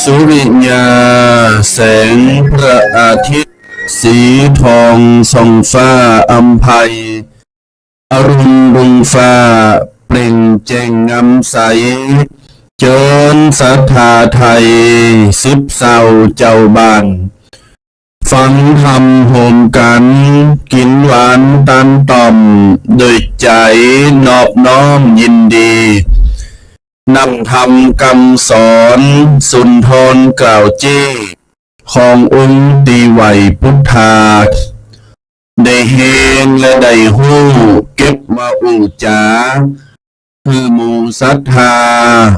สุริยาแสงพระอาทิตย์สีทองส่องฟ้าอัมภัยอรุณรุ่งฟ้าเปล่งแจ่งงามใสเจิญศรัทธาไทยสิบเศร้าเจ้าบ้านฟังธรรมโหมกันกินหวานตันต่อมโดยใจนอบน้อมยินดีนำธรรมคำสอนสุนทรกล่าวจี้ขององค์ตีไหวพุทธาได้เห็นและได้หู้เก็บมาอุจาคือหมู่ศรัทธา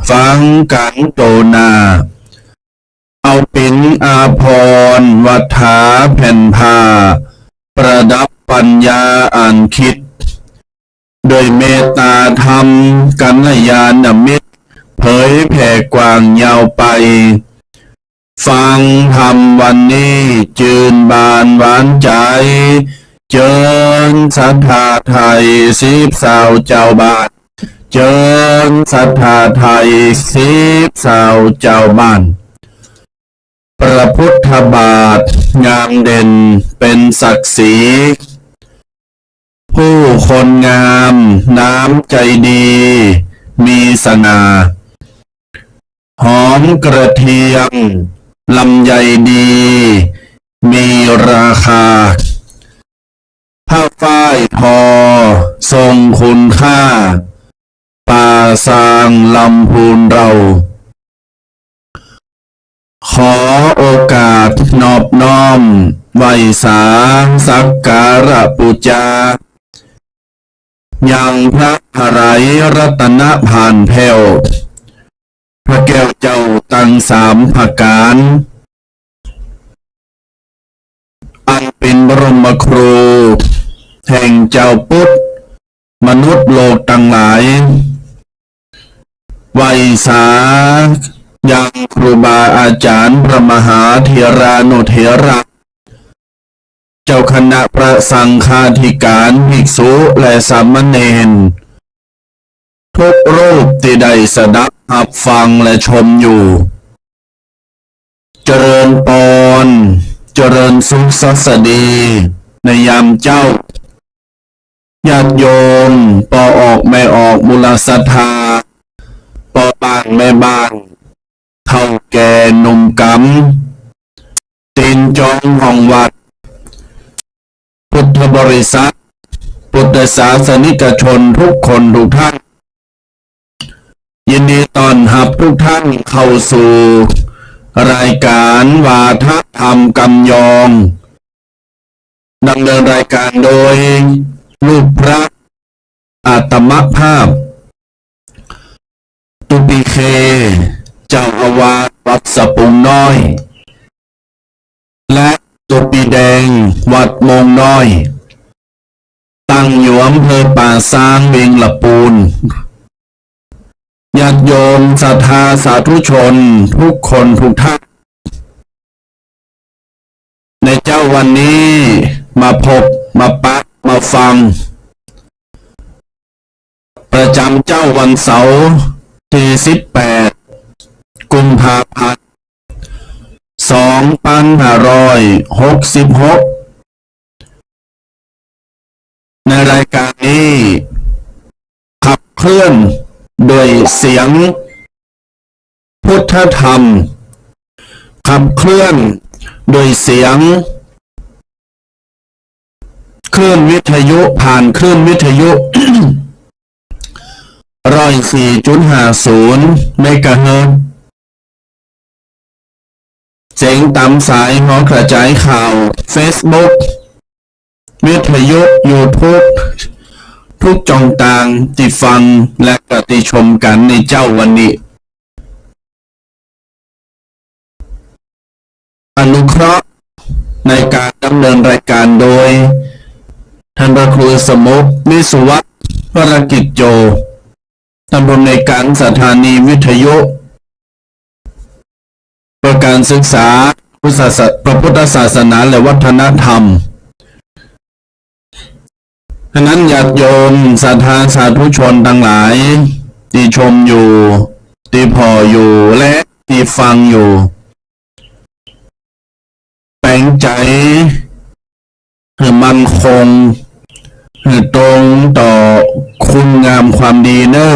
ฟังกันโตนาเอาเป็นอาภรณ์วัฏฐาแผ่นผ้าประดับปัญญาอ่านคิดโดยเมตตาธรรมกัลยาณมิตรเผยแผ่กว้างยาวไปฟังธรรมวันนี้จืนบานหวานใจเจิญศรัทธาไทยสิบเศร้าเจ้าบ้านเจิญศรัทธาไทยสิบเศร้าเจ้าบ้านพระพุทธบาทงามเด่นเป็นศักดิ์ศรีผู้คนงามน้ำใจดีมีสง่าหอมกระเทียมลำไยดีมีราคาผ้าฝ้ายทอทรงคุณค่าป่าซางลำพูนเราขอโอกาสนอบน้อมไหว้สาสักการะบูชายังพระหฤทัยรัตนผ่านแผ่วพระแก้วเจ้าตั้งสามภาการอันเป็นบรมครูแห่งเจ้าพุทธมนุษย์โลกทั้งหลายไหว้สายังครูบาอาจารย์พระมหาเถรานุเถระเจ้าคณะพระสังฆาธิการภิกษุและสามเณรทุกรูปที่ได้สดับรับฟังและชมอยู่เจริญปอนเจริญสุขสัสดีในยามเจ้าญาติโยมปอออกไม่ออกมูลศรัทธาปอบ้านแม่บ้านเท่าแก่หนุ่มกำตีนจองห้องวัดพุทธบริษัทพุทธศาสนิกชนทุกคนทุกท่านยินดีต้อนรับทุกท่านเข้าสู่รายการวาทธรรมกำยองดำเนินรายการโดยลูกพระอาตมภาพตุปีเคเจ้าอาวาสวัดสะปุงน้อยและตุปีแดงวัดมงน้อยตั้งอยู่อำเภอป่าซางเวียงละปูนญาติโยมศรัทธาสาธุชนทุกคนทุกท่านในเจ้าวันนี้มาพบมาปะมาฟังประจำเจ้าวันเสาร์ที่18กุมภาพันธ์2566ในรายการนี้ขับเคลื่อนโดยเสียงพุทธธรรมขับเคลื่อนโดยเสียงคลื่นวิทยุผ่านคลื่นวิทยุ 104.50 เมกะเฮิรตซ์เสียงตามสายหอกระจายข่าว Facebook วิทยุ YouTube ทุกช่องทางที่ฟังและกติชมกันในเจ้าวันนี้อนุเคราะห์ในการดำเนินรายการโดยท่านพระครูสมุขมิสุวัฒน์วรกิจโจตำบลในการสถานีวิทยุประการศึกษาพระพุทธศาสนาและวัฒนธรรมฉะนั้นญาติโยมศรัทธาสาธุชนทั้งหลาย ที่ชมอยู่ที่พออยู่และที่ฟังอยู่แปลงใจให้มันคงให้ตรงต่อคุณงามความดีเนอ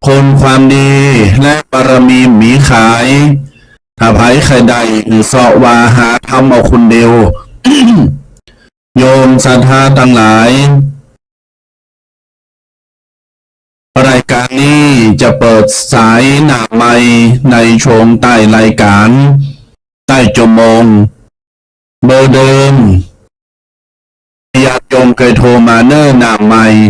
คนความดีและบารมีมีขายถ้าไผใครใดหรือสอวาหาทำเอาคุณเดียว โยมศรัทธาทั้งหลายรายการนี้จะเปิดสายหน้าไมค์ในช่วงใต้รายการใต้จมงเบอร์เดิมญาติโยมเคยโทรมาเนิ่นหน้าไมค์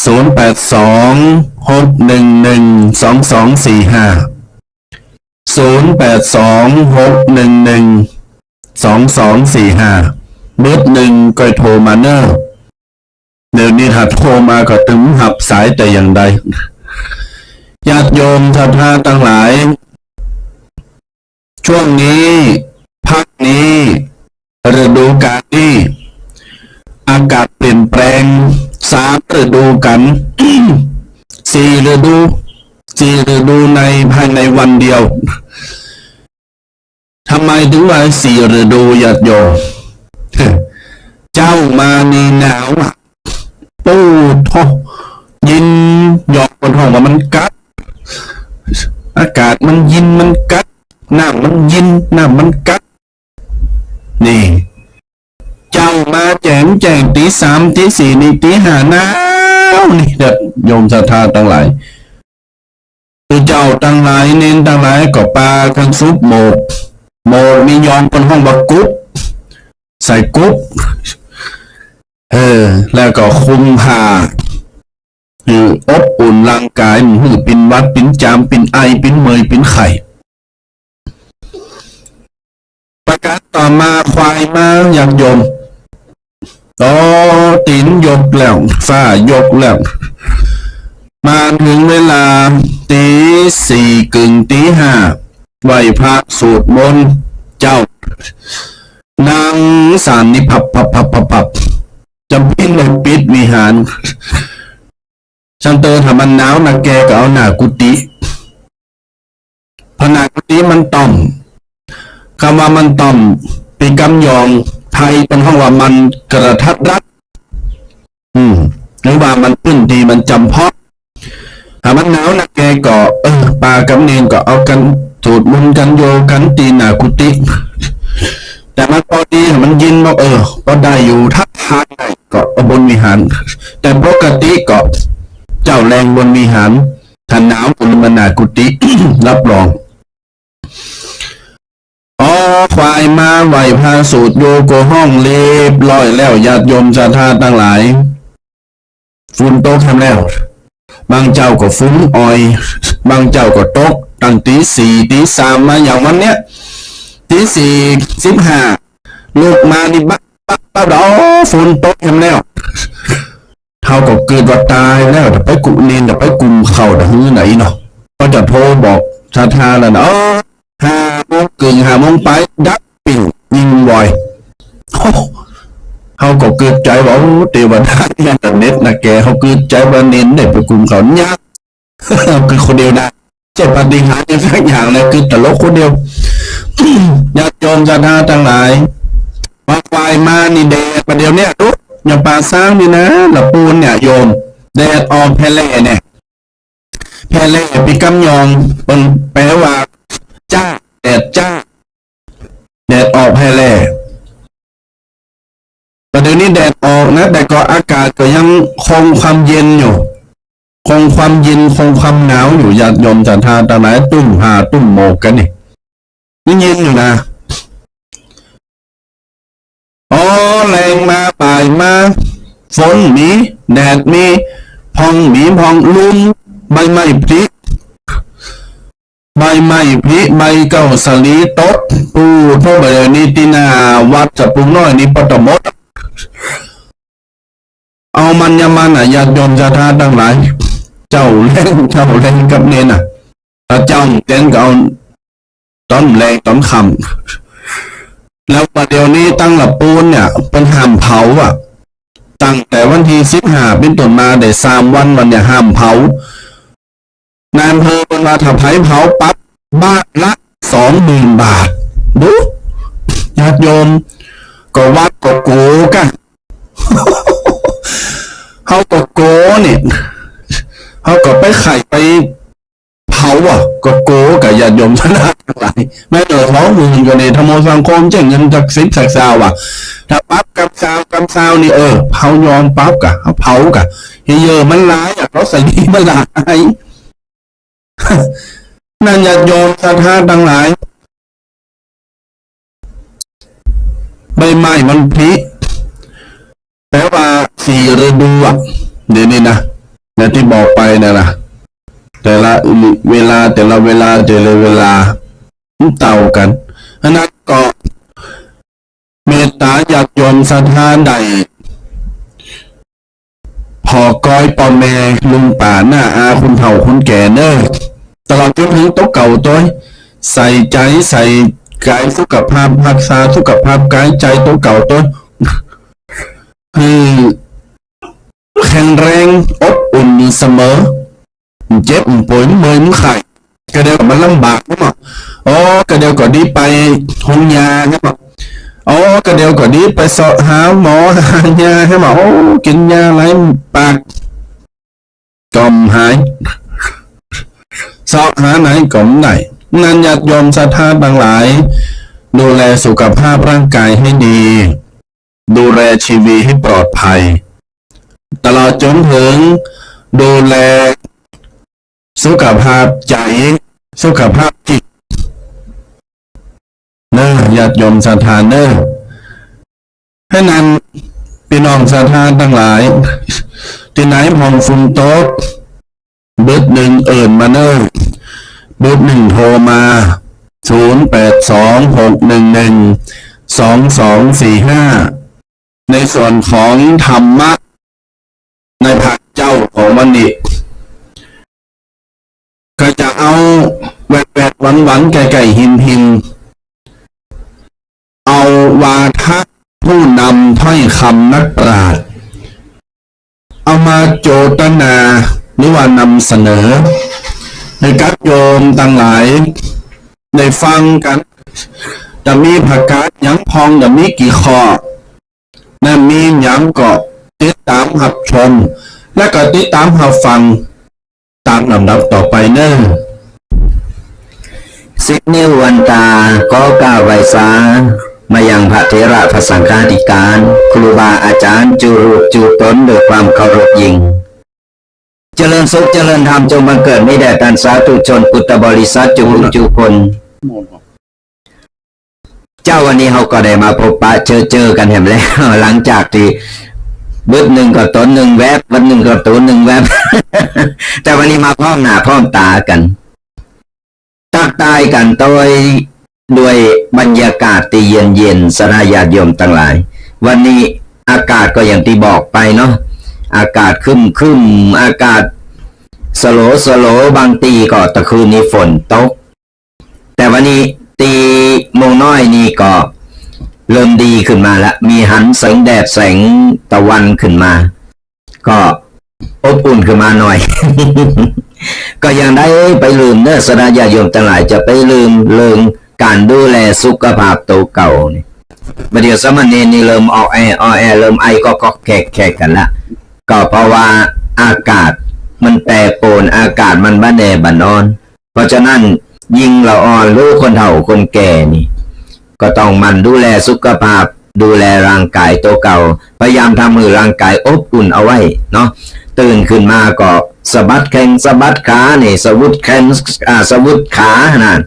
0826112245 เบิร์ดหนึ่งก็โทรมาเนอะเดี๋ยวนี้ถ้าโทรมาก็ตึงหับสายแต่อย่างใดญาติโยมศรัทธาทั้งหลายช่วงนี้พักนี้ฤดูกาลนี้อากาศเปลี่ยนแปลง3 ฤดูกัน 4 ฤดูในภายในวันเดียวทำไมถึงว่า4 ฤดูญาติโยม เจ้ามานี่หนาวปูทอยินหยอกบนห้องว่ามันกัดอากาศมันยินมันกัดน้ำมันยินน้ำมันกัดนี่เจ้ามาแจ้งตี 3 ตี 4นี่ตี 5หนาวนี่เด็ดโยมศรัทธาทั้งหลายคือเจ้าทั้งหลายเน้นทั้งหลายก็ปากันซุปโมกมียองบนห้องบักกุ๊บใส่กุ๊บแล้วก็คุมผ้าอบอุ่นร่างกายมือปินวัดปินจามปินไอปินเมยปินไข่ประกาศต่อมาควายมาอย่างโยมตีนยกแล้วฝ้ายกแล้วมาถึงเวลาตี 4 กึ่งตี 5ไหว้พระสวดมนต์เจ้านางสารนิพับจำเป็นเลยปิดวิหารชันเตอร์ทำมันหนาวนะแกก็เอาหน้ากุฏิผนังกุฏิมันต่อมคำว่ามันต่อมปีกำยองไทยเป็นห้องว่ามันกระทัดรัดหรือว่ามันพื้นดีมันจำเพาะถ้ามันหนาวนะแกก็ปากับเนนก็เอากันสูดมุนกันโยกันตีหน้ากุฏิแต่มันพอดีมันยินบอกก็ได้อยู่ทักทายได้ก็บนวิหารแต่ปกติก็เจ้าแรงบนวิหารถ้าหนาวกุลมนากุฏิ รับรองควายมาไหวพาสูตรโยโกห้องเรียบร้อยแล้วญาติโยมศรัทธาทั้งหลายฝุ่นโต๊ะทำแล้วบางเจ้าก็ฟุ้งอ้อยบางเจ้าก็โต๊ะตั้งตี 4 ตี 3มาอย่างวันเนี้ยตี 4:15ลูกมานี่ปั๊บฝุ่นโต๊ะทำแล้วเท่ากับเกิดว่าตายแล้วแต่ไปกุเนนแต่ไปกุมเข่าแต่หื้อไหนเนาะก็จะโทรบอกศรัทธาแล้วนะ5 โมงไปดักปิ่งยิงบ่อยเขาก็เกิดใจว่าเทวดาเนี่ยเน็ตนะแกเขาเกิดใจว่าเน้นเด็กไปกลุ่มเขายากคือคนเดียวได้เจ็บปฏิหารอย่างสักอย่างเลยคือตลกคนเดียวญาติโยมศรัทธาทั้งหลายว่าควายมานี่แดดประเดี๋ยวเนี่ยรู้อย่าป่าสร้างนี่นะละปูนเนี่ยโยมแดดออกแพร่เนี่ยแพร่ปีกำยองเป็นแปลว่าจ้าแดดจ้าแดดออกแพร่ประเดี๋ยวนี้แดดออกนะแต่ก็อากาศก็ยังคงความเย็นอยู่คงความเย็นคงความหนาวอยู่ญาติโยมศรัทธาทั้งหลายตุ้มหาตุ้มโมกกันนี่ยังเย็นอยู่นะแรงมาป่ายมาฝนมีแดดมีพองมีพองลุ่มใบไม้พลิกใบเก้าสลีตกปูพวกแบบนี้ที่นาวัดจะปุงน้อยนี่ปฐมดเอามันยามันญาติโยมศรัทธาทั้งหลายเจ้าแรงกับเนนถ้าเจ้าเต้นก็เอาต้นแรงต้นคำแล้วประเดี๋ยวนี้ตั้งหลับปูนเนี่ยเป็นห้ามเผา ตั้งแต่วันที่15เป็นต้นมาได้3 วันเนี่ยห้ามเผานายอำเภอเป็นว่าถ้าเผาปั๊บบ้านละ20,000 บาทดูญาติโยมก็วัดก็โกกันเขาก็โกเนี่ยเขาก็ไปไข่ไปเผาก็โกกับญาติโยมชนะอะไรแม่20,000ก็เนี่ยธรรมสังคมเจ้าเงินจากสิบสักซาวถ้าปั๊บกับซาวนี่เผายอมปั๊บกะเขาเผากะเยอะมันร้ายเขาใส่ดีมันร้ายนั่นญาติโยมศรัทธาทั้งหลายใบไม้มันพลิแปลว่า4 ฤดูเดี๋ยวนี้นะที่บอกไปนะล่ะแต่ละเวลาเต่ากันอันนั้นก็เมตตาญาติโยมศรัทธาใดพอก้อยปอแม่ลุงป่าหน้าอาคุณเฒ่าคุณแก่เนอตลอดจนถึงโต๊ะเก่าตัวใส่ใจใส่กายสุขภาพรักษาสุขภาพกายใจโต๊ะเก่าตัวแข็งแรงอบอุ่นเสมอเจ็บป่วยเมื่อยมึงไข่ก็เดี๋ยวมันลำบากใช่ไหมก็เดี๋ยวก็ดีไปห้องยาใช่ไหมก็เดี๋ยวก็ดีไปสอบหาหมอหายาใช่ไหมกินยาอะไรปากกล่อมหายสอบหาไหนกล่อมไหนนั่นญาติโยมศรัทธาบางหลายดูแลสุขภาพร่างกายให้ดีดูแลชีวิตให้ปลอดภัยตลอดจนถึงดูแลสุขภาพใจสุขภาพจิตญาติโยมศรัทธาให้นั้นพี่น้องศรัทธาทั้งหลายที่ไหนพองฟุนโต๊ะเบิด1มาเบิด1โทรมา0826112245ในส่วนของธรรมะในภาคเจ้าของวันนี้ก็จะเอาแวดหวานไก่หินเอาวาทะผู้นำถ้อยคำนักปราชญ์เอามาโจทนาหรือว่านำเสนอในกัดโยมต่างหลายได้ฟังกันจะมีประกาศยังพองจะมีกี่ข้อนั่นมียังก็ติดตามรับชมและก็ติดตามรับฟังตามลำดับต่อไป10 นิ้ววันตาก็กล่าวไว้ซามายังพระเถระพระสังฆาธิการครูบาอาจารย์จูรุจูตนด้วยความเคารพยิ่งเจริญสุขเจริญธรรมจงบังเกิดไม่แด่ท่านสาธุชนพุทธบริษัทจุลุจุคนเจ้าวันนี้เขาก็ได้มาพบปะเจอกันแห่งแล้วหลังจากที่เบิด1ก็ตน1แวบวัน1ก็ตน1แวบ แต่วันนี้มาพร้อมหน้าพร้อมตากันทักทายกันด้วยบรรยากาศที่เย็นสรายาติโยมทั้งหลายวันนี้อากาศก็อย่างที่บอกไปเนาะอากาศครึมอากาศสโลบางตีก็ตะคืนนี้ฝนตกแต่วันนี้ตีโมงน้อยนี่ก็เริ่มดีขึ้นมาละมีหันแสงแดดแสงตะวันขึ้นมาก็อบอุ่นขึ้นมาหน่อย ก็ยังได้ไปลืมสรายาติโยมทั้งหลายจะไปลืมเรื่องการดูแลสุขภาพตัวเก่านี่เดี๋ยวสมณเณรนี่เริ่มอแอเริ่มไอก็แขกกันละก็เพราะว่าอากาศมันแปรปรวนอากาศมันบ้าแดดบ้านอนเพราะฉะนั้นยิ่งเราอ่อนรู้คนเฒ่าคนแก่นี่ก็ต้องมันดูแลสุขภาพดูแลร่างกายตัวเก่าพยายามทำให้ร่างกายอบอุ่นเอาไว้เนาะตื่นขึ้นมาก็สะบัดแข้งสะบัดขานี่สะวุดแข้งสะวุดขานั่น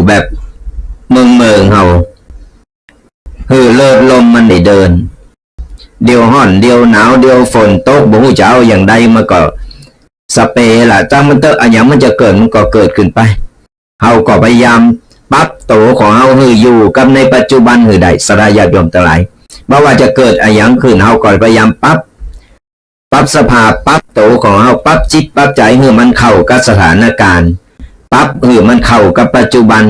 แบบเมืองเฮาเลิศลมมันได้เดินเดี๋ยวห้อนเดี๋ยวหนาวเดี๋ยวฝนตกบ่ฮู้จะเอาอย่างใดมาก็สเปรล่ะจังมันเตอะอันหยังมันจะเกิดมันก็เกิดขึ้นไปเฮาก็พยายามปรับตัวของเฮาให้อยู่กับในปัจจุบันให้ได้สรายาติโยมทั้งหลายบ่ว่าจะเกิดอันหยังขึ้นเฮาก็พยายามปรับสภาพปรับตัวของเฮาปรับจิตปรับใจให้มันเข้ากับสถานการณ์ปรับให้มันเข้ากับปัจจุบัน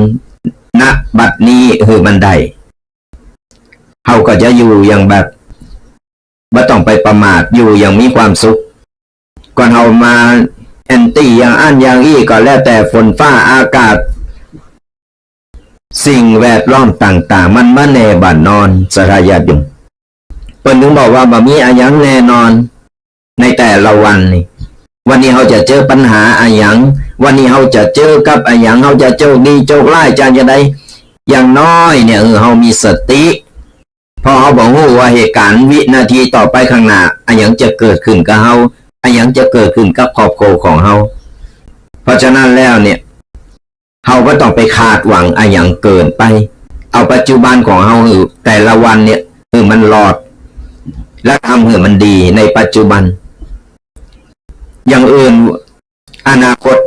ณบัดนี้ให้มันได้เฮาก็จะอยู่อย่างแบบ บ่ต้องไปประมาทอยู่อย่างมีความสุขก่อนเฮามาแอนตี้อย่างอันอย่างอี้ก็แล้วแต่ฝนฟ้าอากาศสิ่งแวดล้อมต่างๆมันมาแน่บ้านนอนสรายาติโยมเพิ่นถึงบอกว่าบ่มีอะหยังแน่นอนในแต่ละวันนี่วันนี้เราจะเจอปัญหาอะหยังวันนี้เราจะเจอกับอะหยังเราจะโชคดีโชคร้ายจะได้อย่างน้อยเนี่ยเรามีสติพอเขาบอกว่าเหตุการณ์วินาทีต่อไปข้างหน้าอะหยังจะเกิดขึ้นกับเราอะหยังจะเกิดขึ้นกับครอบครัวของเราเพราะฉะนั้นแล้วเนี่ยเราก็ต้องไปคาดหวังอะหยังเกินไปเอาปัจจุบันของเราแต่ละวันเนี่ยมันรอดและทำให้มันดีในปัจจุบันอย่างอื่นอนาคต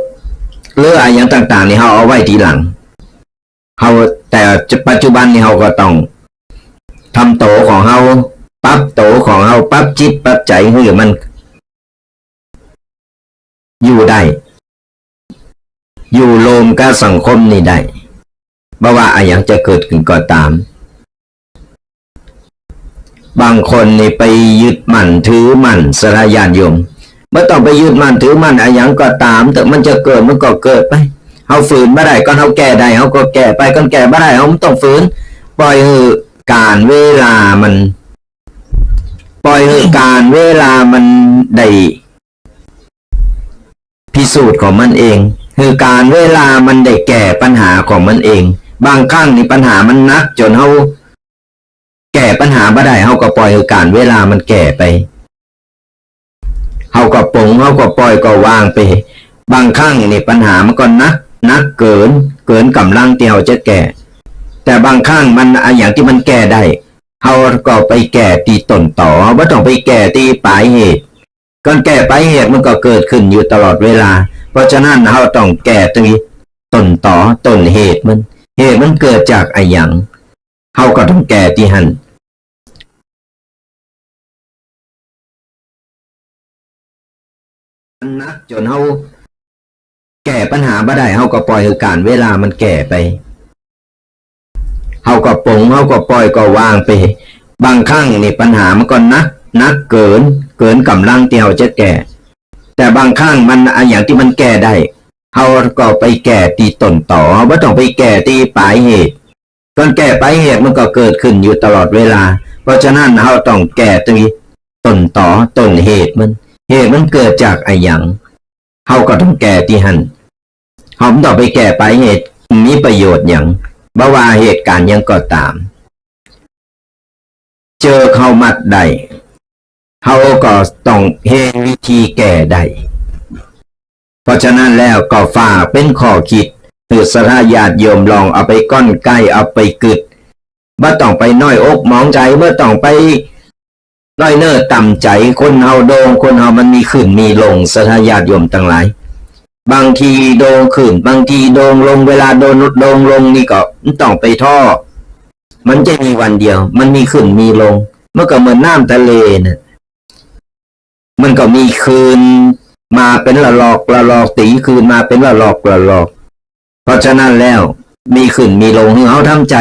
หรืออะไรอย่างต่างๆนี่เราเอาไว้ทีหลังเราแต่ปัจจุบันนี่เราก็ต้องทำโตของเราปรับโตของเราปรับจิตปรับใจให้มันอยู่ได้อยู่โลมกับสังคมนี่ได้บ่ว่าอะไรอย่างจะเกิดขึ้นก็ตามบางคนนี่ไปยึดมั่นถือมั่นสรายานโยมเมื่อต้องไปยึดมั่นถือมั่นอะไรอย่างก็ตามแต่มันจะเกิดมันก็เกิดไปเขาฝืนไม่ได้ก็เขาแก้ได้เขาก็แก้ไปก็แก้ไม่ได้เขาต้องฝืนปล่อยการเวลามันปล่อยการเวลามันได้พิสูจน์ของมันเองคือการเวลามันได้แก้ปัญหาของมันเองบางครั้งนี่ปัญหามันนักจนเขาแก้ปัญหาไม่ได้เขาก็ปล่อยการเวลามันแก้ไปเขาก็ปลงเขาก็ปล่อยก็วางไปบางครั้งนี่ปัญหามันก็นักเกินกำลังที่เขาจะแก้แต่บางครั้งมันอย่างที่มันแก้ได้เขาก็ไปแก้ที่ต้นต่อไม่ต้องไปแก้ที่ปลายเหตุการแก้ปลายเหตุมันก็เกิดขึ้นอยู่ตลอดเวลาเพราะฉะนั้นเขาต้องแก้ที่ต้นต่อต้นเหตุมันเกิดจากอะไรอย่างเขาก็ต้องแก้ที่หันนักจนเขาแก้ปัญหาไม่ได้เขาก็ปล่อยการเวลามันแก้ไปเขาก็ปลงเขาก็ปล่อยก็วางไปบางครั้งนี่ปัญหามันก็นักเกินกำลังที่เขาจะแก้แต่บางครั้งมันอย่างที่มันแก้ได้เขาก็ไปแก้ที่ต้นต่อไม่ต้องไปแก้ที่ปลายเหตุการแก้ปลายเหตุมันก็เกิดขึ้นอยู่ตลอดเวลาเพราะฉะนั้นเขาต้องแก้ที่ต้นต่อต้นเหตุมันเกิดจากอะไรอย่างเขาก็ต้องแก้ที่หันเขาไม่ต้องไปแก้ปลายเหตุมีประโยชน์อย่างบ่ว่าเหตุการณ์ยังก็ตามเจอเข้ามัดใดเขาก็ต้องเห็นวิธีแก้ได้เพราะฉะนั้นแล้วก็ฝากเป็นข้อคิดคือสรายาติโยมลองเอาไปก้อนใกล้เอาไปกึดบ่ต้องไปน้อยอกมองใจบ่ต้องไปน้อยเน้อต่ำใจคนเฮาโดงคนเฮามันมีขึ้นมีลงสรายาติโยมทั้งหลายบางทีโดงขึ้นบางทีโดงลงเวลาโดนโดงลงนี่ก็ต้องไปท่อมันจะมีวันเดียวมันมีขึ้นมีลงเมื่อก็เหมือนน้ำทะเลนะมันก็มีคืนมาเป็นละลอกตีคืนมาเป็นละลอกเพราะฉะนั้นแล้วมีขึ้นมีลงให้เขาทำใจ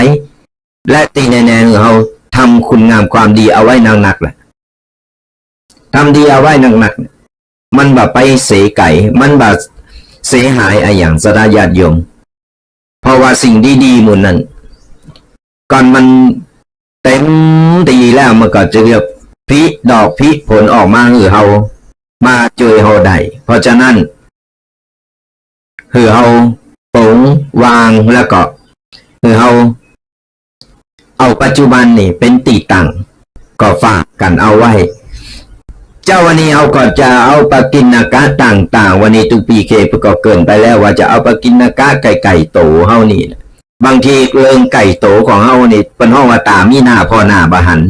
และตีแน่ๆเขาทำคุณงามความดีเอาไว้หนักๆแหละทำดีเอาไว้หนักๆมันแบบไปเสไก่มันแบบเสียหายอะไรอย่างสรายาติโยมเพราะว่าสิ่งดีๆหมู่นั้นก่อนมันเต็มดีแล้วมันก็จะเรียกพิดอกพิผลออกมาเฮามาช่วยเฮาได้เพราะฉะนั้นเฮาปลงวางแล้วก็เฮาเอาปัจจุบันนี่เป็นตีตั้งก็ฝากกันเอาไว้เจ้าวันนี้เอาก็จะเอาปกิณกะต่างๆวันนี้ตุปีเคก็เกินไปแล้วว่าจะเอาปกิณกะไก่โตเฮานี่บางทีเรื่องไก่โตของเฮานี่เป็นห้องว่าตามีหน้าพ่อหน้าบหัน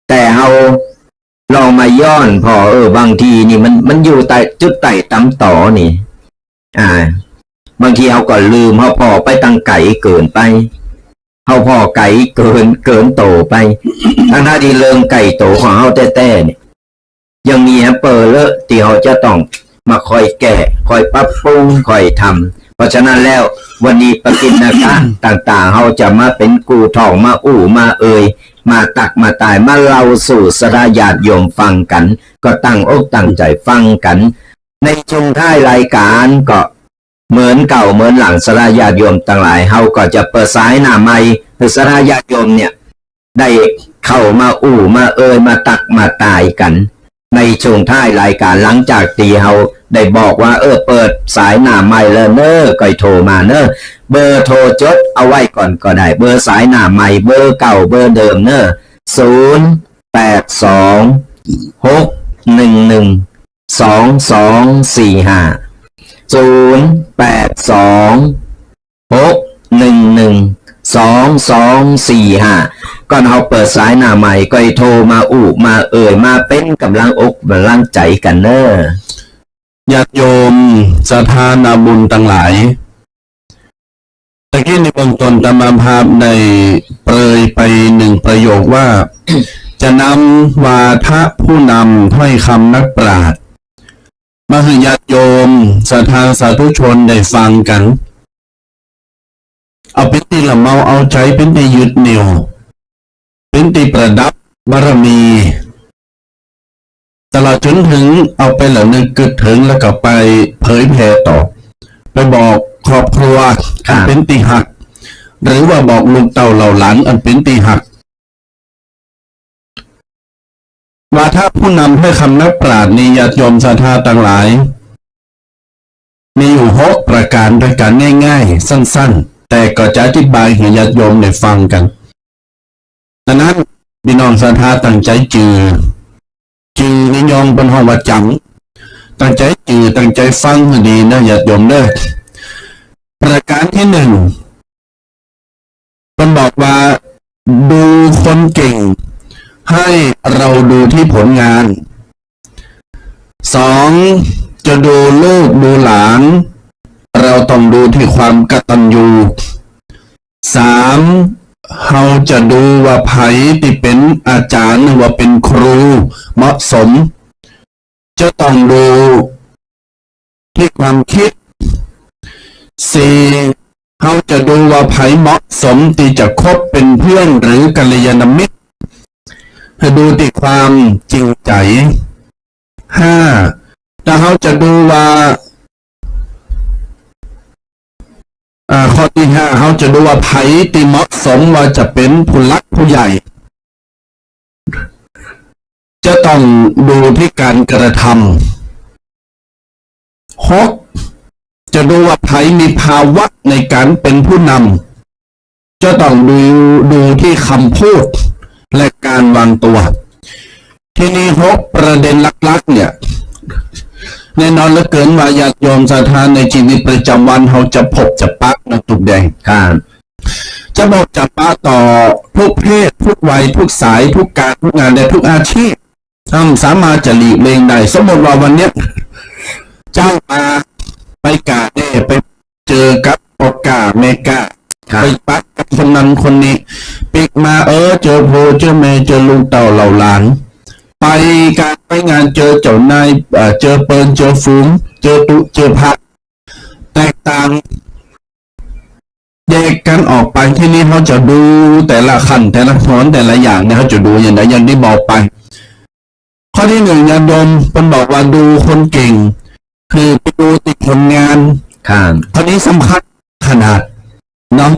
แต่เฮาลองมาย้อนพอบางทีนี่มันอยู่ใต้จุดไต่ตำต่อนี่บางทีเฮาก็ลืมเฮาพอไปตั้งไก่เกินไปเฮาพอไก่เกินโตไปทั้งที่เรื่องไก่โตของเฮาแต้ๆเนี่ยยังมีเปิดเลอะที่เฮาจะต้องมาคอยแก้คอยปรับปรุงคอยทำ เพราะฉะนั้นแล้ววันนี้ปกิณกะ ต่างๆเขาจะมาเป็นกูทองมาอู้มาเอ่ยมาตักมาตายมาเล่าสู่สระญาติโยมฟังกัน ก็ตั้งอกตั้งใจฟังกัน ในช่วงท้ายรายการก็เหมือนเก่าเหมือนหลังสระญาติโยมต่างหลายเขาก็จะเปิดสายหน้าไมค์ให้สระญาติโยมเนี่ยได้เข้ามาอู้มาเอ่ยมาตักมาตายกัน ในช่วงท้ายรายการหลังจากตีเฮาได้บอกว่าเปิดสายหน้าไมค์แล้วเนอะก็โทรมาเนอะเบอร์โทรจดเอาไว้ก่อนก็ได้เบอร์สายหน้าไมค์เบอร์เก่าเบอร์เดิมเนอะ082-611-2245ก่อนเขาเปิดสายหน้าใหม่ก็โทรมาอู้มาเอ่ยมาเป็นกำลังอกกำลังใจกันเนอะญาติโยมสถานาบุญต่างหลายตะกี้ในเบื้องต้นตามภาพในเปรยไปหนึ่งประโยคว่า จะนำวาทะผู้นำถ้อยคำนักปราชญ์มาให้ญาติโยมศรัทธาสาธุชนได้ฟังกันเอาเป็นที่ละเมาเอาใจเป็นที่ยึดเหนี่ยวเป็นที่ประดับบารมีตลอดจนถึงเอาไปเหล่านึกกึดถึงแล้วก็ไปเผยแผ่ต่อไปบอกครอบครัวอันเป็นที่หักหรือว่าบอกลูกเต่าเหล่าหลานอันเป็นที่หักว่าถ้าผู้นำให้คำนักปราชญ์นิยโยมศรัทธาต่างหลายมีอยู่6ประการด้วยกันง่ายๆสั้นๆแต่ก็จะอธิบายให้ญาติโยมได้ฟังกันดังนั้นพี่น้องศรัทธาตั้งใจจือนิยมเป็นห้องวัดจังตั้งใจจือตั้งใจฟังให้ดีนะญาติโยมเด้อประการที่1เป็นบอกว่าดูคนเก่งให้เราดูที่ผลงาน2จะดูลูกดูหลานเราต้องดูที่ความกตัญญู3เราจะดูว่าไผที่เป็นอาจารย์หรือว่าเป็นครูเหมาะสมจะต้องดูที่ความคิด4เราจะดูว่าไผเหมาะสมที่จะคบเป็นเพื่อนหรือกัลยาณมิตรให้ดูที่ความจริงใจ5ถ้าเราจะดูว่าข้อที่5เขาจะดูว่าไผที่เหมาะสมว่าจะเป็นผู้หลักผู้ใหญ่จะต้องดูที่การกระทำ6จะดูว่าไผมีภาวะในการเป็นผู้นำจะต้องดูที่คำพูดและการวางตัวที่นี้6ประเด็นหลักๆเนี่ยแน่นอนเหลือเกินว่าญาติโยมศรัทธาในชีวิตประจำวันเขาจะพบจะปะนะตุกแดงจะบอกจะปะต่อทุกเพศทุกวัยทุกสายทุกการทุกงานและทุกอาชีพสามารถจะหลีกเลี่ยงได้สมมติว่าวันนี้เจ้ามาไปกาเน่ไปเจอกับปกาเมกาไปปักกับคนนั้นคนนี้ปิกมาเจอโพเจอเมเจอลุงเต่าเหล่าหลานไปการไปงานเจอเจ้านายเจอเปิลเจอฝูงเจอตุเจอพักแตกต่างแยกกันออกไปที่นี้เขาจะดูแต่ละขั้นแต่ละตอนแต่ละอย่างเนี่ยเขาจะดูอย่างไรอย่างที่บอกไปข้อที่1ญาติโยมเป็นบอกว่าดูคนเก่งคือไปดูติดผลงานข้อนี้สำคัญขนาดเนาะ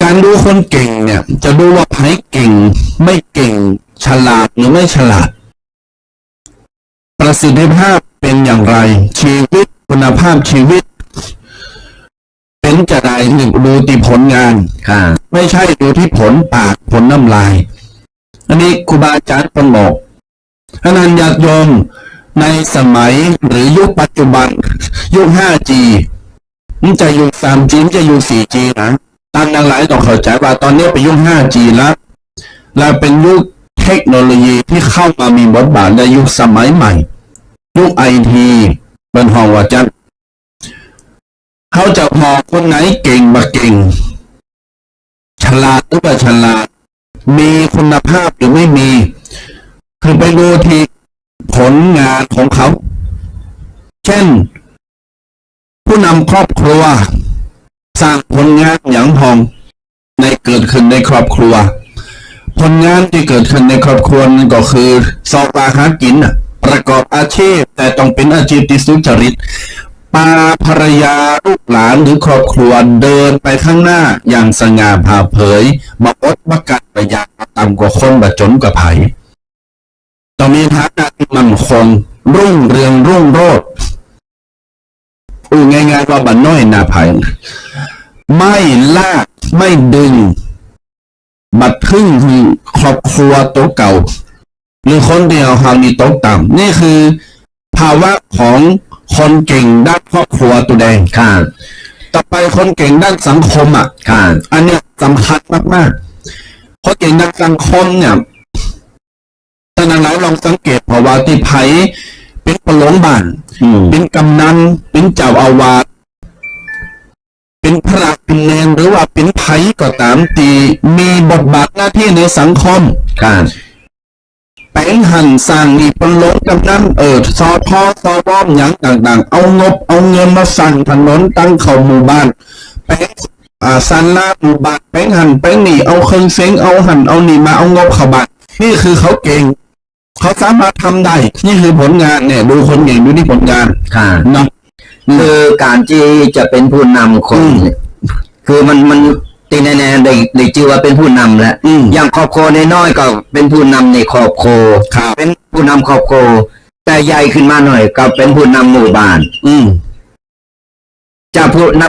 การดูคนเก่งเนี่ยจะดูว่าไผเก่งไม่เก่งฉลาดหรือไม่ฉลาดประสิทธิภาพเป็นอย่างไรชีวิตคุณภาพชีวิตเป็นจะได้ดูที่ผลงานไม่ใช่ดูที่ผลปากผลน้ำลายอันนี้ครูบาอาจารย์เป็นบอกฉะนั้นญาติโยมในสมัยหรือยุคปัจจุบันยุค 5G มันจะยุค 3G มันจะยุค 4G นะตั้งนั้นหลายต้องเข้าใจว่าตอนนี้เป็นยุค 5G แล้วและเป็นยุคเทคโนโลยีที่เข้ามามีบทบาทในยุคสมัยใหม่ยุค IT เป็นห้องว่าจันเขาจะพอคนไหนเก่งมาเก่งฉลาดหรือไม่ฉลาดมีคุณภาพหรือไม่มีคือไปดูที่ผลงานของเขาเช่นผู้นำ ครอบครัวสร้างผลงานอย่างพองในเกิดขึ้นในครอบครัวผลงานที่เกิดขึ้นในครอบครัวนั่นก็คือสอบอาหากินประกอบอาชีพแต่ต้องเป็นอาชีพที่สุจริตพาภรรยาลูกหลานหรือครอบครัวเดินไปข้างหน้าอย่างสง่าผ่าเผยบ่อดบ่กัดประหยัดต่ำกว่าคนบ่จนกว่าไผต้องมีฐานะที่มั่นคงรุ่งเรืองรุ่งโรจน์ง่ายๆว่าบ่น้อยหน้าไผไม่ลากไม่ดึงบัดพึ่งครอบครัวโตเก่าหรือคนเดียวคราวนี้โตต่ำนี่คือภาวะของคนเก่งด้านครอบครัวตัวแดงค่ะต่อไปคนเก่งด้านสังคมค่ะอันเนี้ยสำคัญมากๆคนเก่งด้านสังคมเนี่ยท่านเราลองสังเกตเพราะว่าที่ไผเป็นปลงบ้านเป็นกำนันเป็นเจ้าอาวาสเป็นพระเป็นเนรหรือว่าเป็นไผก็ตามที่มีบทบาทหน้าที่ในสังคมค่ะแปลงหันสร้างนี่ปลงกำนันสอพอสอบ้อมอย่างต่างๆเอางบเอาเงินมาสั่งถนนตั้งเขาหมู่บ้านแปลงสันลาหมู่บ้านแปลงหันแปลงนี่เอาเครื่องเสียงเอาหันเอานี่มาเอางบเข้าบ้านนี่คือเขาเก่งเขาสามารถทำได้นี่คือผลงานเนี่ยดูคนเก่งดูที่ผลงานค่ะเนาะคือการที่จะเป็นผู้นำคนคือมันตีแน่ๆได้ชื่อว่าเป็นผู้นำแล้วอย่างครอบครัวน้อยๆก็เป็นผู้นำในครอบครัวเป็นผู้นำครอบครัวแต่ใหญ่ขึ้นมาหน่อยก็เป็นผู้นำหมู่บ้านจะ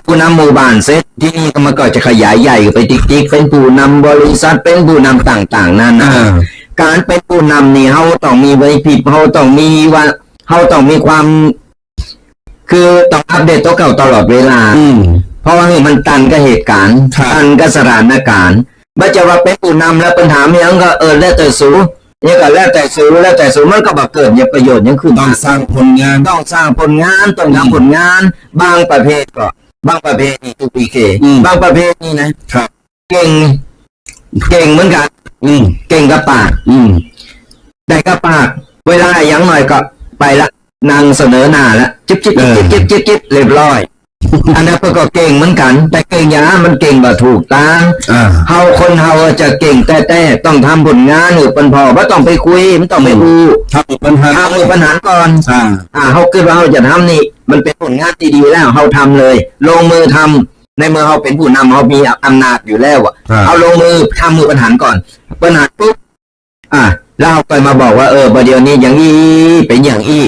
ผู้นำหมู่บ้านเสร็จที่นี่ก็มันก็จะขยายใหญ่ไปติ๊กเป็นผู้นำบริษัทเป็นผู้นำต่างๆนั่นนะการเป็นผู้นำนี่เขาต้องมีไหวพริบเขาต้องมีว่าเขาต้องมีความคือต้องอัปเดตตัวเก่าตลอดเวลาเพราะว่ามันตันกับเหตุการณ์ตันกับสถานการณ์ไม่จะว่าเป็นผู้นำแล้วปัญหาไม่ยังก็แล้วแต่สูนี่ก็แล้วแต่สูมันก็แบบเกิดอย่างประโยชน์ยังขึ้นต้องสร้างผลงานต้องทำผลงานบางประเภทนี่ทุกปีเคบางประเภทนี่นะครับเก่งเหมือนกันเก่งกับปากได้กับปากเวลาอย่างหน่อยก็ไปละนางเสนอหน้าละจิ๊บเรียบร้อยอันนั้นก็เก่งเหมือนกันแต่เก่งอย่างนั้นมันเก่งแบบถูกตามเฮาจะเก่งแต่ต้องทำผลงานเป็นพอว่าต้องไปคุยมันต้องไปดูทำปัญหาก่อนเฮาคิดว่าเฮาจะทำนี่มันเป็นผลงานที่ดีแล้วเฮาทำเลยลงมือทำในเมื่อเฮาเป็นผู้นำเฮามีอำนาจอยู่แล้วเอาลงมือทำปัญหาก่อนปัญหาปุ๊บแล้วเฮาไปมาบอกว่าประเดี๋ยวนี้อย่างนี้เป็นอย่างนี้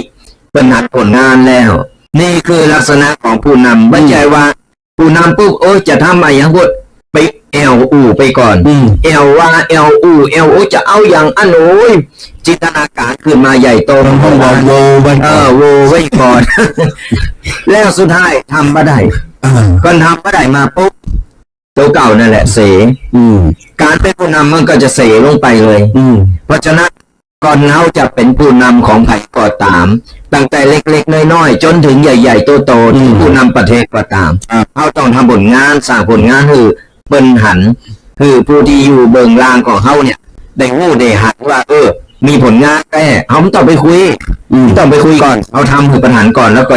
ปัญหาผลงานแล้วนี่คือลักษณะของผู้นำไม่ใช่ว่าผู้นำปุ๊บจะทำอะไรอย่างพวกไปไปก่อนจะเอาอย่างอันโน้ยจินตนาการขึ้นมาใหญ่โตห้องโวไว้ก่อน แล้วสุดท้ายทำมาได้ก่อนทำมาได้มาปุ๊บตัวเก่านั่นแหละเสการเป็นผู้นำมันก็จะเสลงไปเลยเพราะฉะนั้นก่อนเขาจะเป็นผู้นำของใครก็ตามตั้งแต่เล็กๆน้อยๆจนถึงใหญ่ๆโตๆที่ผู้นำประเทศก็ตามเขาต้องทำผลงานสร้างผลงานคือเปิ้นหันคือผู้ที่อยู่เบื้องล่างของเขาเนี่ยได้รู้ได้หัดว่ามีผลงานแก่เขาต้องไปคุยก่อนเขาทำคือปัญหาก่อนแล้วก็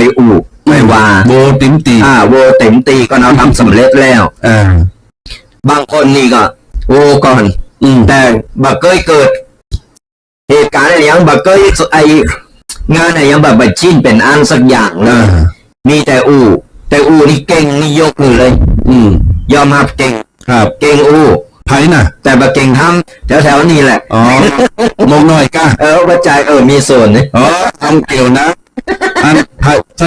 ไม่ว่าโวเต็มตีก็เราทำสำเร็จแล้วบางคนนี่ก็โวก่อนแต่บักเกิดเหตุการณ์อะไรอย่างแบบก็งานอะไรอย่างแบบชิ้นเป็นอันสักอย่างเลยมีแต่นี่เก่งนี่ยกมือเลยยอมรับเก่งครับเก่งไผ่น่ะแต่แบบเก่งทำแถวนี้แหละมองหน่อยก้ากระจายมีส่วนนี่ทำเกี่ยวนะอัน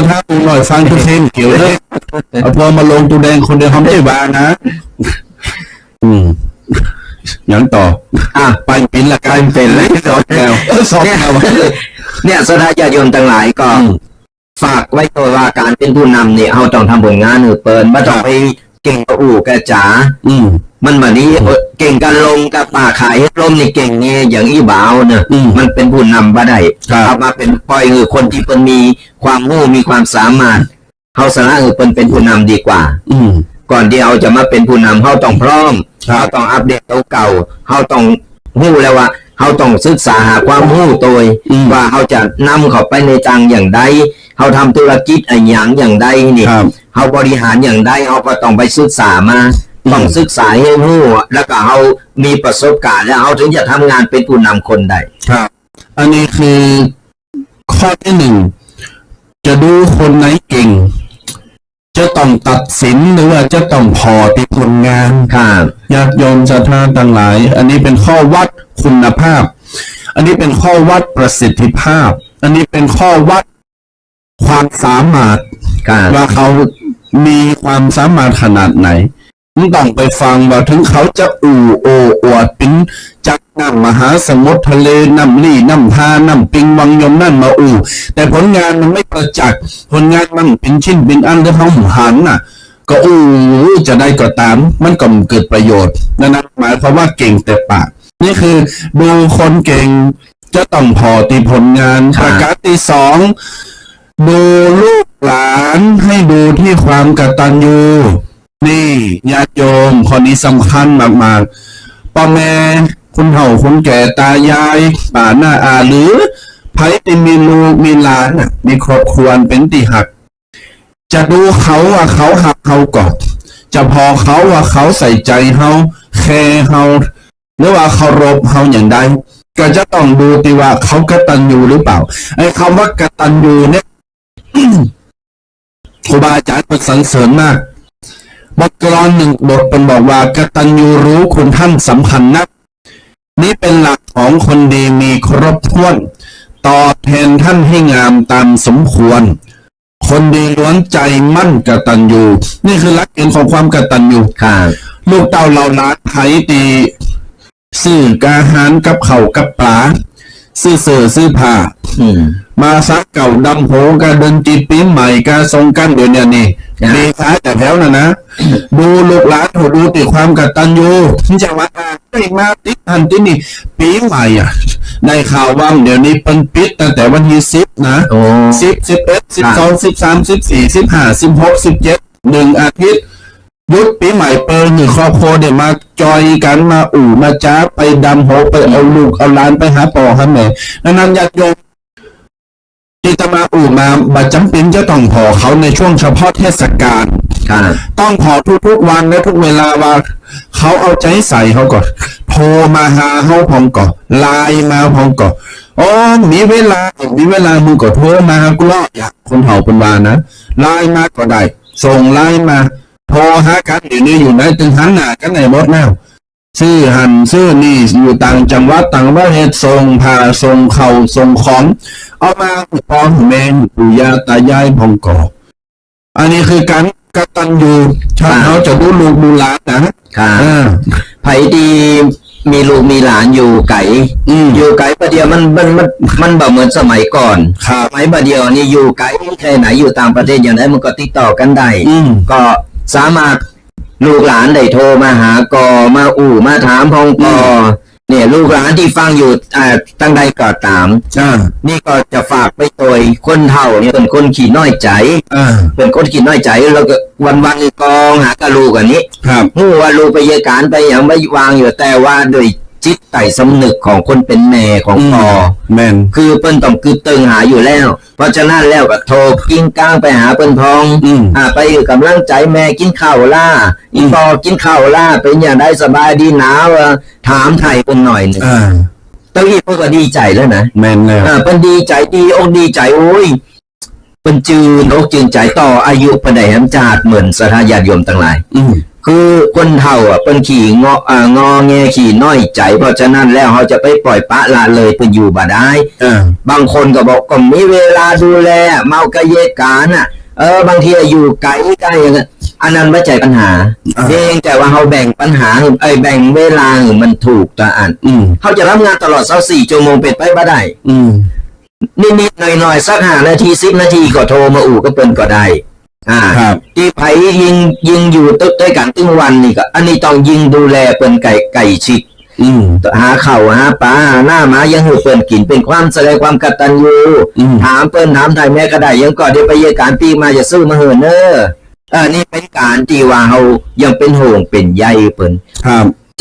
ถ้าตูหน่อยฟังทุกเทมเกี่ยวเลยพอมาลงตูแดงคนเดียวเขาไม่ได้บานะอย่างต่อไปเป็นละกันเป็นเลยสองเนี่ยสถาญาติโยมต่างหลายก็ฝากไว้ตัวว่าการเป็นผู้นำเนี่ยเราต้องทำผลงานเปิดไม่ต้องไปเก่งกับกระจ๋ามันแบบนี้เก่งกันลงกับป่าขายให้ลมนี่เก่งเนี่ยอย่างอีบ่าวเนี่ยมันเป็นผู้นำบ่ได้เอามาเป็นปล่อยคนที่เป็นมีความรู้มีความสามารถเขาสละเป็นผู้นำดีกว่าก่อนที่เราจะมาเป็นผู้นำเขาต้องพร้อมเขาต้องอัปเดตตัวเก่าเขาต้องรู้แล้วว่า เขาต้องศึกษาหาความรู้ตัวว่าเขาจะนำเขาไปในทางอย่างใดเขาทำธุรกิจอย่างใดนี่เขาบริหารอย่างใดเขาก็ต้องไปศึกษามาต้องศึกษาให้รู้แล้วก็เขามีประสบการณ์แล้วเขาถึงจะทำงานเป็นผู้นำคนได้ครับอันนี้คือข้อที่หนึ่งจะดูคนไหนเก่งจะต้องตัดสินหรือว่าจะต้องพอติผลงานญาติโยมศรัทธาต่างหลายอันนี้เป็นข้อวัดคุณภาพอันนี้เป็นข้อวัดประสิทธิภาพอันนี้เป็นข้อวัดความสามารถว่าเขามีความสามารถขนาดไหนต้องไปฟังว่าถึงเขาจะโอ้อวดเป็นจากน้ำมหาสมุทรทะเลน้ำลี่น้ำทาน้ำปิงวังยมนั่นมาแต่ผลงานมันไม่ประจักษ์ผลงานมันเป็นชิ้นเป็นอันหรือเขาหันน่ะก็จะได้ก็ตามมันก็เกิดประโยชน์นั่นหมายความว่าเก่งแต่ปากนี่คือดูคนเก่งจะต้องพอตีผลงานประการที่สองดูลูกหลานให้ดูที่ความกตัญญูนี่ญาติโยมคนนี้สำคัญมากๆพ่อแม่คุณเฒ่าคุณแก่ตายายป่าหน้าอาหรือไผ่ที่มีลูกมีหลานมีครอบครัวเป็นติหักจะดูเขาว่าเขาหักเขาก่อนจะพอเขาว่าเขาใส่ใจเขาแคร์เขาหรือว่าเคารพเขาอย่างใดก็จะต้องดูติว่าเขากตัญญูหรือเปล่าไอ้คำว่ากตัญญูเนี่ย ครูบาอาจารย์ประสรรเสริญมากบทกลอนหนึ่งบทเป็นบอกว่ากตัญญูรู้คุณท่านสำคัญนักนี่เป็นหลักของคนดีมีครบถ้วนตอบแทนท่านให้งามตามสมควรคนดีล้วนใจมั่นกตัญญูนี่คือหลักเกณฑ์ของความกตัญญูลูกเต่าเหล่าล้านไถตีซื้อกาหารกับเข่ากับปลาซื้อเสือซื้อผ้ามาซักเก่าดำโหกาเดินจีปีใหม่กาทรงกันเดี๋ยวนี้นี่มีค้าแต่แถวนะดูลูกหลานดูติความกตัญญูที่จะว่าได้มาติดทันที่นี่ปีใหม่ในข่าวว่างเดี๋ยวนี้เป็นปิดตั้งแต่วันที่10นะ10 11 12 13 14 15 16 17 1 อาทิตย์ยุดปีใหม่เปิดหนึ่งครอบครัวเดี๋ยวมาจอยกันมามาจ้าไปดำโหไปเอาลูกเอาหลานไปหาป่อหาแม่นั้นญาติโยมที่จะมามาบัดจำเป็นจะต้องพอเขาในช่วงเฉพาะเทศกาลต้องพอทุกวันและทุกเวลาว่าเขาเอาใจใส่เขาก่อนโทรมาหาเขาพองก่อนไลน์มาพองก่อนอ๋อมีเวลามึงก็โทรมากูรออยากคนเฒ่าเป็นวานะไลน์มาก็ได้ส่งไลน์มาโทรหากันเดี๋ยวนี้อยู่ไหนตึงหันหน้ากันไหนหมดแล้วซื้อหันซื้อนี่อยู่ต่างจังหวัดต่างประเทศส่งผ่าส่งเข่าส่งของเอามาพร้อมแม่ปู่ย่าตายายพองก่ออันนี้คือการกตัญญูชาติเขาจะดูลูกดูหลานนะไผ่ดีมีลูกมีหลานอยู่ไก่อยู่ไก่ประเดี๋ยวมันแบบเหมือนสมัยก่อนสมัยประเดี๋ยวนี่อยู่ไก่แค่ไหนอยู่ต่างประเทศอย่างไรมันก็ติดต่อกันได้ก็สามารถลูกหลานได้โทรมาหากอมามาถามพองกอเนี่ยลูกหลานที่ฟังอยู่ตั้งใดก็ตามนี่ก็จะฝากไปตัวคนเฒ่าเนี่ยเป็นคนขี้น้อยใจเป็นคนขี้น้อยใจแล้วก็วันกองหากระลูกอันนี้หูว่าลูกไปเยการไปอย่างไม่วางอยู่แต่ว่าโดยจิตใต้สำนึกของคนเป็นแม่ของพ่อแม่คือเปิ้นต้องคือตึงหาอยู่แล้วเพราะฉะนั้นแล้วก็โทรกิ้งก้างไปหาเปิ้นพองไปกำลังใจแม่กินข้าวล่าอีพอกินข้าวล่าเป็นอย่างไรสบายดีหนาวถามไทยเปิ้นหน่อยนึงตั้งอีเพิ่นก็ดีใจแล้วนะแม่นแล้วเปิ้นดีใจดีอกดีใจโอ้ยเปิ้นจืนอกจืนใจต่ออายุเปิ้นได้แฮมจาดเหมือนสถาญาติโยมทั้งหลายคือคนเฒ่าเป็นขี่งอแงขี่น้อยใจเพราะฉะนั้นแล้วเขาจะไปปล่อยปะละเลยไปอยู่บ่ได้บางคนก็บอกก็มีเวลาดูแลเมากะเยการบางทีอยู่ไกลอย่างนั้นอันนั้นไม่ใช่ปัญหาเพียงแต่ว่าเขาแบ่งปัญหาแบ่งเวลามันถูกต่ออันเขาจะรับงานตลอด24 ชั่วโมงเป็นไปบ่ได้นิดๆหน่อยๆสัก5 นาที10 นาทีก็โทรมาก็เป็นก็ได้ที่ไผยิงอยู่ตึกด้วยกันตึงวันนี่ก็อันนี้ต้องยิงดูแลเป็นไก่ชิกหาข้าวหาปลาหน้าหมายังหูเปิ้นกินเป็นความแสดงความกตัญญูถามเปิ้นถามไทยแม่ก็ได้ยังก็เดี๋ยวไปเยการปีมาจะซื้อมาเหินนี่เป็นการที่ว่าเฮายังเป็นห่วงเป็นใยเปิ้น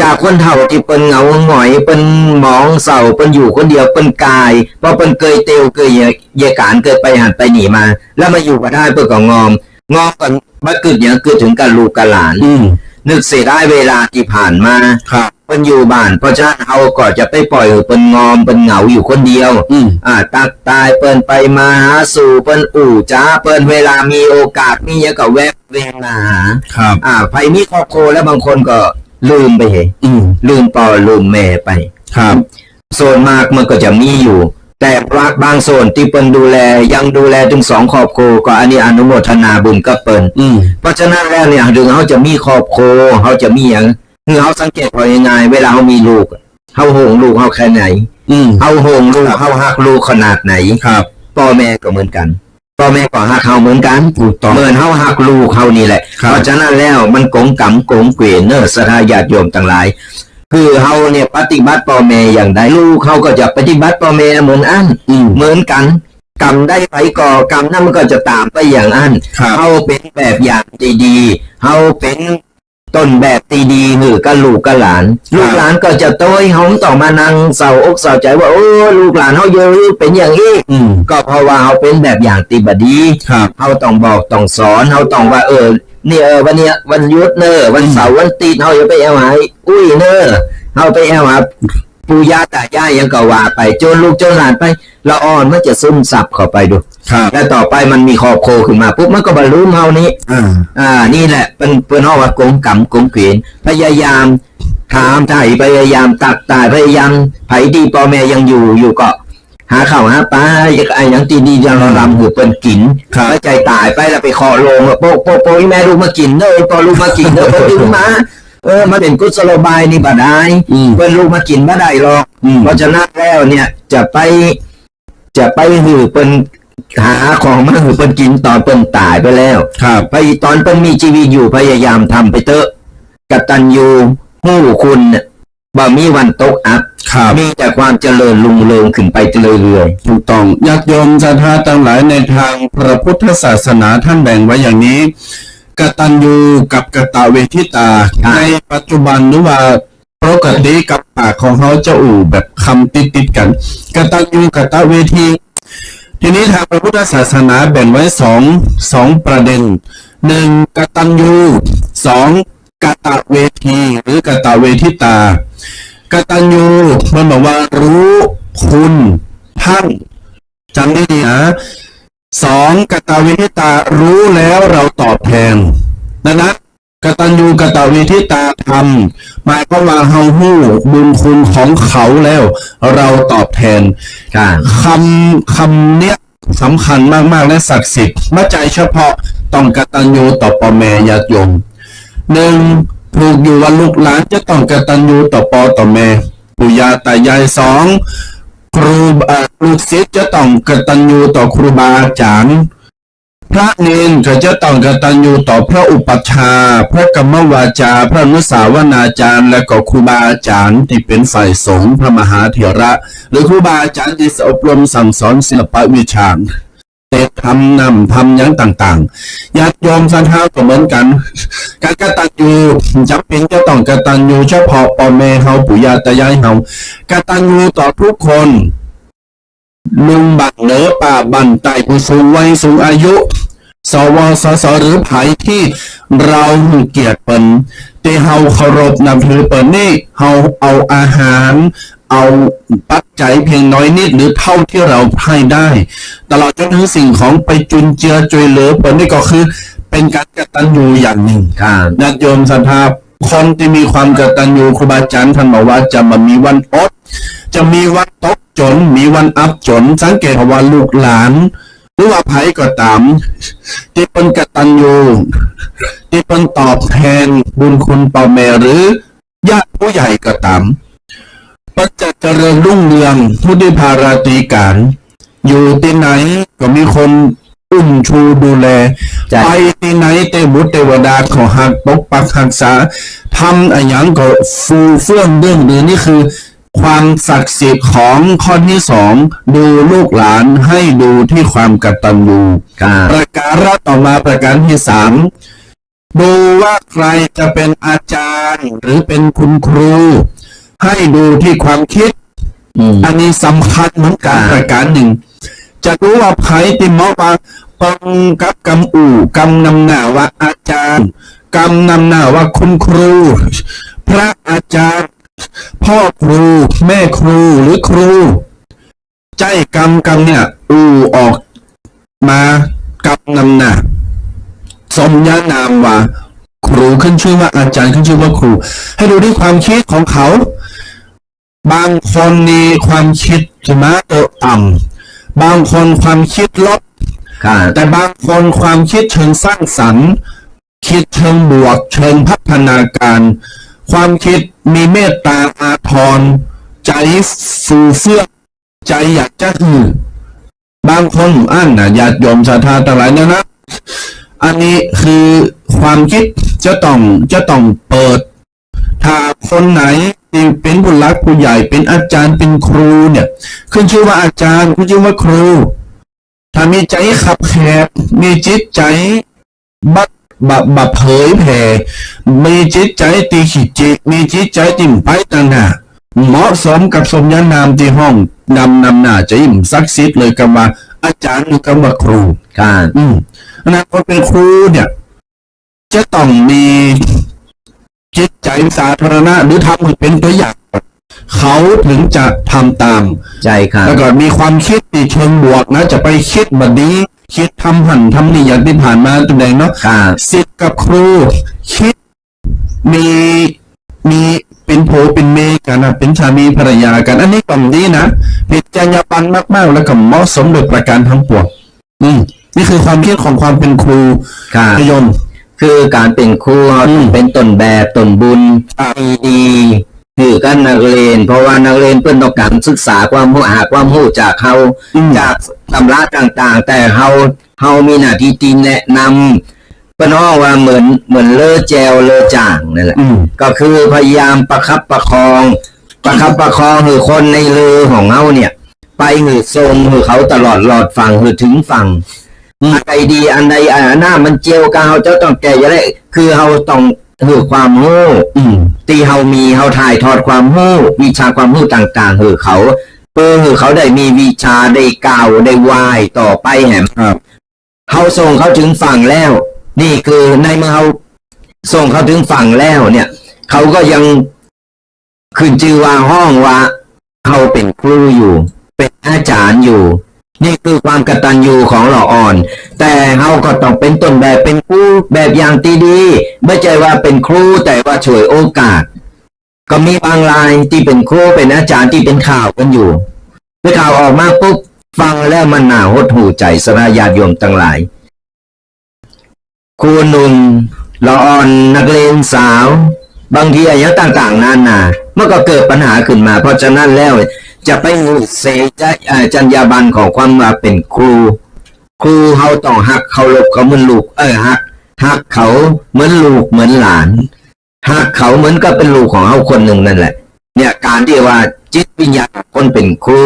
จากคนเฒ่าที่เป็นเหงาหงอยเป็นหมองเศร้าเป็นอยู่คนเดียวเป็นกายเพราะเป็นเคยเตียวเคยเยการเคยไปหันไปหนีมา แล้วมาอยู่ก็ได้เพื่อก็งอมกันมาเกิดอย่างเกิดถึงกันลูกกันหลานนึกเสียได้เวลาที่ผ่านมาเป็นอยู่บ้านเพราะฉะนั้นเขาก็จะไปปล่อยเป็นงอมเป็นเหงาอยู่คนเดียวตักตายเปิ้นไปมาหาสู่เปิ้นอู่จ้าเปิ้นเวลามีโอกาสมีเยอะก็แวะเวียนมาหาไผมีครอบครัวแล้วบางคนก็ลืมไปเหรลืมพ่อลืมแม่ไปโซนมากมันก็จะมีอยู่แต่บางโซนที่เปิ้นดูแลยังดูแลถึง2ครอบครัวก็อันนี้อนุโมทนาบุญกับเปิ้นเพราะฉะนั้นแล้วเนี่ยถึงเขาจะมีครอบครัวเขาจะมีอย่างเขาสังเกตพอยังไงเวลาเขามีลูกเขาห่วงลูกเขาแค่ไหนเขาห่วงลูกเขาฮักลูกขนาดไหนพ่อแม่ก็เหมือนกันพ่อแม่ก็ฮักเขาเหมือนกันเหมือนเขาฮักลูกเขานี่แหละเพราะฉะนั้นแล้วมันกงกำโกงเกวียนเนอสถาญาติโยมต่างหลายคือเขาเนี่ยปฏิบัติพ่อแม่อย่างใดลูกเขาก็จะปฏิบัติพ่อแม่เหมือนอันเหมือนกันกรรมได้ไปก่อกรรมนั้นมันก็จะตามไปอย่างอันเขาเป็นแบบอย่างดีๆเขาเป็นต้นแบบดีๆหรือกับลูกกับหลานลูกหลานก็จะโต้ยเขาต้องมานั่งเศร้าอกเศร้าใจว่าโอ้ลูกหลานเขาเยอะเป็นอย่างนี้ก็เพราะว่าเขาเป็นแบบอย่างตีบดีเขาต้องบอกต้องสอนเขาต้องว่านี่วันเนี้ยวันหยุดเนอวันเสาร์วันตีเขาอย่าไปเอาหายอุ้ยเนอเขาไปเอาหาปู่ย่าตายายยังก็ว่าไปจนลูกจนหลานไปละอ่อนมันจะซึมซับเข้าไปดูแล้วต่อไปมันมีครอบครัวขึ้นมาปุ๊บมันก็บรรลุเฮานี้นี่แหละเป็นห้อว่ากงกำกงเกวียนพยายามถามไถ่พยายามตักตายพยายามไผดีพ่อแม่ยังอยู่ก็หาข้าวหาปลาอย่างตีดีอย่างเราลำหูเป็นกินแล้วใจตายไปแล้วไปขอลงโป๊ะแม่ลูกมากินเนอะพอลูกมากินเนอะพอดึงมามาเป็นกุศโลบายนี่บ่ได้เป็นลูกมากินบ่ได้หรอกเพราะฉะนั้นแล้วเนี่ยจะไปหือเป็นหาของมาหือเป็นกินตอนเป็นตายไปแล้วไปตอนเป็นมีชีวิตอยู่พยายามทำไปเถอะกตัญญูหู้คุณบ่มีวันตกอับมีแต่ความเจริญรุ่งเรืองขึ้นไปเรื่อยๆถูกต้องญาติโยมศรัทธาทั้งหลายในทางพระพุทธศาสนาท่านแบ่งไว้อย่างนี้กตัญญูกับกตเวทิตาในปัจจุบันหรือว่าปกติกับปากของเขาจะแบบคำติดกันกตัญญูกตเวทีทีนี้ทางพระพุทธศาสนาแบ่งไว้สองประเด็น1กตัญญู2กตเวทีหรือกตเวทิตากตัญญูมันบอกว่ารู้คุณท่านจำได้ดีนะ2กตเวทิตารู้แล้วเราตอบแทนดังนั้นกตัญญูกตเวทิตาทำหมายความว่าเฮาฮู้บุญคุณของเขาแล้วเราตอบแทนคำเนี้ยสำคัญมากๆและศักดิ์สิทธิ์มาใจเฉพาะต้องกตัญญูต่อพ่อแม่ญาติโยม1ถูกอยู่ว่าลูกหลานจะต้องกตัญญูต่อพ่อต่อแม่ปู่ย่าตายาย2ครูลูกศิษย์จะต้องกตัญญูต่อครูบาอาจารย์พระเนรก็จะต้องกตัญญูต่อพระอุปัชฌาย์พระกรรมวาจาพระอนุสาวนาจารย์และก็ครูบาอาจารย์ที่เป็นฝ่ายสงฆ์พระมหาเถระหรือครูบาอาจารย์ที่อบรมสั่งสอนศิลปวิชาเตะทำอย่างต่างๆญาติโยมศรัทธาก็เหมือนกันการกตัญญูจำเป็นจะต้องกตัญญูเฉพาะพ่อแม่เฮาปู่ย่าตายายเฮากตัญญูต่อทุกคนลุงบักเหนือป่าบันไตผู้สูงวัยสูงอายุสวสสหรือไผที่เราเกียรติเปิ้นที่เฮาเคารพนับถือเปิ้นนี่เฮาเอาอาหารเอาปัจจัยเพียงน้อยนิดหรือเท่าที่เราให้ได้ตลอดจนถึงสิ่งของไปจุนเจือช่วยเหลือเปิ้นนี่ก็คือเป็นการกตัญญูอย่างหนึ่งญาติโยมศรัทธาคนที่มีความกตัญญูครูบาอาจารย์ท่านบอกว่าจะมามีวันอดจะมีวันตกจนมีวันอับจนสังเกตว่าลูกหลานหรือว่าไผก็ตามที่เป็นกตัญญูที่เป็นตอบแทนบุญคุณพ่อแม่หรือญาติผู้ใหญ่ก็ตามก็จะเจริญรุ่งเรืองผู้ได้ภาราตีการอยู่ที่ไหนก็มีคนอุ้มชูดูแลไปที่ไหนเทบุตรเทวดาขอหักปกปักรักษาทำอะไรอย่างก็ฟูเฟื่องเรื่องหรือนี่คือความศักดิ์สิทธิ์ของข้อที่2ดูลูกหลานให้ดูที่ความกตัญญูประการต่อมาประการที่3 ดูว่าใครจะเป็นอาจารย์หรือเป็นคุณครู ให้ดูที่ความคิด อันนี้สำคัญเหมือนกันประการหนึ่ง จะรู้ว่าไผ่ติมอว่าปังกับกำอู่กำนำหน้าว่าอาจารย์กำนำหน้าว่าคุณครู พระอาจารย์ พ่อครูแม่ครูหรือครู ใจกำเนี่ยอู่ออกมากำนำหน้าสมญานามว่าครูขึ้นชื่อว่าอาจารย์ขึ้นชื่อว่าครู ให้ดูที่ความคิดของเขา บางคนมีความคิดสมาร์ทต่ำบางคนความคิดลบแต่บางคนความคิดเชิงสร้างสรรค์คิดเชิงบวกเชิงพัฒนาการความคิดมีเมตตาอาทรใจฟูเฟื่องใจอยากจะบางคนอ่านญาติโยมศรัทธาทั้งหลายนะอันนี้คือความคิดจะต้องเปิดถ้าคนไหนที่เป็นผู้หลักผู้ใหญ่เป็นอาจารย์เป็นครูเนี่ยขึ้นชื่อว่าอาจารย์ขึ้นชื่อว่าครูถ้ามีใจขับแคบมีจิตใจบับเผยแผ่มีจิตใจตีขีดจิมีจิตใจติ่มไปต่างหน้าเหมาะสมกับสมญานามที่ห้องนำหน้าจะยิ่มซักซิดเลยกับว่าอาจารย์หรือกับว่าครูนะคนเป็นครูเนี่ยจะต้องมีจิตใจสาธารณะหรือทำให้เป็นตัวอย่างเขาถึงจะทำตามใจครับแล้วก็มีความคิดที่เชิงบวกนะจะไปคิดแบบนี้คิดทำหันทำนี่อย่างที่ผ่านมาตัวเองเนาะศิษย์กับครูคิดมีเป็นโผเป็นเมกันนะเป็นสามีภรรยากันอันนี้กล่อมนี้นะเป็นจรรยาบรรณมากๆแล้วก็เหมาะสมโดยประการทั้งปวงนี่คือความคิดของความเป็นครูพยมคือการเป็นครูเป็นต้นแบบต้นบุญดีคือกันนักเรียนเพราะว่านักเรียนเพื่อนต้องการศึกษาความรู้ความรู้จากเขาจากตำราต่างๆแต่เขามีหน้าที่ตีแนะนำก็น้องว่าเหมือนเลอแจวเลอจ่างนั่นแหละก็คือพยายามประคับประคองคือคนในเรือของเขาเนี่ยไปหือทรงคือเขาตลอดหลอดฟังคือถึงฟังอันใดดีอันใดหน้ามันเจียวกาวเจ้าต้องแก่ยังไงคือเขาต้องหือความรู้ตีเขามีเขาถ่ายทอดความรู้วิชาความรู้ต่างๆหือเขาหือเขาได้มีวิชาได้กล่าวได้วายต่อไปแหมเขาส่งเขาถึงฝั่งแล้วนี่คือในเมื่อเขาส่งเขาถึงฝั่งแล้วเนี่ยเขาก็ยังขึ้นชื่อว่าห้องว่าเขาเป็นครูอยู่เป็นอาจารย์อยู่นี่คือความกตัญญูของหล่ออ่อนแต่เขาก็ต้องเป็นต้นแบบเป็นครูแบบอย่างที่ดีไม่ใช่ว่าเป็นครูแต่ว่าช่วยโอกาสก็มีบางรายที่เป็นครูเป็นอาจารย์ที่เป็นข่าวกันอยู่เมื่อข่าวออกมาปุ๊บฟังแล้วมันน่าหดหู่ใจสระญาติโยมทั้งหลายครูหนุ่มหล่ออ่อนนักเรียนสาวบางทีอย่างต่างๆนานามันก็เกิดปัญหาขึ้นมาเพราะฉะนั้นแล้วจะไปเสกจรรยาบรรณของความว่าเป็นครูเขาต้องหักเขาลบเขาเหมือนลูกหักเขาเหมือนลูกเหมือนหลานหักเขาเหมือนก็เป็นลูกของเขาคนหนึ่งนั่นแหละเนี่ยการที่ว่าจิตวิญญาณคนเป็นครู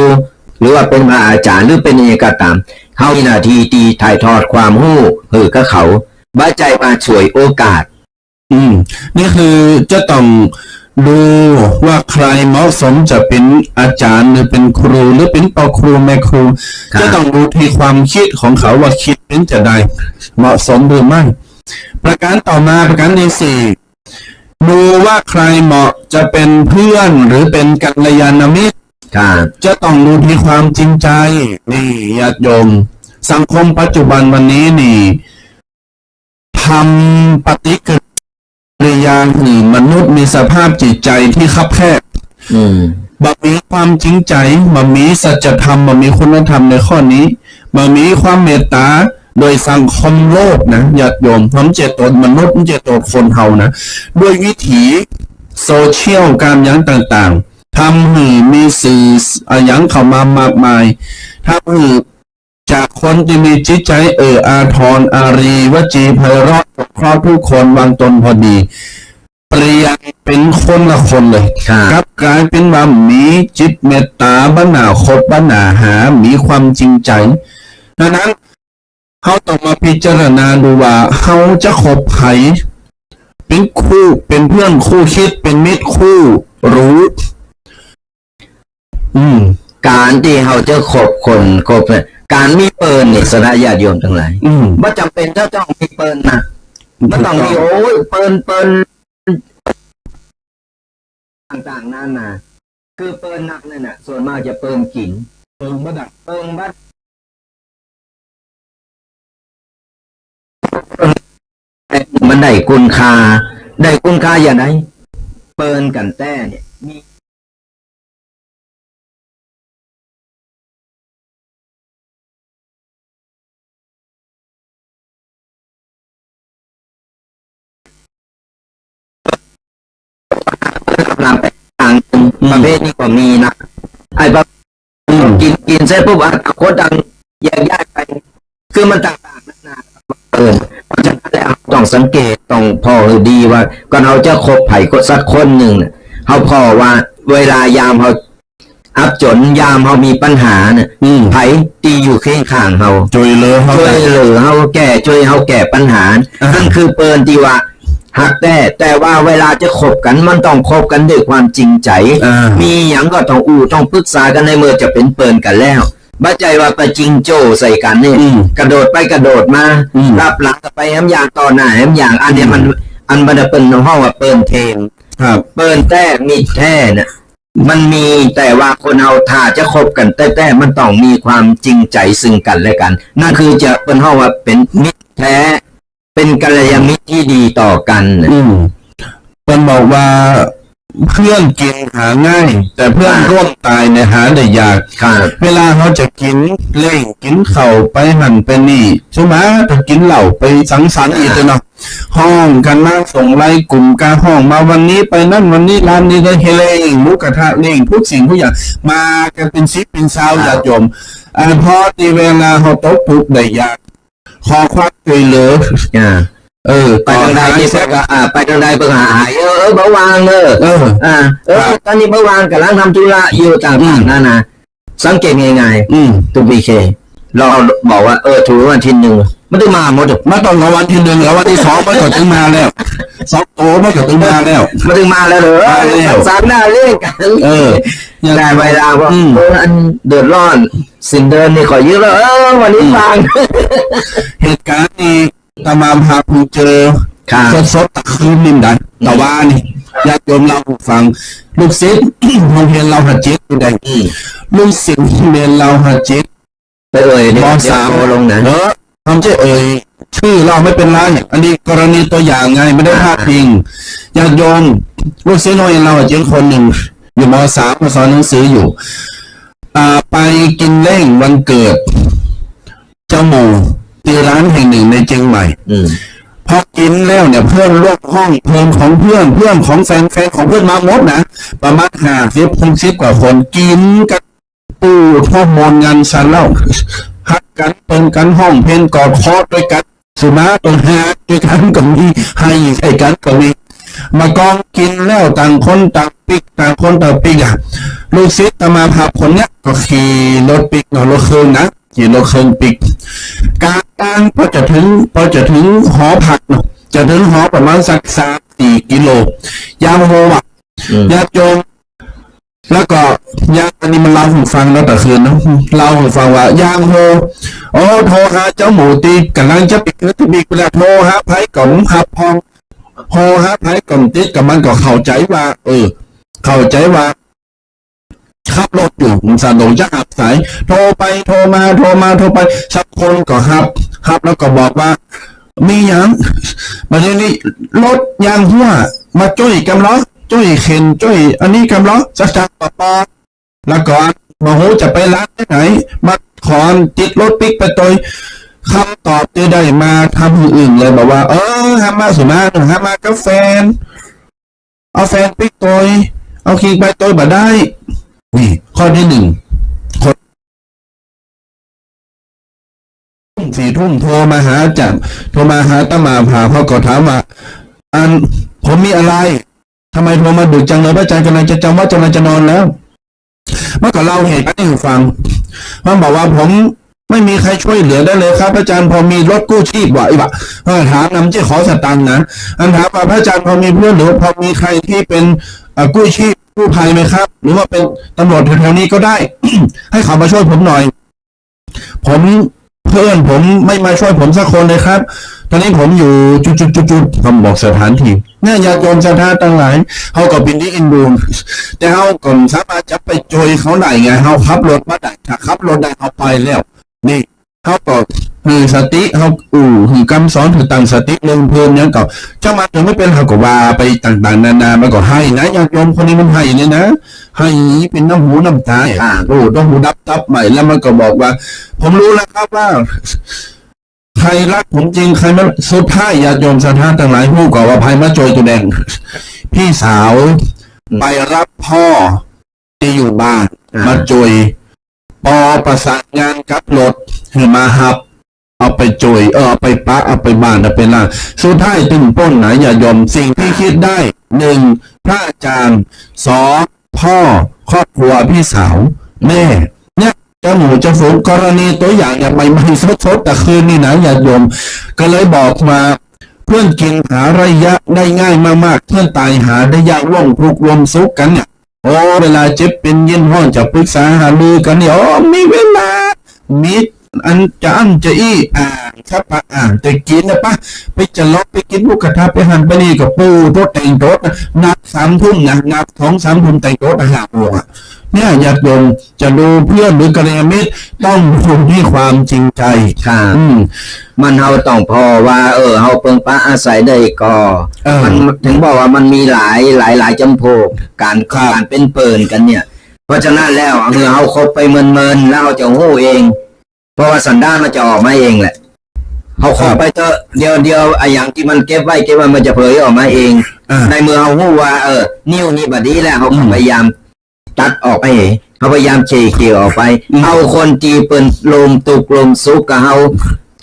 หรือว่าเป็นพระอาจารย์หรือเป็นอะไรก็ตามเขามีหน้าที่ตีถ่ายทอดความรู้กับเขาบ้าใจมาช่วยโอกาสนี่คือจะต้องดูว่าใครเหมาะสมจะเป็นอาจารย์หรือเป็นครูหรือเป็นปครูแม่ครูจะต้องดูที่ความคิดของเขาว่าคิดเป็นจะได้เหมาะสมหรือไม่ประการต่อมาประการที่สี่ดูว่าใครเหมาะจะเป็นเพื่อนหรือเป็นกัลยาณมิตรจะต้องดูที่ความจริงใจนี่ญาติโยมสังคมปัจจุบันวันนี้นี่ทำปฏิกิริยาหื่นมนุษย์มีสภาพจิตใจที่คับแคบบ่มีความจริงใจบ่มีสัจธรรมบ่มีคุณธรรมในข้อนี้บ่มีความเมตตาโดยสังคมโลกนะญาติโยมผมเจตนมนุษย์เจตนคนเฮานะด้วยวิถีโซเชียลการยังต่างๆทำให้มีสื่อยังเข้ามามากมายทำให้จากคนที่มีจิตใจอาทรอารีวจีไพเราะครอบทุกคนวางตนพอดีเปลี่ยนเป็นคนละคนเลยครับกลายเป็นว่ามีจิตเมตตาบ้านาคบบ้านาหามีความจริงใจดังนั้นเขาต้องมาพิจารณาดูว่าเขาจะคบใคร เป็นคู่เป็นเพื่อนคู่คิดเป็นมิตรคู่รู้ การที่เราจะคบคนคบเนี่ยการมีเปิลนี่สนะญาติโยมทั้งหลายไม่จำเป็นจะต้องมีเปิลนะไม่ต้องมีโอ้ยเปิลต่างๆนั่นนะคือเปิลนักนั่นน่ะส่วนมากจะเปิลกินเปิลบัดเปิลบัดมันได้คุณค่าอย่างไรเปิลกันแต่เนี่ยมีกำลังไปต่างประเภทนี้ก็มีนะไอ้แบบกินเสร็จปุ๊บโคตรดังแยกย้ายไปคือมันต่างๆนาเพราะฉะนั้นแล้วต้องสังเกตต้องพอดีว่าก่อนเราจะคบไผ่ก็สักคนหนึ่งเขาพอว่าเวลายามเขาอับจนยามเขามีปัญหาเนี่ยไผ่ตีอยู่เคียงข้างเขาช่วยเหลือเขาแก้ช่วยเขาแก้ปัญหานั่นคือเปิลที่ว่าหักแต่ว่าเวลาจะคบกันมันต้องคบกันด้วยความจริงใจมีอย่างก็ต้องปรึกษากันในเมื่อจะเป็นเปิลกันแล้วบ้าใจว่าไปจริงโจใส่กันเนี่ยกระโดดไปกระโดดมารับหลังไปแฮมอย่างต่อหน้าแฮมอย่างอันนี้มันจะเป็นห้องว่าเปิลเทมเปิลแต่มีแท้เนี่ยมันมีแต่ว่าคนเอาถ้าจะคบกันแต่มันต้องมีความจริงใจซึ่งกันและกันนั่นคือจะเป็นห้องว่าเป็นมิตรแท้เป็นกัลยาณมิตรที่ดีต่อกันเป็นบอกว่าเพื่อนกินหาง่ายแต่เพื่อนร่วมตายเนี่ยหาได้ยากเวลาเขาจะกินเล่งกินเข่าไปหั่นไปนี่ใช่ไหมจะกินเหล่าไปสังสรรค์อีกเนาะห้องกันนั่งส่งไล่กลุ่มการห้องมาวันนี้ไปนั่นวันนี้ร้านนี้ก็เฮเล่งมุกกระทะเล่งทุกสิ่งทุกอย่างมากันเป็นซิปเป็นซาวญาติโยมพอที่เวลาเขาตกปุ๊บได้ยากขอควักช่วยเหลือไปทางใดที่เพื่อไปทางใดเพื่อหายเบาหวานตอนนี้เบาหวานกำลังทำธุระอยู่ต่างๆนั่นนะสังเกตง่ายๆตัวบีเคเราบอกว่าถูกวันที่หนึ่งไม่ได้มาหมดไม่ต้องรอวันที่หนึ่งแล้ววันที่สองไม่ก็ถึงมาแล้วสองโอ้ไม่ก็ถึงมาแล้วไม่ถึงมาแล้วเหรอสามหน้าเรียกกันได้เวลาว่าอันเดือดร้อนสินเดินนี่ขอยืมแล้ววันนี้ฟังเหตุการณ์นี้ตามาพาผู้เจอสดตะคืนนิ่มดันตะวันนี่ญาติโยมเราฟังลูกศิษย์โรงเรียนเราหัดจิตเป็นไงลูกศิษย์เรียนเราหัดจิตไปม.3ลงนะทำชื่อเราไม่เป็นไรอันนี้กรณีตัวอย่างไงไม่ได้พาดพิงญาติโยมลูกศิษย์โรงเรียนเราหัดจิตคนหนึ่งอยู่ม.3มาสอนหนังสืออยู่ไปกินเล่งวันเกิดเจ้าหมูที่ร้านแห่งหนึ่งในเชียงใหม่พอกินแล้วเนี่ยเพื่อนร่วมห้องเพื่อนของเพื่อนของแฟนของเพื่อนมาหมดนะประมาณ50-60กว่าคนกินกันปูท่อมนงานสันเล่าฮักกันเปินกันห้องเพลงกอดคอด้วยกันสุนัขตัวหาด้วยกันก็มีให้ใส่กันก็มีมากองกินแล้วต่างคนต่างปิกลูกศิษย์ตมาพาคนเนี้ยก็ขี่รถปิกรถเครื่องนะขี่รถเครื่องปิกการพอจะถึงหอพักเนาะจะถึงหอประมาณสัก3-4 กิโลยาวโหว่ะญาติโยมแล้วก็ญาติอันนี้มันเล่าให้ฟังแล้วแต่คืนนะเล่าให้ฟังว่ายางโหโทรหาเจ้าหมูตีกำลังจะปิดเวลาโทรหาไผ่ก่อนหับพองโทรหาไผ่ก่อนติดกับมันก็เข้าใจว่าขับรถอยู่มันสะดวกจะหับสายโทรไปโทรมาสักคนก็หับแล้วก็บอกว่ามีอย่างมาทีนี้รถยางหัวมาจ้อยกำล้อจ้อยเข็นจ้อยอันนี้กำล้อสักปอแล้วก็มาโหจะไปร้านที่ไหนมาขอติดรถปิกไปตัวคำตอบที่ได้มาทำอื่นเลยบอกว่าห้ามมาสุมาห้ามมากาแฟเอาแฟนปิกตัวเอาคิงไปตัวบ่ได้นี่ข้อที่1 4 ทุ่มโทรมาหาตมาพาเขาก็ถามว่าผมมีอะไรทำไมโทรมาดึกจังเลยพระอาจารย์กำลังจะจำว่าจะนอนแล้วเมื่อก่อนเล่าเหตุการณ์ให้ฟังมันบอกว่าผม ไม่มีใครช่วยเหลือได้เลยครับพระอาจารย์พอมีรถกู้ชีพว่ะอีบะถามนำเจ้าขอสตังค์นะอันถามว่าพระอาจารย์พอมีเพื่อนหรือพอมีใครที่เป็นกู้ชีพกู้ภัยไหมครับ หรือว่าเป็นตำรวจแถวๆนี้ก็ได้ ให้เขามาช่วยผมหน่อย ผมเพื่อนผมไม่มาช่วยผมสักคนเลยครับ ตอนนี้ผมอยู่จุดๆผมบอกสถานที่เนี่ยญาติโยมศรัทธาทั้งหลายเขาก็เป็นที่อินดูแต่เขาก็สามารถจะไปโจยเขาได้ไงเขาขับรถมาได้ถ้าขับรถได้เขาไปแล้วนี่เขาก็คือสติเขาคือกำสอนคือตั้งสติเรื่องเพิ่มยังก็เจ้ามาถึงไม่เป็นเขาก็ว่าไปต่างๆนานามันก็ให้นะญาติโยมคนนี้มันให้เนี่ยนะให้เป็นน้ำหูน้ำตาต้องหูดับใหม่แล้วมันก็บอกว่า ผมรู้แล้วครับว่าใครรักผมจริงใครไม่สุดท้ายญาติโยมศรัทธาทั้งหลายผู้ก่อว่าภัยมาโจยตัวแดงพี่สาวไปรับพ่อที่อยู่บ้านมาโจยปอประสานงานกับรถคือมาหับเอาไปโจยเอาไปปะเอาไปบ้านเอาไปล่างสุดท้ายตึงป้นไหนอย่ายอมสิ่งที่คิดได้หนึ่งพระอาจารย์สองพ่อครอบครัวพี่สาวแม่เนี่ยจะหมูจะฝูงกรณีตัวอย่างอย่างไม่สดแต่คืนนี่นะอย่ายอมก็เลยบอกมาเพื่อนกินหาระยะได้ง่ายมากๆเพื่อนตายหาได้ยากร่วมทุกข์รวมสุขกันเนี่ยโอ้เวลาเจ็บเป็นเย็นห้อนจะปรึกษาหารือกันเนี่ยโอ้มีเวลามีอันจะอี้ครับแต่กินนะปะไปจะล็อกไปกินลูกกระทะไปหันไปนี่กับปูโต๊ะแต่งโต๊ะนับ3 ทุ่มนะนับ2-3 ทุ่มแต่งโต๊ะหาพวกเนี่ยอยากโยมจะดูเพื่อนหรือกัลยาณมิตรต้องดูที่ความจริงใจค่ะมันเฮาต้องพอว่าเฮาเปิงปะอาศัยได้ก็มันถึงบอกว่ามันมีหลายจำพวกการเป็นเปิ่นกันเนี่ยเพราะฉะนั้นแล้วเฮาคบไปเมินแล้วเฮาจะฮู้เองเพราะว่าสันดานมันจะออกมาเองแหละเขาขอไปเถอะเดียวไอ้อย่างที่มันเก็บไว้มันจะเผยออกมาเองในเมื่อเขาฮู้ว่านิ้วนี่บัดนี้แล้วเขาพยายามตัดออกไปเขาพยายามเฉเกี่ยวออกไปเอาคนจีเปิ้นลมตุกลมสุกกับเขา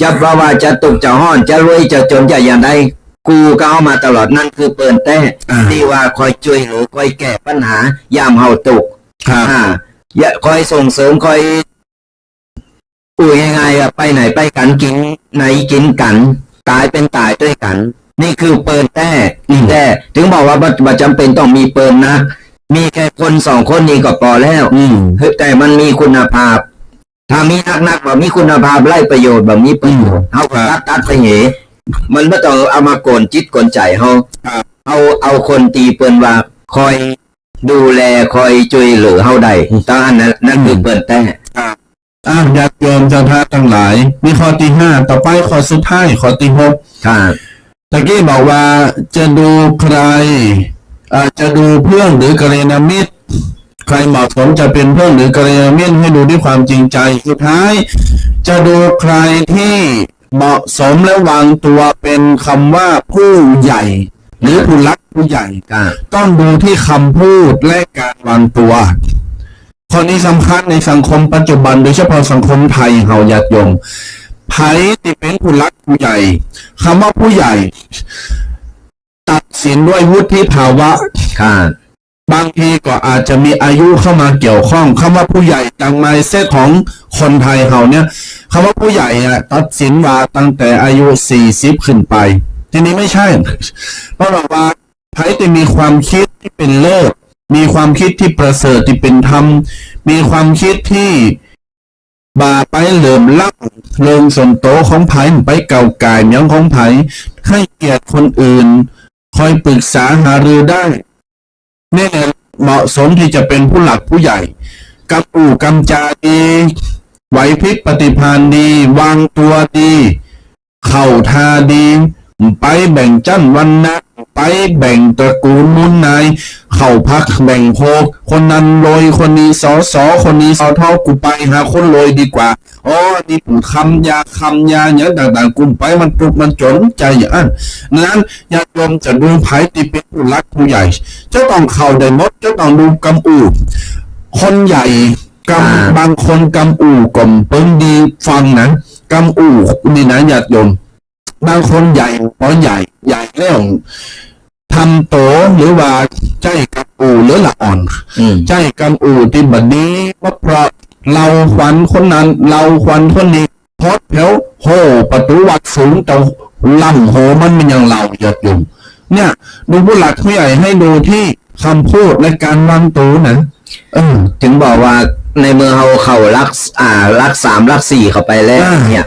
จะเพราะว่าจะตุกจะห้อนจะรวยจะจนจะอย่างใดกูก็เอามาตลอดนั่นคือเปิ้นแต่ที่ว่าคอยช่วยหรือคอยแก้ปัญหายามเฮาตุกอย่าคอยส่งเสริมคอยยังไงไปไหนไปกันกินไหนกินกันตายเป็นตายด้วยกันนี่คือเปิดแต่ถึงบอกว่าบัจำเป็นต้องมีเปิดนะมีแค่คน2 คนนี้ก็พอแล้วแต่มันมีคุณภาพถ้ามีนักแบบมีคุณภาพไล่ประโยชน์แบบนี้ประโยชน์เขาตัดไปเหมันไม่ต้องเอามาโกนจิตโกนใจเขาเอาคนตีเปินว่าคอยดูแลคอยช่วยเหลือเขาได้ตอนนั้นคือเปิดแต่ญาติโยมศรัทธาทั้งหลายมีข้อที่5ต่อไปข้อสุดท้ายข้อที่6ตะกี้บอกว่าจะดูใครจะดูเพื่อนหรือกัลยาณมิตรใครเหมาะสมจะเป็นเพื่อนหรือกัลยาณมิตรให้ดูด้วยความจริงใจสุดท้ายจะดูใครที่เหมาะสมและวางตัวเป็นคำว่าผู้ใหญ่หรือผู้รักผู้ใหญ่ต้องดูที่คำพูดและการวางตัวข้อนี้สำคัญในสังคมปัจจุบันโดยเฉพาะสังคมไทยเฮาญาติโยมไผที่เป็นผู้รักผู้ใหญ่คำว่าผู้ใหญ่ตัดสินด้วยวุฒิภาวะบางทีก็อาจจะมีอายุเข้ามาเกี่ยวข้องคำว่าผู้ใหญ่ตามไมซ์เซตของคนไทยเฮาเนี่ยคำว่าผู้ใหญ่ตัดสินว่าตั้งแต่อายุ40ขึ้นไปทีนี้ไม่ใช่เพราะว่าไผที่มีความคิดที่เป็นเลิศมีความคิดที่ประเสริฐที่เป็นธรรมมีความคิดที่บ่าไปเหลื่อมล้ำเริงส่วนโตของไผ่ไปเก่าก่ายยังของไผ่ให้เกียรติคนอื่นคอยปรึกษาหารือได้นี่แหละเหมาะสมที่จะเป็นผู้หลักผู้ใหญ่กำจาดีไหวพริบปฏิภาณดีวางตัวดีเข่าทาดีไปแบ่งจั้นวันนะไปแบ่งตระกูลมุนนายเข้าพักแบ่งโพกคนนั้นรวยคนนี้สอคนนี้สอทอกูไปหาคนรวยดีกว่านี่ปู่คำยาอย่างต่างๆกุมไปมันปลุกมันจนใจอย่างนั้นญาติโยมจะดูไผ่ที่เป็นผู้รักผู้ใหญ่จะต้องเข้าได้หมดจะต้องดูกำอูคนใหญ่บางคนกำอูกลมเปิ้งดีฟังนะกำอูนี่นะญาติโยมบางคนใหญ่พอใหญ่เรื่องทำโตหรือว่าใจกับอูหรือละอ่อนใจกับอูที่บัดนี้ว่าเพราะ เราขวัญคนนั้นเราขวัญคนนี้พอดแถวโหประตูวัดสูงแต่ล่ำโหมันเป็นอย่างเราหยดยุ่งเนี่ยดูผู้หลักผู้ใหญ่ให้ดูที่คำพูดและการวางตัวนะถึงบอกว่าในเมื่อเขารักสามรักสี่เข้าไปแล้วเนี่ย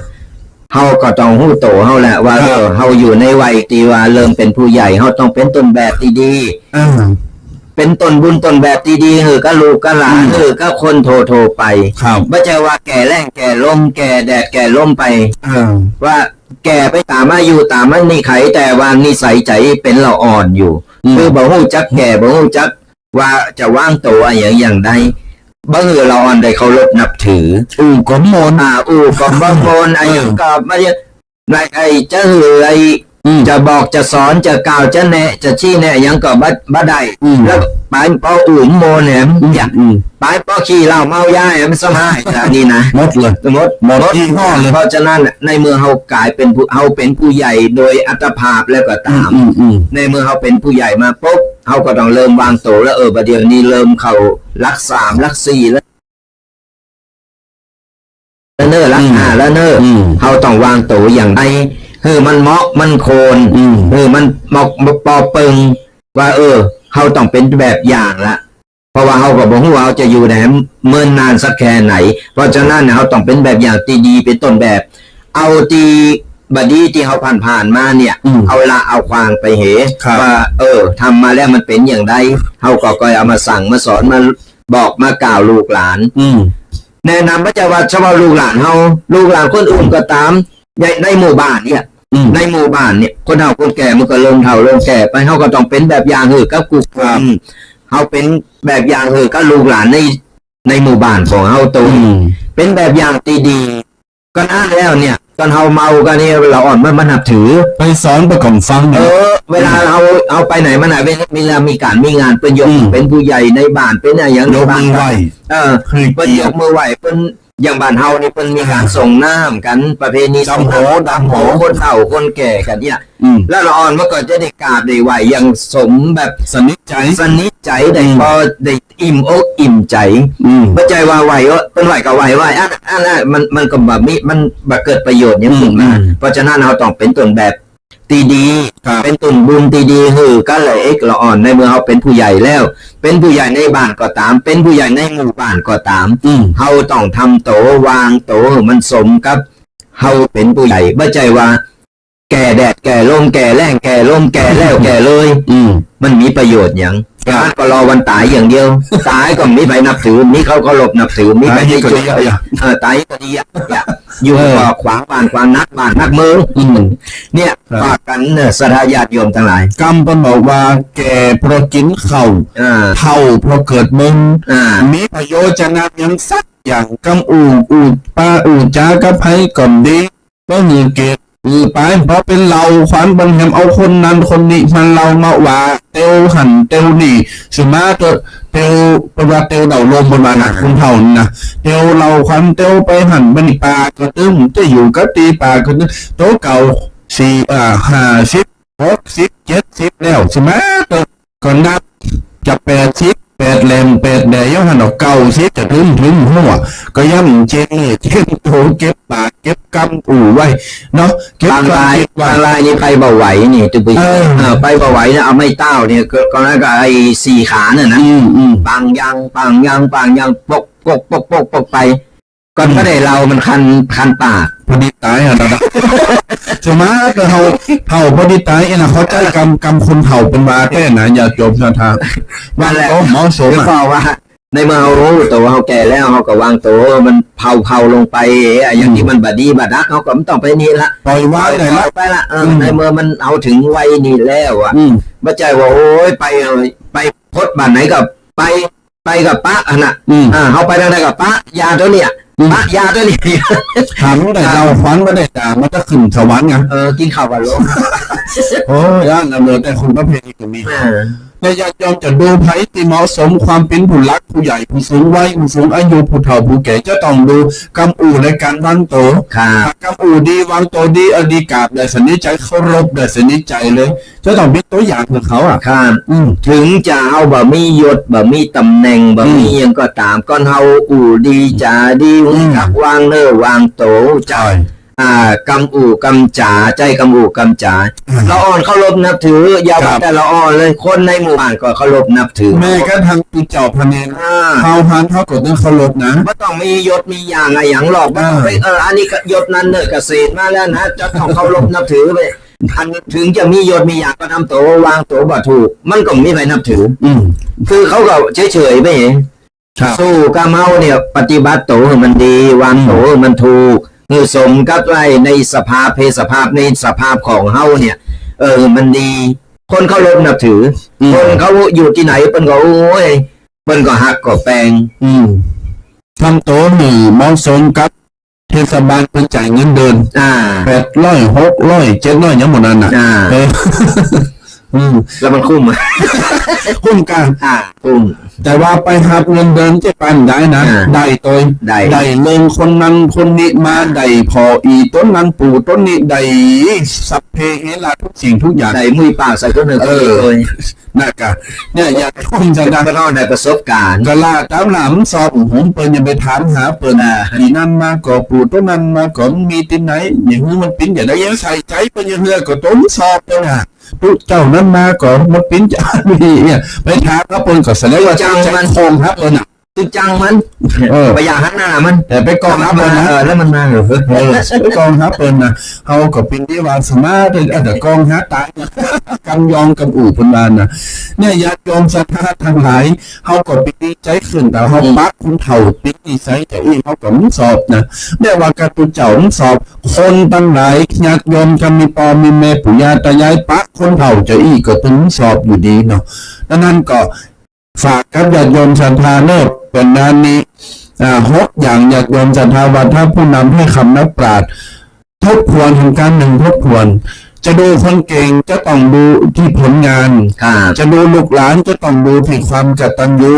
เขาก็ต้องหู้โตเขาแหละว่าเขาอยู่ในวัยที่ว่าเริ่มเป็นผู้ใหญ่เขาต้องเป็นต้นแบบดีๆเป็นต้นบุญต้นแบบดีๆก็ลูกก็หลานก็คนโทรไปไม่ใช่ว่าแก่แรงแก่ลมแก่แดดแก่ลมไปว่าแก่ไปตามอายุตามมันนี่ไขแต่ว่านิสัยใจเป็นเราอ่อนอยู่คือบ่ฮู้จักแก่บ่ฮู้จักว่าจะว่างตัวอย่างใดบ่คือเราอ่อนได้เคารพนับถือก็มนก็บ่มนก็มาไอ้จะจะบอกจะสอนจะกล่าวจะแนะจะชี้แนะยังก็บ่ได้แล้วไปพอโมเนี่ยอย่างไปพอขี่เหล้าเมายามันสมัยนี่นะหมดเลยหมดที่ห้อเลยเพราะฉะนั้นในเมื่อเขากลายเป็นเขาเป็นผู้ใหญ่โดยอัตภาพแล้วก็ตามในเมื่อเขาเป็นผู้ใหญ่มาปุ๊บเขาก็ต้องเริ่มวางตัวแล้วประเดี๋ยวนี้เริ่มเขารักสามรักสี่แล้วเนอรักห้าแล้วเนอเขาต้องวางตัวอย่างไรมันเหมาะมันโคนมันเหมาะปอเปิงว่าเขาต้องเป็นแบบอย่างละเพราะว่าเขาก็บอกว่าเขาจะอยู่ไหนเมื่อนานสักแค่ไหนเพราะฉะนั้นเขาต้องเป็นแบบอย่างที่ดีเป็นต้นแบบเอาที่บดีที่เขาผ่านมาเนี่ยเอาละเอาควางไปเหว่าทำมาแล้วมันเป็นอย่างไรเขาก็เอามาสั่งมาสอนมาบอกมากล่าวลูกหลานแนะนำพระเจ้าว่าเฉพาะลูกหลานเขาลูกหลานคนอื่นก็ตามในหมู่บ้านเนี่ยในหมู่บ้านเนี่ยคนเฒ่าคนแก่มันก็เริ่มเฒ่าเริ่มแก่ไปเขาก็ต้องเป็นแบบอย่างกับกลุ่มเขาเป็นแบบอย่างก็ลูกหลานในหมู่บ้านของเขาตัวเป็นแบบอย่างที่ดีก็น่าแล้วเนี่ยตอนเขาเมากันนี่เราอ่อนมันนับถือไปสอนประกอบฟังเวลาเอาไปไหนมาไหนเวลามีการมีงานเป็นยกเป็นผู้ใหญ่ในบ้านเป็นอะไรอย่างในบ้านเป็นยกมือไหวเป็นอย่างบ้านเฮานี่เป็นมีการส่งน้ำกันประเพณีดำโหคนเฒ่าคนแก่กันเนี่ยแล้วเราอ่อนเมื่อก่อนจะได้กราบได้ไหวอย่างสมแบบสนิทใจได้พอได้อิ่มอกอิ่มใจไม่ใจว่าไหวเป็นไหวก็ไหวมันก็แบบนี้มันแบบเกิดประโยชน์อย่างขึ้นมาเพราะฉะนั้นเราต้องเป็นต้นแบบตีดีเป็นตุนบุญตีดีก็เลยเราอ่อนในเมื่อเขาเป็นผู้ใหญ่แล้วเป็นผู้ใหญ่ในบ้านก็ตามเป็นผู้ใหญ่ในหมู่บ้านก็ตามเขาต้องทำโตวางโตมันสมกับเขาเป็นผู้ใหญ่ไม่ใช่ว่าแก่แดดแก่ลมแก่แรงแก่ลมแก่แล้วแก่เลยมันมีประโยชน์อย่างก็รอวันตายอย่างเดียวตายก็มีไปนับถือมีเขาก็หลบนับถือมีไปที่จุดตายก็ดีอยู่ก็ขวางบ้านขวางนักบ้านนักเมืองเนี่ยฝากกันสถาญาติโยมทั้งหลายกรรมเป็นบอกว่าแก่เพราะกินเข่าเท่าเพราะเกิดมึงมีประโยชน์จะนำยังสักอย่างกำอูดป้าจ้ากระไพก่อนดีก็มีเกตไปเพราะเป็นเราขวัญบังแหมเอาคนนั้นคนนี้มันเรามาว่าเตียวหันเตียวนี่สมาตัวเตียวประวัติเตียวเดาลมบนมาหนักคนเท่านะเตียวเราขวัญเตียวไปหันบันปลากระตึ้มจะอยู่กับตีปลากระตึ้มโต๊ะเก่า50 60 70แล้วใช่ไหมตัวก่อนนับจะ8 เล่ม8แดยหันออก90จะถึงหัวก็ย่ำเจนเช่นโถเก็บปากเก็บกำไว้เนาะบางรายนี่ไปเบาไหวนี่จะไปเบาไหวเนี่ยเอาไม่เต้าเนี่ยก็แล้วก็ไอ้4 ขาเนี่ยนะปังยังปกไปก่อนก็ได้เรามันคันปากพอดีตายนะสมาแต่เท่าพอดีตายนะเขาใจกำคนเท่าเป็นมาแค่ไหนอย่าจบชาทางว่าแล้วหมอสมว่าในเมื่อเขารู้ตัวเขาแก่แล้วเขาก็วางตัวมันเผาลงไปอย่างที่มันบดีบดักเขาก็ไม่ต้องไปนี่ละปล่อยว่างไปละในเมื่อมันเอาถึงวัยนี้แล้วไม่ใจว่าโอ้ยไปพดบ้านไหนก็ไปกับป้าน่ะเขาไปทางไหนกับป้ายาตัวเนี้ยป้ายาตัวนี้ถามแต่เราฟันไม่ได้ด่ามันจะขึ้นสวรรค์ไงกินข้าวกันลงโอ้ยย่านเราเลยแต่คนประเภทนี้ก็มี ในญาติโยมจะดูไผที่เหมาะสมความเป็นผู้หลักผู้ใหญ่ผู้สูงวัยผู้สูงอายุผู้เฒ่าผู้แก่จะต้องดูกำอู่ในการวางโต ครับ กำอู่ดีวางโตดีอดีกราบได้สนิทใจเคารพได้สนิทใจเลยจะต้องเป็นตัวอย่างของเขาอ่ะ ครับถึงจะเอาบ่มียศบ่มีตำแหน่งบ่มีหยังก็ตามก้อนเฮาอู่ดีจ่าดีกับวางเน้อวางโตใจกำอู่กำจ๋าใจกำอู่กำจ๋าละอ่อนเคารพนับถืออย่าว่าแต่ละอ่อนเลยคนในหมู่บ้านก็เคารพนับถือ แม่ก็ทางปีเจ้าพะเนนเฮาฮันเขาก็ต้องเคารพนะ ไม่ต้องมียศมีอย่างอะไรอย่างหรอกไม่ต้องไปอันนี้ยศนั้นเนี่ยเกษตรมาแล้วนะจะต้องเคารพนับถือไปอันถึงจะมียศมีอย่างก็ทำโตวางโตบ่ถูกมันก็ไม่ไปนับถือคือเขาก็เฉยๆไปเองสู้กับเมาเนี่ยปฏิบัติโตให้มันดีวางโตให้มันถูกคือสมกับไว้ในสภาพเพศสภาพในสภาพของเฮาเนี่ยมันดีคนเขาลบนับถือคนเขาอยู่ที่ไหนเปิ้นก็โอ้ยเปิ้นก็หักก็แปลงทำโตนี่เหมาะสมกับเทศบาลเป็นจ่ายเงินเดือน800 600 700ยังหมดนั่นน่ะแล้วมันคุ้มคุ้มกันคุ้มแต่ว่าไปหักเงินเดือนจะปันได้นะได้ตัวได้เลิงคนนั้นคนนี้มาได้พออีต้นนั้นปู่ต้นนี้ได้สัพเพเหระทุกสิ่งทุกอย่างได้มือปากใส่ต้นหนึ่งเลยน่ากะเนี่ยอยากทุ่มจะดังก็ได้ประสบการณ์ก็ลาตามหลังสอบผมเปิ้นอย่าไปถามหาเปิ้นดีนั่นมาก็ปู่ต้นนั้นมาก็มีที่ไหนอย่างนี้มันปิ้นอย่างไรยังใส่ใจเปิ้นอย่างเฮือก็ต้นสอบเปิ้นทุกเจ้านั้นมาก่อนมันปิ้นจะดีเนี่ยไปถามครับเปิ้นก็แสดงว่าจังมันคงครับเปิ้นตึกจังมันไปอย่างหันหน้ามันแต่ไปกองครับเปิ้นนะแล้วมันมาเหรอไปกองครับเปิ้นนะเฮาก็ปิ้นที่ว่าสมาร์ทแต่กองหาตายกำยองกำอู่เพิ่นว่าน่ะเนี่ยญาติโยมศรัทธาทั้งหลายเฮาก็ปิ้นดีใจขึ้นแต่เฮาปักคุณเฒ่าปิ้นนิสัยแต่อีเฮาก็สอบนะแม้ว่าการตุเจ้าสอบคนทั้งหลายญาติโยมจะมีปอมีแม่ปู่ย่าตายายปักคนเฒ่าจะอีก็ถึงสอบอยู่ดีเนาะดังนั้นก็ฝากกับญาติโยมศรัทธาเลิกเป็นด้านนี้6อย่างญาติโยมศรัทธาว่าถ้าผู้นำให้คำนักปราชญ์ทบทวนถึงการหนึ่งทบทวนจะดูคนเก่งจะต้องดูที่ผลงานจะดูลูกหลานจะต้องดูที่ความกตัญญู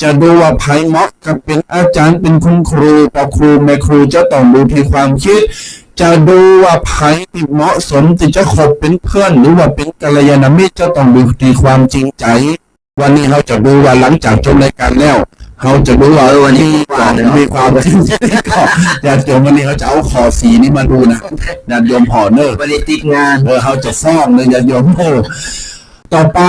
จะดูว่าไผ่เหมาะกับเป็นอาจารย์เป็นคุณครูปครูแม่ครูจะต้องดูที่ความคิดจะดูว่าไผ่ที่เหมาะสมที่จะคบเป็นเพื่อนหรือว่าเป็นกัลยาณมิตรจะต้องดูที่ความจริงใจวันนี้เราจะดูว่าหลังจากจบรายการแล้วเขาจะดูว่าวันนี้มีความจริงก็ญาติโยมวันนี้เขาจะเอาขอสีนี้มาดูนะญาติโยมห่อเนอร์วันนี้ติดงานเขาจะฟ้องเลยญาติโยมต่อไป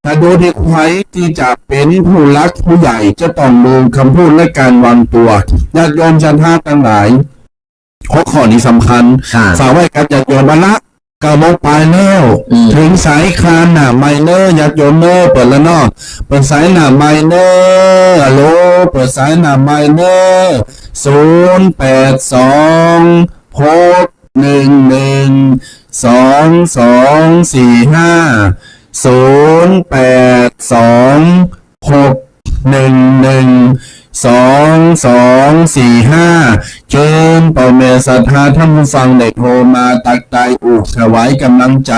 ถ้าดูที่ใครที่จะเป็นผู้รักผู้ใหญ่จะต้องดูคำพูดและการวางตัวญาติโยมชันท่าทั้งหลายข้อนี้สำคัญฝากไว้กับญาติโยมบ้านละกระบอกปลายแล้วถึงสายคานหน้าไมเนอร์ยัดโยนเนอร์เปิดแล้วเนาะเปิดสายหน้าไมเนอร์ฮัลโหลเปิดสายหน้าไมเนอร์082611245เชิญพ่อแม่ศรัทธาท่านผู้ฟังได้โทรมาตักตายอุกถวายกำลังใจ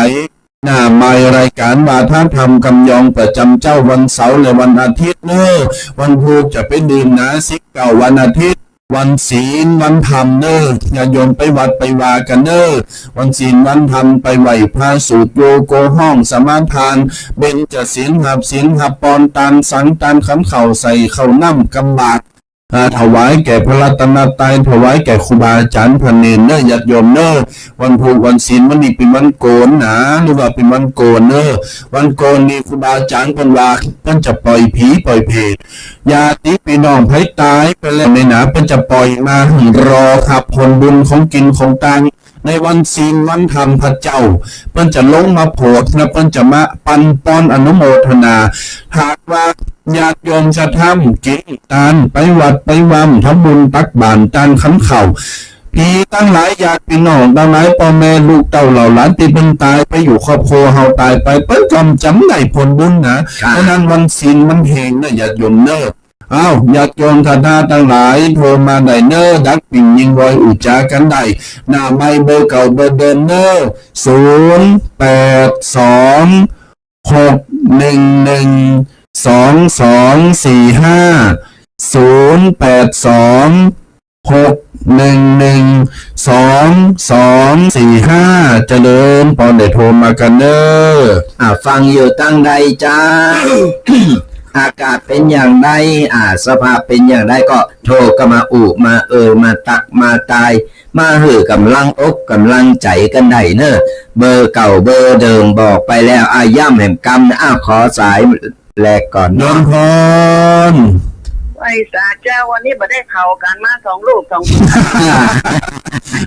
หน้าไมค์รายการบาทธรรมกำยองประจำเจ้าวันเสาร์และวันอาทิตย์เนอวันพุธจะเป็นดื่มน้ำซิกเก่าวันอาทิตย์วันศีลวันธรรมเนออย่าโยมไปวัดไปวากันเนอวันศีลวันธรรมไปไหวพระสูตรโยโกห้องสมาทานเบญจศีลหับปอนตานสังตานขันเข่าใส่เข่าน้ำกำบากถวายแก่พระรัตนตรัยถวายแก่ครูบาอาจารย์พระเนรเนอญาติโยมเนอวันพุธวันศีลวันนี้เป็นวันโกนนะหรือว่าเป็นวันโกนเนอวันโกนนี่ครูบาอาจารย์เป็นว่าเพิ่นจะปล่อยผีปล่อยเพศญาติพี่น้องไผตายไปแล้วในหนาเพิ่นจะปล่อยมารอครับผลบุญของกินของตังในวันศีลวันธรรมพระเจ้าเพิ่นจะลงมาโปรดและเพิ่นจะมาปันป้อนอนุโมทนาหากว่าญาติโยมจะทำกินทานไปวัดไปวัมทำบุญตักบาตรทานขันเข่าพี่ตั้งหลายญาติพี่น้องตั้งหลายพ่อแม่ลูกเต่าเหล่าหลานที่เป็นตายไปอยู่ครอบครัวเฮาตายไปเปิ้นจำได้ผลบุญนะเพราะนั้นวันศีลมันแห่งนะญาติโยมเนอญาติโยมท่านทั้งหลายโทรมาได้เนอดักปิ่งยิงรอยอุจจากันได้หน้าไม้เบอร์เก่าเบอร์เดิมเนอ082 6 เจริญพรได้โทรมากันเด้อ ฟังอยู่ตั้งใดจ้า อากาศเป็นอย่างไรสภาพเป็นอย่างไรก็โทรก็มามามาตักมาตาย มาหือกำลังอกกำลังใจกันได้เนอะเบอร์เก่าเบอร์เดิมบอกไปแล้วย่ำแห่งกรรมขอสายแรกก่อน เดินพร ไอ้สาเจ้าวันนี้มาได้เข่ากันมา2 ลูก 2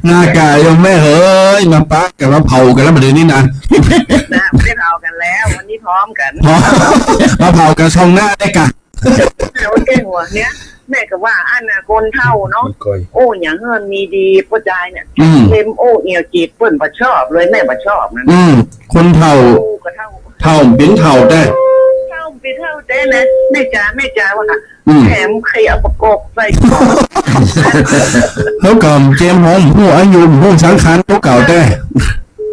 หน้ากายยังไม่เฮ้ยมาปักกันมาเผากันแล้วมาเดี๋ยวนี้นะ นะไม่ได้เข่ากันแล้ววันนี้พร้อมกัน พอมาเผากันช่องหน้าได้กะ วันแก้หัวเนี้ยแม่ก็ว่าอันน่ะคนเท่าเนาะโอ้อย่างเงินมีดีพ่อใจเนี่ยเต็มโอ้เอียวจีบเปิ้นบ่ชอบเลยแม่บ่ชอบนั่น คนเผา ก็เท่า เผาเป็นเผาได้ เท่าไปเท่าแต่นะแม่จ๋าว่าแถมใครเอาประกบใส่กล่อง แล้วก่อนเจมส์หงผู้อายุผู้สังขารตัวเก่าได้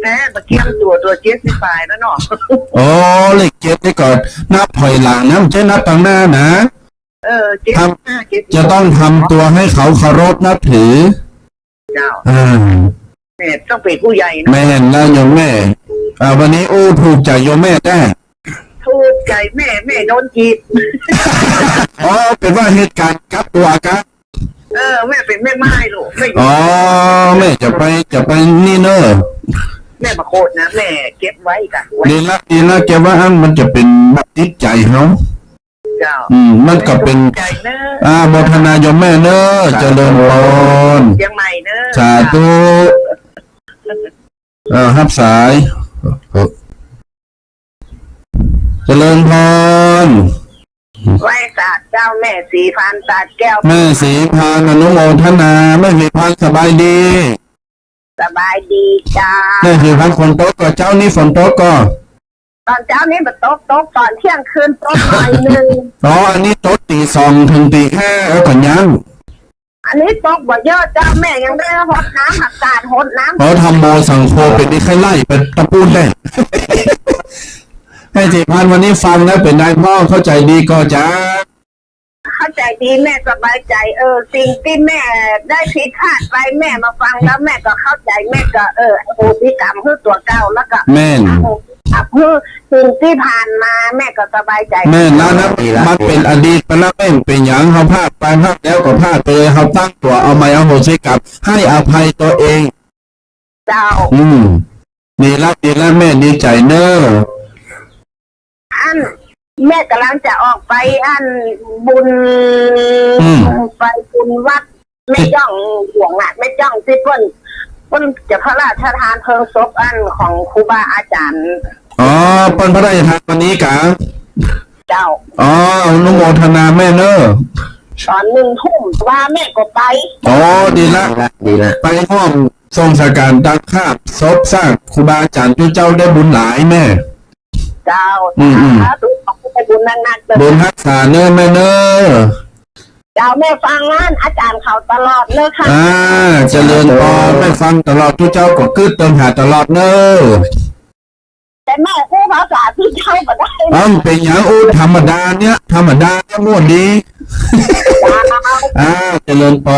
แต่ตะเกียงตัวเจ็ดสิบปลายแล้วเนาะ โอ้เลขเจ็ดได้ก่อนนับถอยหลังนะไม่ใช่นับต่างหน้านะ เจ็ดห้าเจ็ด จะต้องทำตัวให้เขาเคารพนับถือ เจ้า แม่ ต้องเป็นผู้ใหญ่นะ แม่แล้วโยมแม่วันนี้ถูกใจโยมแม่ได้ ถูกใจแม่โดนจีบ อ๋อเป็นว่าเหตุการณ์กับตัวกัน แม่เป็นแม่ไม้ลูกไม่ อ๋อแม่จะไปนี่เนอะ แม่มาโคตรนะแม่เก็บไว้กันไว้ ดีละแกว่ามันจะเป็นบัตรติดใจเขา เจ้า มันก็เป็น ใจเนอะ โมทนาโยมแม่เนอะเจริญพร ยังใหม่เนอะ สาธุฮับสายเจริญพร ไหว้ศาสตร์เจ้าแม่สีพานศาสตร์แก้ว แม่สีพานอนุโมทนาแม่สีพานสบายดี สบายดีจ้า แม่สีพานฝนตกก็เจ้านี่ฝนตกก็ ตอนเช้านี้มาตกตอนเที่ยงคืนตกหน่อยหนึ่ง อันนี้ตกตี 2 ถึงตี 5แล้วก็ยัง อันนี้ตกบ่เยอะเจ้าแม่ยังได้หดน้ำอากาศหดน้ำ เพราะทำโมสังโฆเป็นที่ใครไล่เป็นตะปูนได้ ให้สีพานวันนี้ฟังแล้วเป็นนายพ่อเข้าใจดีก็จ้า เข้าใจดีแม่สบายใจสิ่งที่แม่ได้ผิดพลาดไปแม่มาฟังแล้วแม่ก็เข้าใจแม่ก็โหสิกรรมคือตัวเก่าแล้วก็ แม่น คือสิ่งที่ผ่านมาแม่ก็สบายใจ แม่นะมันเป็นอดีตไปแล้วแม่งเป็นอย่างเขาพลาดไปพลาดแล้วก็พลาดไปเลยเขาตั้งตัวเอาไม้เอาโหสิกรรมให้อภัยตัวเอง เจ้า ดีแล้วแม่ดีใจเนอะ อันแม่กำลังจะออกไปอันบุญไปบุญวัดแม่จ้องห่วงแม่จ้องที่เพิ่นจะพระราชทานเพลิงศพอันของครูบาอาจารย์ เป็นพระราชทานวันนี้กะ เจ้า อนุโมทนาแม่เนอะ ตอน1 ทุ่มว่าแม่ก็ไป ดีละ ไปห้องทรงสการดังคาบศพสร้างครูบาอาจารย์เจ้าได้บุญหลายแม่ เจ้าสาธุขอบคุณไปบุญนักๆเลย บุญรักษาเนอะแม่เนอะ เจ้าแม่ฟังงานอาจารย์เขาตลอดเลยค่ะ เจริญพรแม่ฟังตลอดทุกเจ้าก็คืดเติมหาตลอดเนอะ แต่แม่พูดภาษาที่เจ้าก็ได้ เป็นอย่างธรรมดาเนี่ยม่วนดี เจริญพ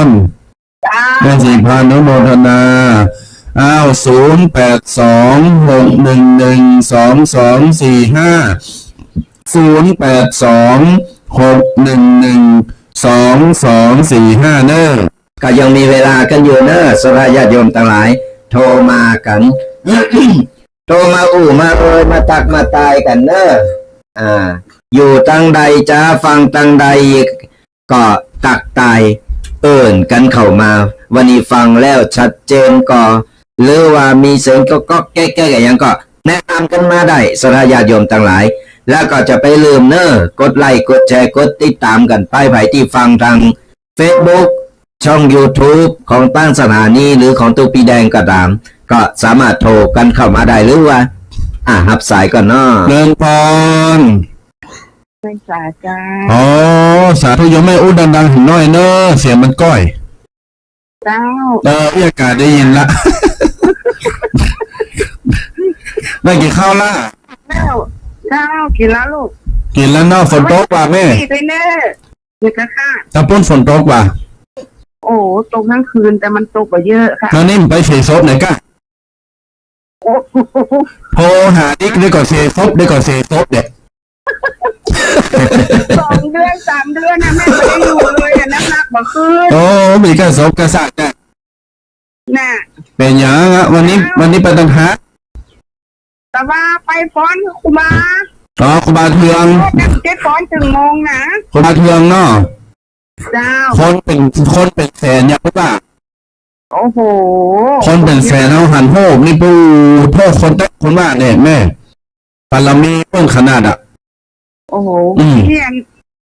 ร จ้า แม่สีพานุโมทนา0826112245 เนอะ ก็ยังมีเวลากันอยู่เนอะสระญาติโยมทั้งหลาย โทรมากัน โทรมามามาตักมาตายกันเนอะอยู่ตั้งใดจ้าฟังตั้งใดก็ตักตายกันเข้ามา วันนี้ฟังแล้วชัดเจนก็หรือว่ามีเสียงก็แก้ๆอย่างก็แนะนำกันมาได้สระญาติโยมทั้งหลาย แล้วก็จะไปลืมเนอะกดไลค์กดแชร์กดติดตามกันไปไผที่ฟังทาง Facebook ช่อง YouTube ของตั้งสถานีหรือของตูปีแดงก็ตาม ก็สามารถโทรกันเข้ามาได้หรือว่ารับสายก่อนเนาะ เจริญพร เป็นสาจ้า สาธุโยมแม่ดังๆถึงน้อยเนอะเสียงมันก้อย เจ้า อากาศได้ยินละ ได้กี่ข้าวล่ะ แล้ว เจ้ากินแล้วลูก กินแล้วเนาะฝนตกว่ะแม่ นี่ไปเน่เด็กค่ะ ตะปุ้นฝนตกว่ะ โอ้ตกทั้งคืนแต่มันตกกว่าเยอะค่ะ แล้วนี่มันไปเสียซบไหนกะ โอ้โห โทรหาดิ๊กได้ก่อนเสียซบได้ก่อนเสียซบเด็ก 2 เดือน 3 เดือนนะแม่ไม่ได้อยู่เลยน้ำหนักบ่ขึ้น โอ้มีกระซบกระสากได้ น่ะ เป็นหยังอะวันนี้ไปตังหา แต่ว่าไปฟ้อนครูบา อ๋อครูบาเทือง เจ็ดฟ้อนถึงโมงนะ ครูบาเทืองเนาะ เจ้า คนเป็นแสนอยากรู้ป่ะ โอ้โห คนเป็นแสนเอาหันโหบนี่ปูโทษคนแต่คนว่าเนี่ยแม่ปารมีเพิ่งขนาดอ่ะ โอ้โห อืม เที่ยง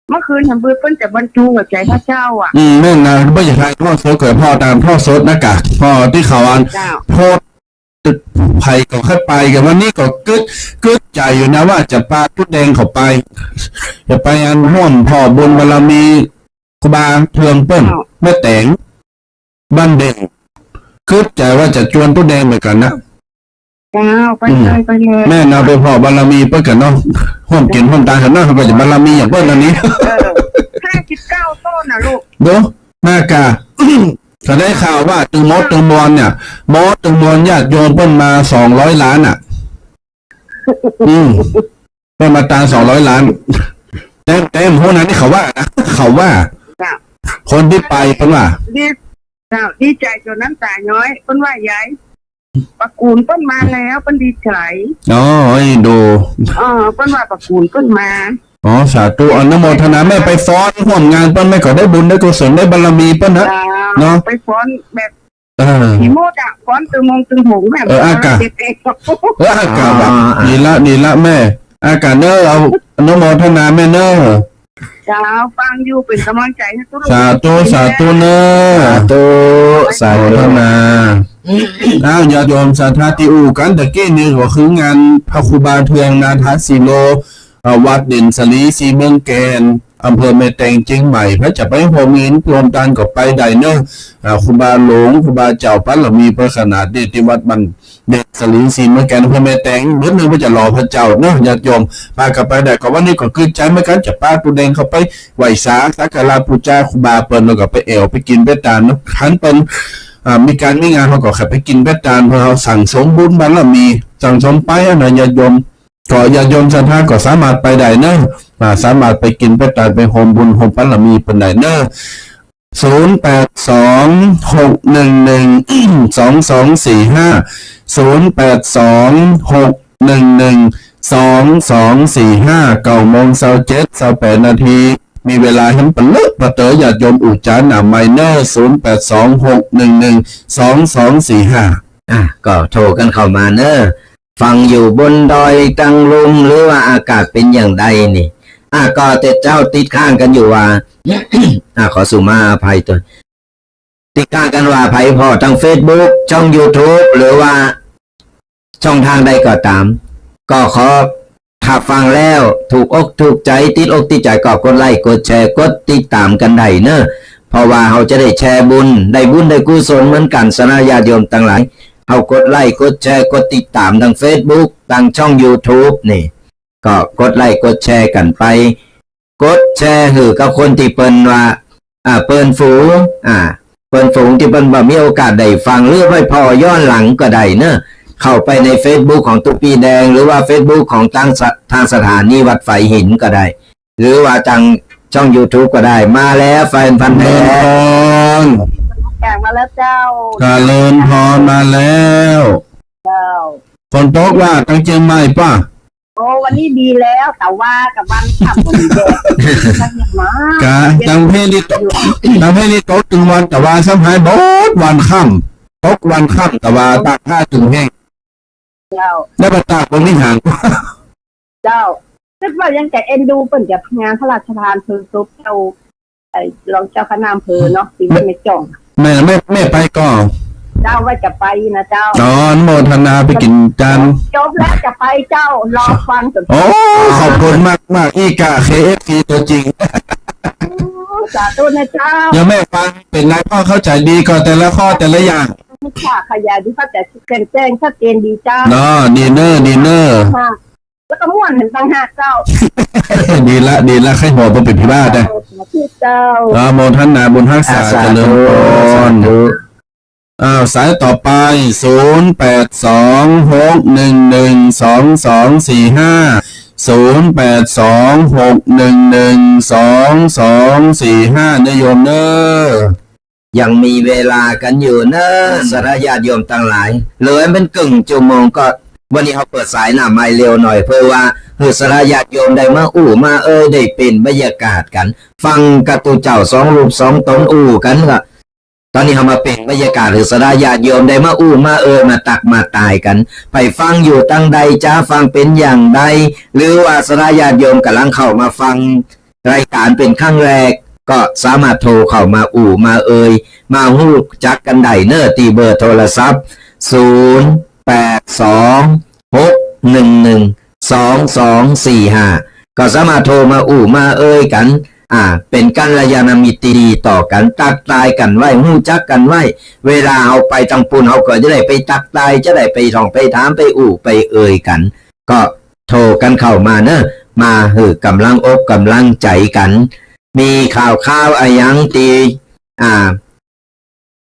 เมื่อคืนทำเบื่อเพิ่นจะบรรจุหัวใจพระเจ้าอ่ะ แม่นนะไม่อยากให้พ่อโซเกิดพ่อตามพ่อโซดนะกะพ่อที่เขาอัน เจ้า โทษตึดภัยก็ขึ้นไปกันวันนี้ก็กึดใจอยู่นะว่าจะปาตุ๊ดแดงเขาไปจะไปอันห่วมพ่อบุญบารมีครูบาเทืองเปิ้นแม่แตงบ้านเด่นกึดใจว่าจะจวนตุ๊ดแดงเหมือนกันนะ เจ้าไปเลยไปเลย แม่นาไปพ่อบารมีเปิ้นกันเนาะห่วมกินห่วมตายกันเนาะเขาก็จะบารมีอย่างเปิ้นอันนี้ 59 ต้นนะลูก ดูแม่กา ก็ได้ข่าวว่าตึงมดตึงมวลเนี่ยมดตึงมวลญาติโยมเปิ้นมา200 ล้านอ่ะ เปิ้นมาตาม200 ล้านแต่พวกนั้นนี่เขาว่านะเขาว่า เจ้า คนที่ไปเปิ้นว่า ดีเจ้าดีใจจนน้ำตาย้อยเพิ่นว่ายายประกูลเพิ่นมาแล้วเพิ่นดีใจ อ๋อไอ้ดู เพิ่นว่าประกูลเพิ่นมา อ๋อสาธุอนุโมทนาแม่ไปฟ้อนร่วมงานเปิ้นแม่ก็ได้บุญได้กุศลได้บารมีเปิ้นนะ เนาะ ไปฟ้อนแบบ เออ ผีโมดอ่ะฟ้อนตึงมงตึงหงแบบ อากาศ เด็ก อากาศแบบดีละแม่ อากาศเนอะเอาอนุโมทนาแม่เนอะ ๆเจ้าฟังอยู่เป็นกำลังใจให้ทุกคน สาธุเนอะ สา โม ธุ ทนาอ้าวญาติโยมสาธาติอูกันตะกี้นี่ก็คืองานพระครูบาเทืองนาทสีโลวัดเด่นสลีสีเมืองแกนอำเภอแม่แตงเชียงใหม่พระจะไปโฮมินรวมกันก็ไปได้เนอะครูบาหลวงครูบาเจ้าปัลมีพระขนาดเดชที่วัดบันเด่นสลีสีเมืองแกนอำเภอแม่แตงเมื่อนึงว่าจะรอพระเจ้าเนอะญาติโยมพากันไปได้ก็วันนี้ก็คือใจเหมือนกันจะป้าตุแดงเข้าไปไหวสาสักการะปูจาครูบาเปิ้นแล้วก็ไปแอวไปกินเบตตานเนาะขันเปิ้นมีการมีงานเขาก็ขับไปกินเบตตานเพราะเขาสั่งสมบุญบารมีสั่งสมไปนะญาติโยมก็ญาติโยมศรัทธาก็สามารถไปได้เนอะสามารถไปกินเบตตานไปโฮมบุญโฮมบารมีเปิ้นได้เนอะ0826112245 9:27 นาที มีเวลาให้ปลึกประเตอญาติโยมอุจจาระไมเนอร์0826112245ก็โทรกันเข้ามาเนอะฟังอยู่บนดอยตังลุงหรือว่าอากาศเป็นอย่างใดนี่ก็แต่เจ้าติดข้างกันอยู่ว่า ขอสุมาอภัยตัวติดข้างกันว่าภัยพอทาง Facebook ช่อง YouTube หรือว่าช่องทางใดก็ตาม ก็ขอถ้าฟังแล้วถูกอกถูกใจติดอกติดใจก็กดไลค์กดแชร์กดติดตามกันได้เนอะเพราะว่าเราจะได้แชร์บุญได้กุศลเหมือนกันสนะญาติโยมต่างหลายเอากดไลค์กดแชร์กดติดตามทาง Facebook ทางช่อง YouTube นี่ก็กดไลค์กดแชร์กันไปกดแชร์หือกับคนที่เปิ้นว่าเปิ้นฝูงเปิ้นฝูงที่เปิ้นบ่มีโอกาสได้ฟังหรือไม่พอย้อนหลังก็ได้เนอะเข้าไปใน Facebook ของตุ๊ปีแดงหรือว่า Facebook ของทางสถานีวัดไฟหินก็ได้ หรือว่าทางช่อง YouTube ก็ได้มาแล้วแฟนพันธุ์แท้ แจกมาแล้วเจ้า กาเลินพรมาแล้ว เจ้า ฝนตกว่าตั้งเชียงใหม่ป่ะ โอ้วันนี้ดีแล้วแต่ว่ากับวันขับมันแดดสักอย่างมาก กะจังเพนี่ตกถึงวันแต่ว่าสัมหายบดวันค่ำตกวันค่ำแต่ว่าตากผ้าถึงแห้ง เจ้า แล้วไปตากบนนี้ห่างกว่า เจ้าคิดว่ายังแต่เอ็นดูเปิ่นจะงานพระราชทานเพลิงซุปเจ้ารองเจ้าคณะอำเภอเนาะปีนี้ไม่จ่อง แม่ไปก่อน เจ้าว่าจะไปนะเจ้า อนุโมทนาไปกินจาน จบแล้วจะไปเจ้ารอฟังจน โอ้ขอบคุณมากอีกะ KFC ตัวจริง สาธุนะเจ้า ยังแม่ฟังเป็นไรพ่อเข้าใจดีก่อนแต่ละข้อแต่ละอย่าง ค่ะขยายที่เขาจะแจ้งชัดเจนดีเจ้า เนาะดีเนอร์ ค่ะ แล้วก็ม่วนถึงตั้ง5เจ้า ดีละใครบอกว่าเป็นพิบ้าได้ ที่เจ้า โมท่านนาบุญทักษาเจริญพรสายต่อไป0826112245นโยมเนอ ยังมีเวลากันอยู่เนอะสารญาติโยมทั้งหลายเหลือเป็นกึ่งชั่วโมงก็วันนี้เขาเปิดสายหน้าไม่เร็วหน่อยเพื่อว่าสารญาติโยมได้มามาได้เป็นบรรยากาศกัน ฟังกระตูเจ้า2 รูป 2 ตนกันก็ตอนนี้เขามาเป็นบรรยากาศสารญาติโยมได้มามามาตักมาตายกัน ไปฟังอยู่ตั้งใดจ้าฟังเป็นอย่างใดหรือว่าสารญาติโยมกำลังเข้ามาฟังรายการเป็นครั้งแรกก็สามารถโทรเข้ามามามาฮู้จักกันได้เนอะตีเบอร์โทรศัพท์0826112245ก็สามารถโทรมามากันเป็นกัลยาณมิตรดีต่อกันตักตายกันไว้ฮู้จักกันไว้เวลาเอาไปตังปุนเขาก็จะได้ไปตักตายจะได้ไปท่องไปถามไปไปกันก็โทรกันเข้ามาเนอะมากำลังอกกำลังใจกันมีข่าวอะไรยังตี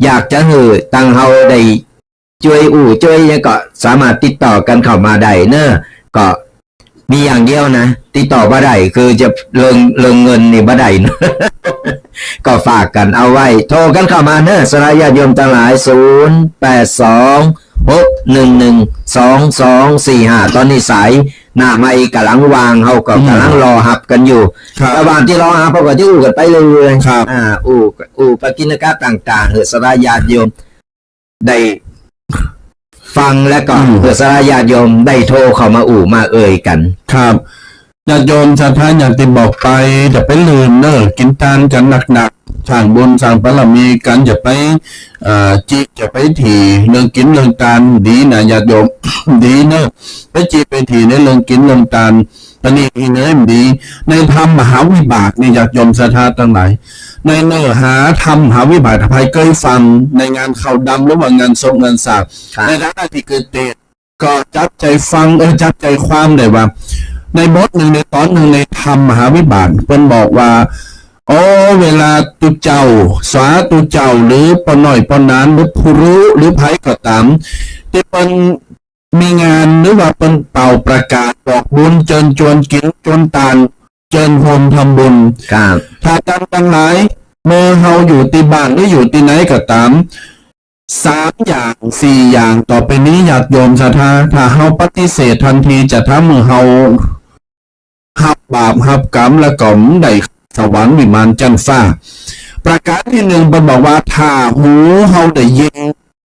อยากจะตังเฮาได้ช่วยช่วยก็สามารถติดต่อกันเข้ามาได้เนอะก็มีอย่างเดียวนะติดต่อบ่ได้คือจะเลิงเงินนี่บ่ได้นะ ก็ฝากกันเอาไว้โทรกันเข้ามาเนอะสลายญาติโยมทั้งหลาย0826112245ตอนนี้สายหน้าไม่กำลังวางเขาก็กำลังรอหับกันอยู่ระหว่างที่รอหับเขาก็จะกันไปเลยปกิณกะต่างๆสลายญาติโยมได้ฟังแล้วก็สลายญาติโยมได้โทรเข้ามามากันครับญาติโยมชาวท่านอย่างที่บอกไปจะไปลืมเนอะกินทานกันหนักๆสร้างบุญสร้างบารมีกันจะไปจิจะไปถี่เรื่องกินเรื่องทานดีนะญาติโยม ดีเนอะไปจิไปถี่ในเรื่องกินเรื่องทานตอนนี้เนื้อดี ในธรรมมหาวิบากนี่ญาติโยมศรัทธาทั้งหลายในเนื้อหาธรรมมหาวิบากภัยเคยฟังในงานข่าวดำหรือว่างานศพงานสาบในฐานะที่เกิดเตก็จับใจฟังจับใจความได้ว่าในบทหนึ่งในตอนหนึ่งในธรรมมหาวิบากเพิ่นบอกว่าเวลาตุเจ้าสาตุเจ้าหรือปนน่อยปนนานหรือผู้รู้หรือไผก็ตามที่เพิ่นมีงานหรือว่าเพิ่นเป่าประกาศบอกบุญเชิญชวนกินจนตานเชิญโฮมทำบุญถ้าการทั้งหลายเมื่อเฮาอยู่ที่บ้านหรืออยู่ที่ไหนก็ตาม3 อย่าง 4 อย่างต่อไปนี้ญาติโยมศรัทธาถ้าเฮาปฏิเสธทันทีจะทำให้เฮาหับบาปหับกรรมและก็ได้สวรรค์วิมานจันทร์ฟ้าประการที่1เพิ่นบอกว่าถ้าหูเฮาได้ยิน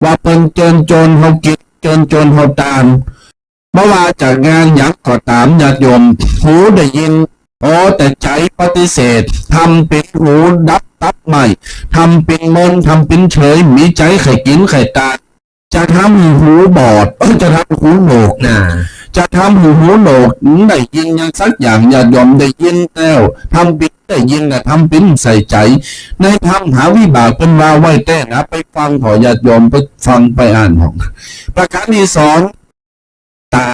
ว่าเพิ่นเชิญชวนเฮากินเชิญชวนเฮาทานบ่ว่าจากงานหยังก็ตามญาติโยมหูได้ยินแต่ใจปฏิเสธทำเป็นหูดับตับใหม่ทำเป็นมนทำเป็นเฉยมีใจไข่กินไข่ตาจะทำหูบอดจะทำหูโหนกจะทำหูโหนกได้ยินอย่างสักอย่างอย่ายอมได้ยินแล้วทำเป็นได้ยินนะทำเป็นใส่ใจในธรรมหาวิบากเป็นว่าไว้แต่นะไปฟังขอญาติโยมไปฟังไปอ่านของประการที่2ตา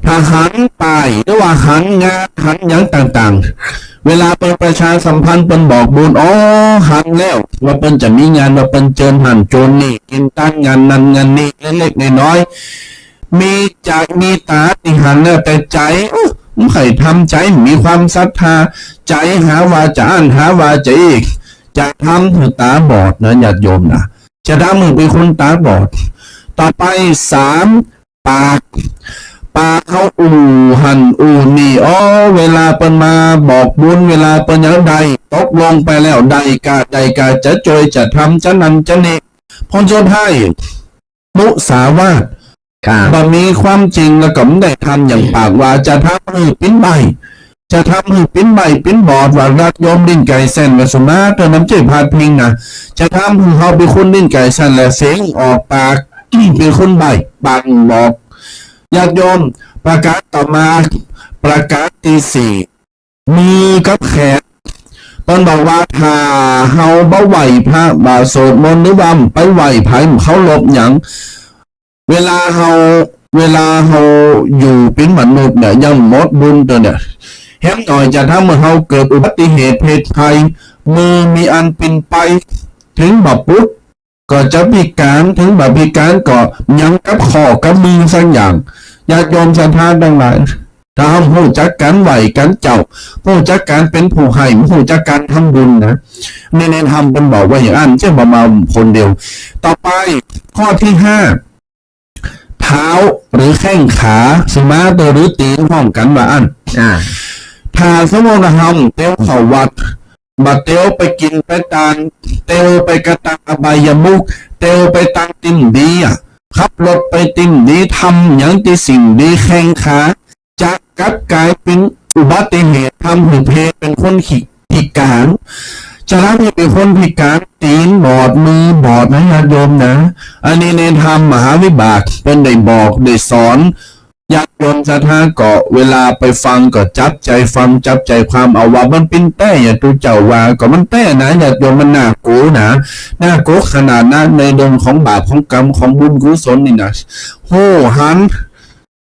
ถ้าหันไปหรือว่าหันงานหันอย่างต่างๆเวลาเป็นประชาสัมพันธ์เป็นบอกบุญหันแล้วว่าเป็นจะมีงานว่าเป็นเจิญหันโจรนี่กินตั้งงานนั้นงานนี้เล็กๆน้อยๆมีใจมีตาที่หันแล้วแต่ใจไม่เคยทำใจมีความศรัทธาใจหาวาจาหาวาจาอีกจะทำให้ตาบอดนะญาติโยมนะจะทำให้เป็นคนตาบอดต่อไป3ปากเขาหันนี่เวลาเปิ้นมาบอกบุญเวลาเปิ้นอย่างใดตกลงไปแล้วใดกาจะจอยจะทำจะนั้นจะนี่พรสุดท้ายมุสาวาทบ่มีความจริงแล้วก็ไม่ได้ทำอย่างปากว่าจะทำให้ปิ้นใบจะทำให้ปิ้นใบปิ้นบอดว่ารักยอมดิ้นไก่แสนวาสนาเธอน้ำใจพาดพิงนะจะทำให้เขาเป็นคนดิ้นไก่แสนและเสียงออกปากเป็นคนใบปากบอกญาติโยมประกาศต่อมาประกาศที่4มีกับแขกตอนบอกว่าถ้าเฮาบ่ไหวพระบาสวดมนต์หรือว่าไปไหวไผเขาลบหยังเวลาเฮา เวลาเราอยู่เป็นมนุษย์เนี่ยยังหมดบุญตัวเนี่ยแห้งหน่อยจะทำให้เราเกิดอุบัติเหตุเพศภัยมือมีอันเป็นไปถึงบับปุ๊บก็จะพิการถึงบับพิการก็ยังกับคอกับมือสักอย่างญาติโยมศรัทธาทั้งหลายถ้าเราผู้จักการไหวการเจ้าผู้จักการเป็นผู้ให้ผู้จักการทำบุญนะในทำเป็นบอกว่าอย่างนั้นเช่นประมาณคนเดียวต่อไปข้อที่5เท้าหรือแข้งขาสมาตัวหรือตีนห้องกันว่าอันถ้าสมมติเราเตี้ยวเข้าวัดบัดเตียวไปกินไปตานเตียวไปกระตังอบายมุกเตียวไปตังติ่มดีขับรถไปติ่มดีทำอย่างที่สิ่งดีแข้งขาจะกลับกลายเป็นอุบัติเหตุทำให้เพศเป็นคนพิการจะทำให้เป็นคนพิการตีนบอดมือบอดนะญาติโยมนะอันนี้ในธรรมมหาวิบากเป็นได้บอกได้สอนญาติโยมศรัทธาก็เวลาไปฟังก็จับใจฟังจับใจความเอาว่ามันเป็นแต่อย่าตูเจ้าว่าก็มันแต่นะญาติโยมมันน่าโกนะน่าโกขนาดนั้นในดงของบาปของกรรมของบุญกุศลนี่นะโหหัน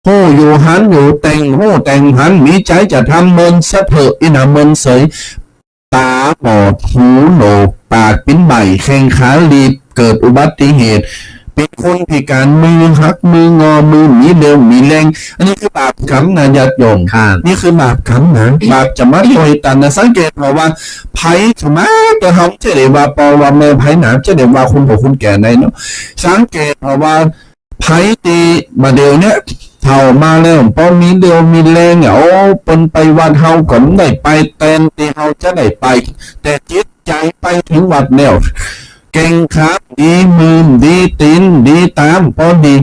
โหอยู่หันอยู่แต่งโหแต่งหันมีใจจะทำเมินสะเถอะอินะเมินเสยตาบอดหูโหนกปากปิ้นใบแข้งขาลีบเกิดอุบัติเหตุเป็นคนพิการมือหักมืองอมือมีเร็วมีแรงอันนี้คือบาปกรรมนะญาติโยมนี่คือบาปกรรมนะบาปจะมาโดยตันนะสังเกตเพราะว่าไผ่สมัยตัวเขาจะได้ว่าปอว่าเมื่อไผ่หนาจะได้ว่าคุณผู้คุณแก่ในเนาะสังเกตเพราะว่าไผ่ตีมาเดียวเนี้ยเท่ามาแล้วพอมีเดียวมีแรงเนี่ยโอ้ปนไปวันเฮาก็ได้ไปเต้นตีเฮาจะได้ไปแต่จิตใจไปถึงวัดแล้วเก่งครับดีมือดีตีนดีตามพอดี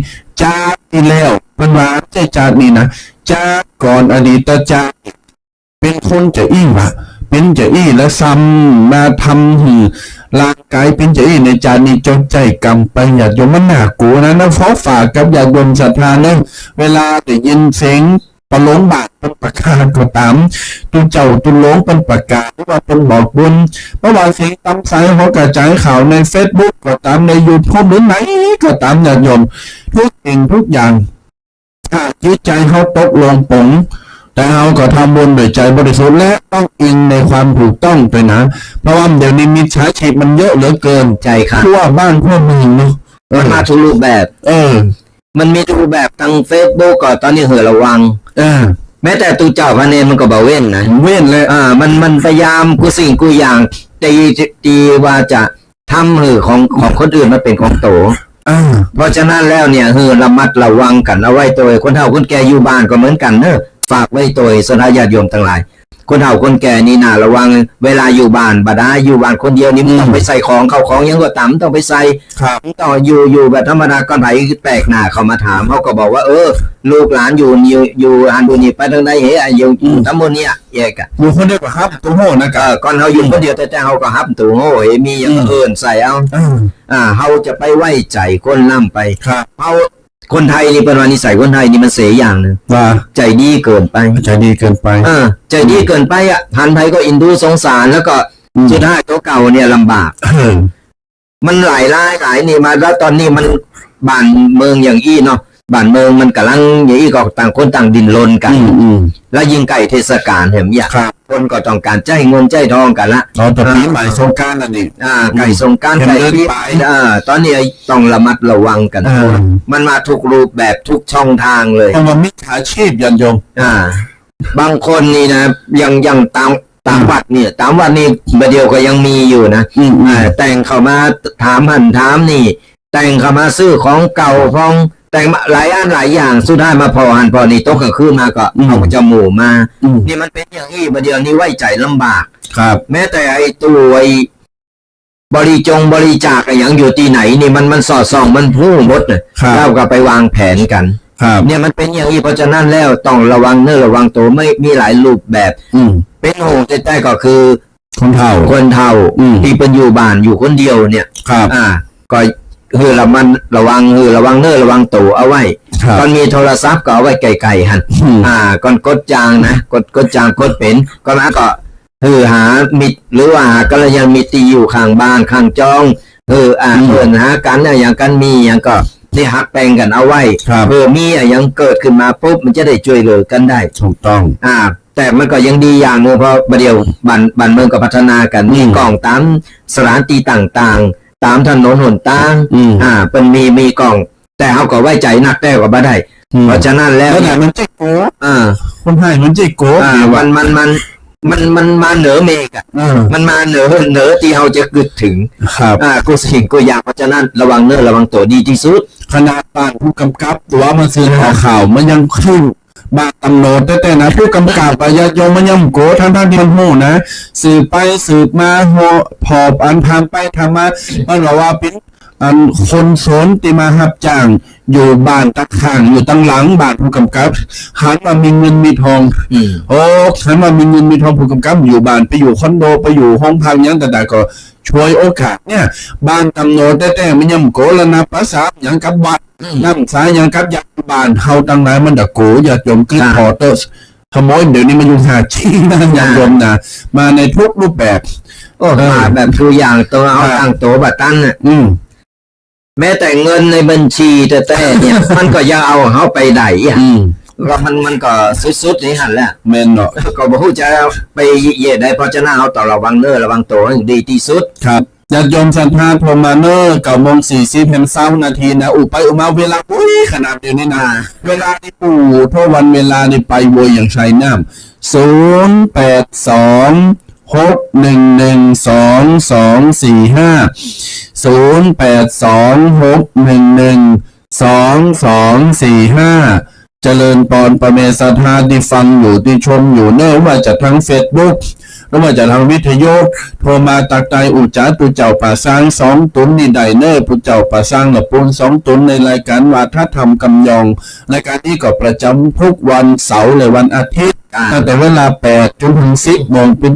จากที่แล้วเป็นว่าใจจากนี่นะจากก่อนอดีตจากเป็นคนจะอี้วะเป็นจะอี้และซ้ำมาทำร่างกายเป็นจะอี้ในจานนี้จนใจกรรมไปญาติโยมมันน่ากลัวนะฟ้าฝากกับญาติโยมศรัทธาเนี่ยเวลาได้ยินเสียงประโลมบาทเป็นประกาศก็ตามตุเจ้าตุลงเป็นประกาศว่าเป็นบอกบุญเมื่อวานเสียงตำสายเขากระจายข่าวใน Facebook ก็ตามใน YouTube หรือไหนก็ตามญาติโยมทุกสิ่งทุกอย่างถ้าจิตใจเขาตกลงปงแต่เขาก็ทำบุญโดยใจบริสุทธิ์และต้องอิงในความถูกต้องด้วยนะเพราะว่าเดี๋ยวนี้มิจฉาชีพมันเยอะเหลือเกินใจครับทั่วบ้านทั่วเมืองเนาะมันมาทุกรูปแบบมันมีทุกรูปแบบทาง Facebook ก็ตอนนี้ระวังแม้แต่ตูเจ้าพระเนรมันก็บ่เว้นนะเว้นเลยมันพยายามกูสิ่งกูอย่างตีว่าจะทำของคนอื่นมาเป็นของโตเพราะฉะนั้นแล้วเนี่ยระมัดระวังกันเอาไว้ตัวคนเฒ่าคนแก่อยู่บ้านก็เหมือนกันเนอะฝากไว้ตัวสถาญาติโยมทั้งหลายคนเฒ่าคนแก่นี่น่าระวังเวลาอยู่บ้านบ่ได้อยู่บ้านคนเดียวนี่ต้องไปใส่ของเข้าของยังก็ต่ำต้องไปใส่ต่ออยู่แบบธรรมดาก่อนไผแปลกหน้าเข้ามาถามเขาก็บอกว่าลูกหลานอยู่อันบุญนี่ไปทางใดเฮ้อยู่ทั้งหมดเนี่ยแยกกันอยู่คนเดียวก็ฮับตัวโห่นะก่อนเฮาอยู่คนเดียวแต่เฮาก็ฮับตัวโห่มีอย่างอื่นใส่เอาเฮาจะไปไว้ใจคนล่ำไปเฮาคนไทยนี่เป็นวันนิสัยคนไทยนี่มันเสียอย่างนึงว่าใจดีเกินไปใจดีเกินไปใจดีเกินไปหันไทยก็อินดูสงสารแล้วก็สุดท้ายตัวเก่าเนี่ยลำบากมันหลายนี่มาแล้วตอนนี้มันบ้านเมืองอย่างอี้เนาะบ้านเมืองมันกำลังอย่างอี้ก็ต่างคนต่างดินรนกันแล้วยิงไก่เทศกาลเห็นอย่างคนก็ต้องการใจเงินใจทองกันละตอนนี้หมายสงการนั่นนี่ไก่สงการไก่ปีตอนนี้ต้องระมัดระวังกันมันมาทุกรูปแบบทุกช่องทางเลยเพราะมันมิจฉาชีพยันยงบางคนนี่นะยังตามวัดเนี่ยตามวัดนี่ประเดี๋ยวก็ยังมีอยู่นะแต่งเข้ามาถามหันถามนี่แต่งเข้ามาซื้อของเก่าของแต่งหลายอย่างสุดท้ายมาพอหันพอนี่โต๊ะก็ขึ้นมาก็เอาจมูกมานี่มันเป็นอย่างนี้ประเดี๋ยวนี้ไว้ใจลำบากครับแม้แต่ไอ้ตัวบริจาคอย่างอยู่ที่ไหนนี่มันสอดส่องมันพูดหมดเลยเราก็ไปวางแผนกันเนี่ยมันเป็นอย่างนี้เพราะฉะนั้นแล้วต้องระวังเนื้อระวังตัวไม่มีหลายรูปแบบเป็นโหงใต้ก็คือคนเฒ่าที่เป็นอยู่บ้านอยู่คนเดียวเนี่ยก็ระวังเนื้อระวังตัวเอาไว้ตอนมีโทรศัพท์ก็เอาไว้ไกลๆหันก่อนกดจางนะกดจางกดเป็นก็มาก็หามิตรหรือว่ากัลยาณมิตรที่อยู่ข้างบ้านข้างจองหากันอย่างกันมีอย่างก็ นี่หักแปลงกันเอาไว้ ครับ เพื่อมีอะไรยังเกิดขึ้นมาปุ๊บมันจะได้ช่วยเหลือกันได้ ถูกต้อง แต่มันก็ยังดีอย่างหนึงเพราะประเดี๋ยวบ้านเมืองก็พัฒนากันมีกล้องตามสถานที่ต่างๆ ตามถนนหนทางเป็นมีกล้อง แต่เขาก็ไว้ใจนักแต่ก็บ่ได้ เพราะฉะนั้นแล้ว แล้วไหนมันเจ๊โก้คนไทยมันเจ๊โก้ มันมาเหนือเมฆอ่ะมันมาเหนือที่เราจะกึดถึง ครับ กูสิ่งกูอยากเพราะฉะนั้นระวังเนื้อระวังตัวดีที่สุด ขนาดบ้านผู้กำกับตัวมันซื้อข่าวมันยังขึ้นบ้านตำรวจแต่นะผู้กำกับอาญาโยมมันยังโกทั้งที่มันโหนะสืบไปสืบมาพอบอันทำไปทำมามันบอกว่าเป็นอันคนสนที่มาหับจ้างอยู่บ้านตะข้างอยู่ตั้งหลังบ้านผู้กำกับหันมามีเงินมีทองโอ้หันมามีเงินมีทองผู้กำกับอยู่บ้านไปอยู่คอนโดไปอยู่ห้องพักยังแต่ก็ช่วยโอกาสเนี่ยบ้านตำรวจแต่มันยังโกแล้วนะภาษาอย่างกับวัดน้ำสายอย่างกับยาบ้านเฮาตั้งไหนมันตะโกอย่าจมกึศพอเตอร์ขโมยเดี๋ยวนี้มันอยู่หาชี้นะอย่างรวมนะมาในทุกรูปแบบมาแบบตัวอย่างตัวเอาตั้งตัวบัตรตั้นแม้แต่เงินในบัญชีแต่เนี่ย มันก็ยังเอาเขาไปได้ก็มันก็สุดๆนี่หันแหละแม่นเนาะก็บ่ฮู้จะไปเย่ได้เพราะฉะนั้นเขาต้องระวังเนื้อระวังตัวให้ดีที่สุดครับญาติโยมศรัทธาโทรมาเนอร์9:40 น20 นาทีนะไปมาเวลาขนาดเดียวนี้นะเวลาที่ปู่โทรวันเวลานี่ไปโวยอย่างชัยน้ำ0826112245เจริญปอนประเมศธาที่ฟังอยู่ที่ชมอยู่เนอะว่าจะทั้ง Facebook หรือว่าจะทางวิทยุโทรมาตักใจอุจจาตุเจ้าป่าสร้าง2 ตุนนี่ได้เนอผู้เจ้าป่าสร้างละปูน2 ตุนในรายการวาทธรรมกำยองรายการนี้ก็ประจำทุกวันเสาร์และวันอาทิตย์ตั้งแต่เวลา8 จนถึง 10 โมงเป็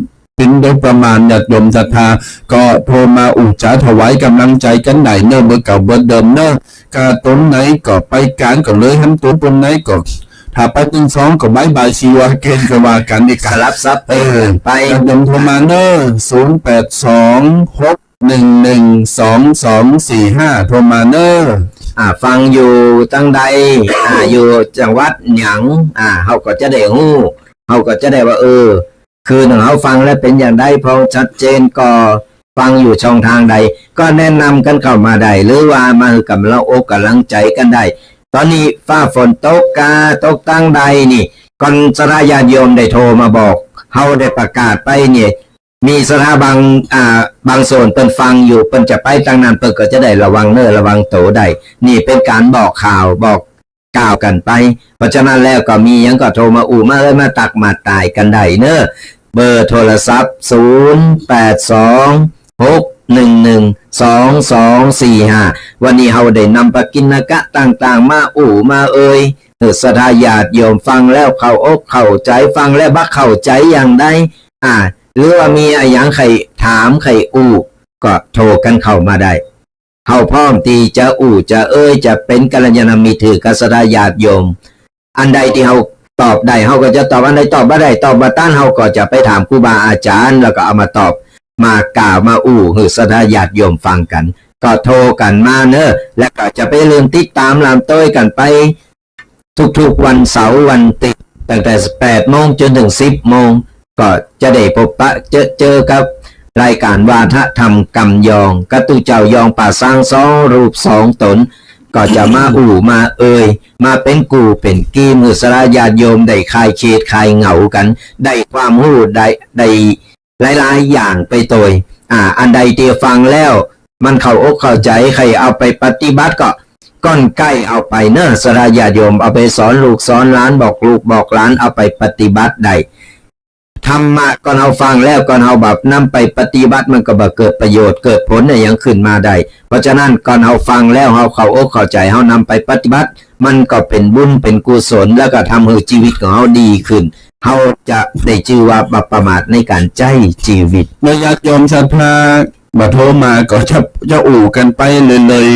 นโดยประมาณญาติโยมศรัทธาก็โทรมาอุจจาถวายกำลังใจกันไหนเนอเบอร์เก่าเบอร์เดิมเนอกาตุนไหนก็ไปการก็เลยทำตุนไหนก็ถ้าไปตึง2ก็บายบายชีวาเกณฑ์ก็ว่ากันในการรับทรัพย์ไปยมโทรมาเนอ0826112245โทรมาเนอฟังอยู่ตั้งใดอยู่จังหวัดหยังเขาก็จะได้ฮู้เขาก็จะได้ว่าคือหนึ่งเขาฟังแล้วเป็นอย่างใดพอชัดเจนก็ฟังอยู่ช่องทางใดก็แนะนำกันเข้ามาได้หรือว่ามากับเราโอกำลังใจกันได้ตอนนี้ฟ้าฝนตกตกตั้งใดนี่ก่อนสถาญาติโยมได้โทรมาบอกเขาได้ประกาศไปเนี่ยมีสถาบางโซนเปิ้นฟังอยู่เปิ้นจะไปตั้งนั้นเปิ้นก็จะได้ระวังเนื้อระวังโตได้นี่เป็นการบอกข่าวบอกกล่าวกันไปเพราะฉะนั้นแล้วก็มียังก็โทรมามาตักมาตายกันได้เนอะเบอร์โทรศัพท์0826112245วันนี้เราได้นำปกิณกะต่างๆมามาศรัทธาญาติโยมฟังแล้วเข้าอกเข้าใจฟังแล้วบักเข้าใจอย่างใดหรือว่ามีอะไรอย่างใครถามใครก็โทรกันเข้ามาได้เขาพร้อมที่จะจะจะเป็นกัลยาณมิตรถือกับศรัทธาญาติโยมอันใดที่เขาตอบได้เขาก็จะตอบอันใดตอบไม่ได้ตอบมาต้านเขาก็จะไปถามครูบาอาจารย์แล้วก็เอามาตอบมากล่าวมาคือศรัทธาญาติโยมฟังกันก็โทรกันมาเนอะและก็จะไปเรื่องติดตามลามต้อยกันไปทุกๆวันเสาร์วันติดตั้งแต่8 โมงจนถึง 10 โมงก็จะได้พบปะเจอกับรายการวาทธรรมกำยองกตุเจ้ายองป่าสร้าง2 รูป 2 ตนก็จะมามามาเป็นกูเป็นกีมือสระญาติโยมได้คลายเครียดคลายเหงากันได้ความรู้ได้หลายๆอย่างไปโดยอันใดที่ฟังแล้วมันเข้าอกเข้าใจใครเอาไปปฏิบัติก็ก้อนใกล้เอาไปเนอะสระญาติโยมเอาไปสอนลูกสอนหลานบอกลูกบอกหลานเอาไปปฏิบัติได้ธรรมะก่อนเอาฟังแล้วก่อนเอาแบบนำไปปฏิบัติมันก็เกิดประโยชน์เกิดผลเนี่ยยังขึ้นมาได้เพราะฉะนั้นก่อนเอาฟังแล้วเอาเข้าอกเข้าใจเอานำไปปฏิบัติมันก็เป็นบุญเป็นกุศลแล้วก็ทำให้ชีวิตของเขาดีขึ้นเขาจะได้ชื่อว่าประมาทในการใจชีวิตเมื่อญาติโยมศรัทธามาโทรมาก็จะกันไปเลย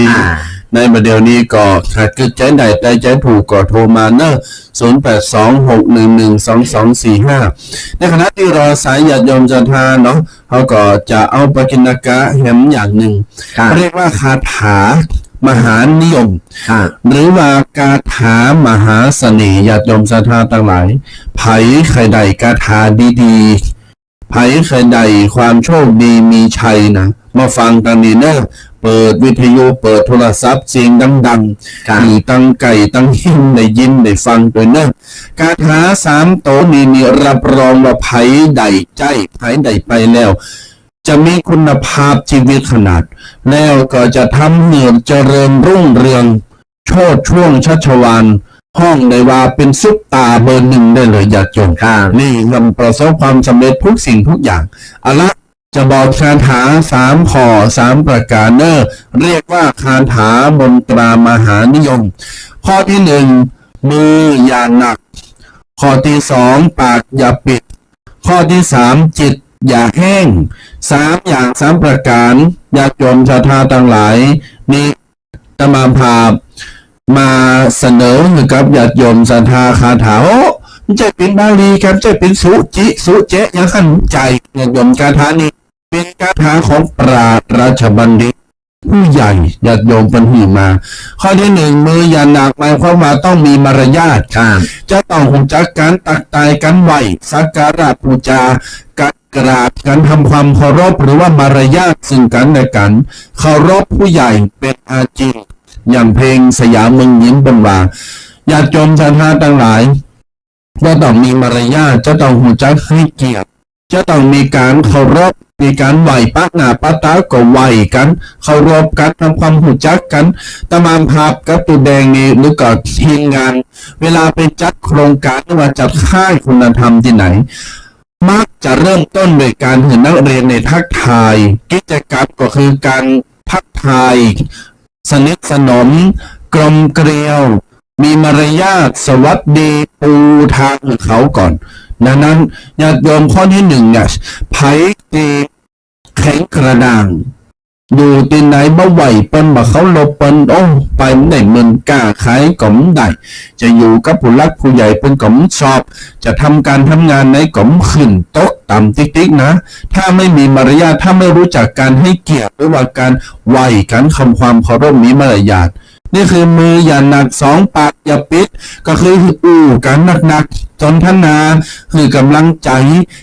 ในประเดี๋ยวนี้ก็ถ้าเกิดใจใดใจถูกก็โทรมาเนอะ0826112245ในขณะที่รอสายญาติโยมศรัทธาเนาะเขาก็จะเอาปกิณกะแหมอย่างหนึ่งเรียกว่าคาถา มหานิยมหรือว่ากาถามหาเสน่ห์ญาติโยมศรัทธาทั้งหลายไผใครใดกาถาดีๆไผใครใดความโชคดีมีชัยนะมาฟังกันนี่เนอะเปิดวิทยุเปิดโทรศัพท์เสียงดังๆหรือตั้งไก่ตั้งหิ้งได้ยินได้ฟังด้วยเนอะคาถา3 โตนี่รับรองว่าไผใดใจไผใดไปแล้วจะมีคุณภาพชีวิตขนาดแล้วก็จะทำให้เจริญรุ่งเรืองโชติช่วงชัชวาลห้องได้ว่าเป็นซุปตาเบอร์ 1ได้เลยญาติโยมนี่มันประสบความสำเร็จทุกสิ่งทุกอย่างเอาละจะบอกคาถา3 ข้อ3 ประการเนอะเรียกว่าคาถามนตรามหานิยมข้อที่ 1มืออย่าหนักข้อที่ 2ปากอย่าปิดข้อที่ 3จิตอย่าแห้ง3 อย่าง3 ประการญาติโยมศรัทธาทั้งหลายนี่ตมาภาพมาเสนอกับญาติโยมศรัทธาคาถาโอ้จะเป็นบาลีครับจะเป็นสุเจอย่างขันใจญาติโยมคาถานี้เป็นคาถาของปราชญ์ราชบัณฑิตผู้ใหญ่ญาติโยมเป็นหือมาข้อที่ 1มืออย่าหนักหมายความว่าต้องมีมารยาทจะต้องรู้จักการตักตายกันไหวสักการะบูชาการกราบการทำความเคารพหรือว่ามารยาทซึ่งกันและกันเคารพผู้ใหญ่เป็นอาจินอย่างเพลงสยามเมืองยิ้มเป็นว่าญาติโยมศรัทธาทั้งหลายจะต้องมีมารยาทจะต้องรู้จักให้เกียรติจะต้องมีการเคารพมีการไหวปะหน้าปะตาก็ไหวกันเคารพกันทำความรู้จักกันตามภาพกับตัวแดงนี่หรือก็ทีมงานเวลาไปจัดโครงการหรือว่าจัดค่ายคุณธรรมที่ไหนมักจะเริ่มต้นโดยการเห็นนักเรียนในทักทายกิจกรรมก็คือการทักทายสนิทสนมกลมเกลียวมีมารยาทสวัสดีปูทางเขาก่อนดังนั้นญาติโยมข้อที่ 1เนี่ยไผตีแข็งกระด้างอยู่ตีไหนบ่ไหวเปิ้นบ่เขาลบเปิ้นโอ้ไปมันได้เงินกล้าขายก็มได้จะอยู่กับผู้รักผู้ใหญ่เป็นก็มชอบจะทำการทำงานในก็มขึ้นตกต่ำติ๊กๆนะถ้าไม่มีมารยาทถ้าไม่รู้จักการให้เกียรติหรือว่าการไหวกันคำความเคารพมีมารยาทนี่คือมืออย่าหนัก2ปากอย่าปิดก็คือกันหนักๆจนทนาคือกำลังใจ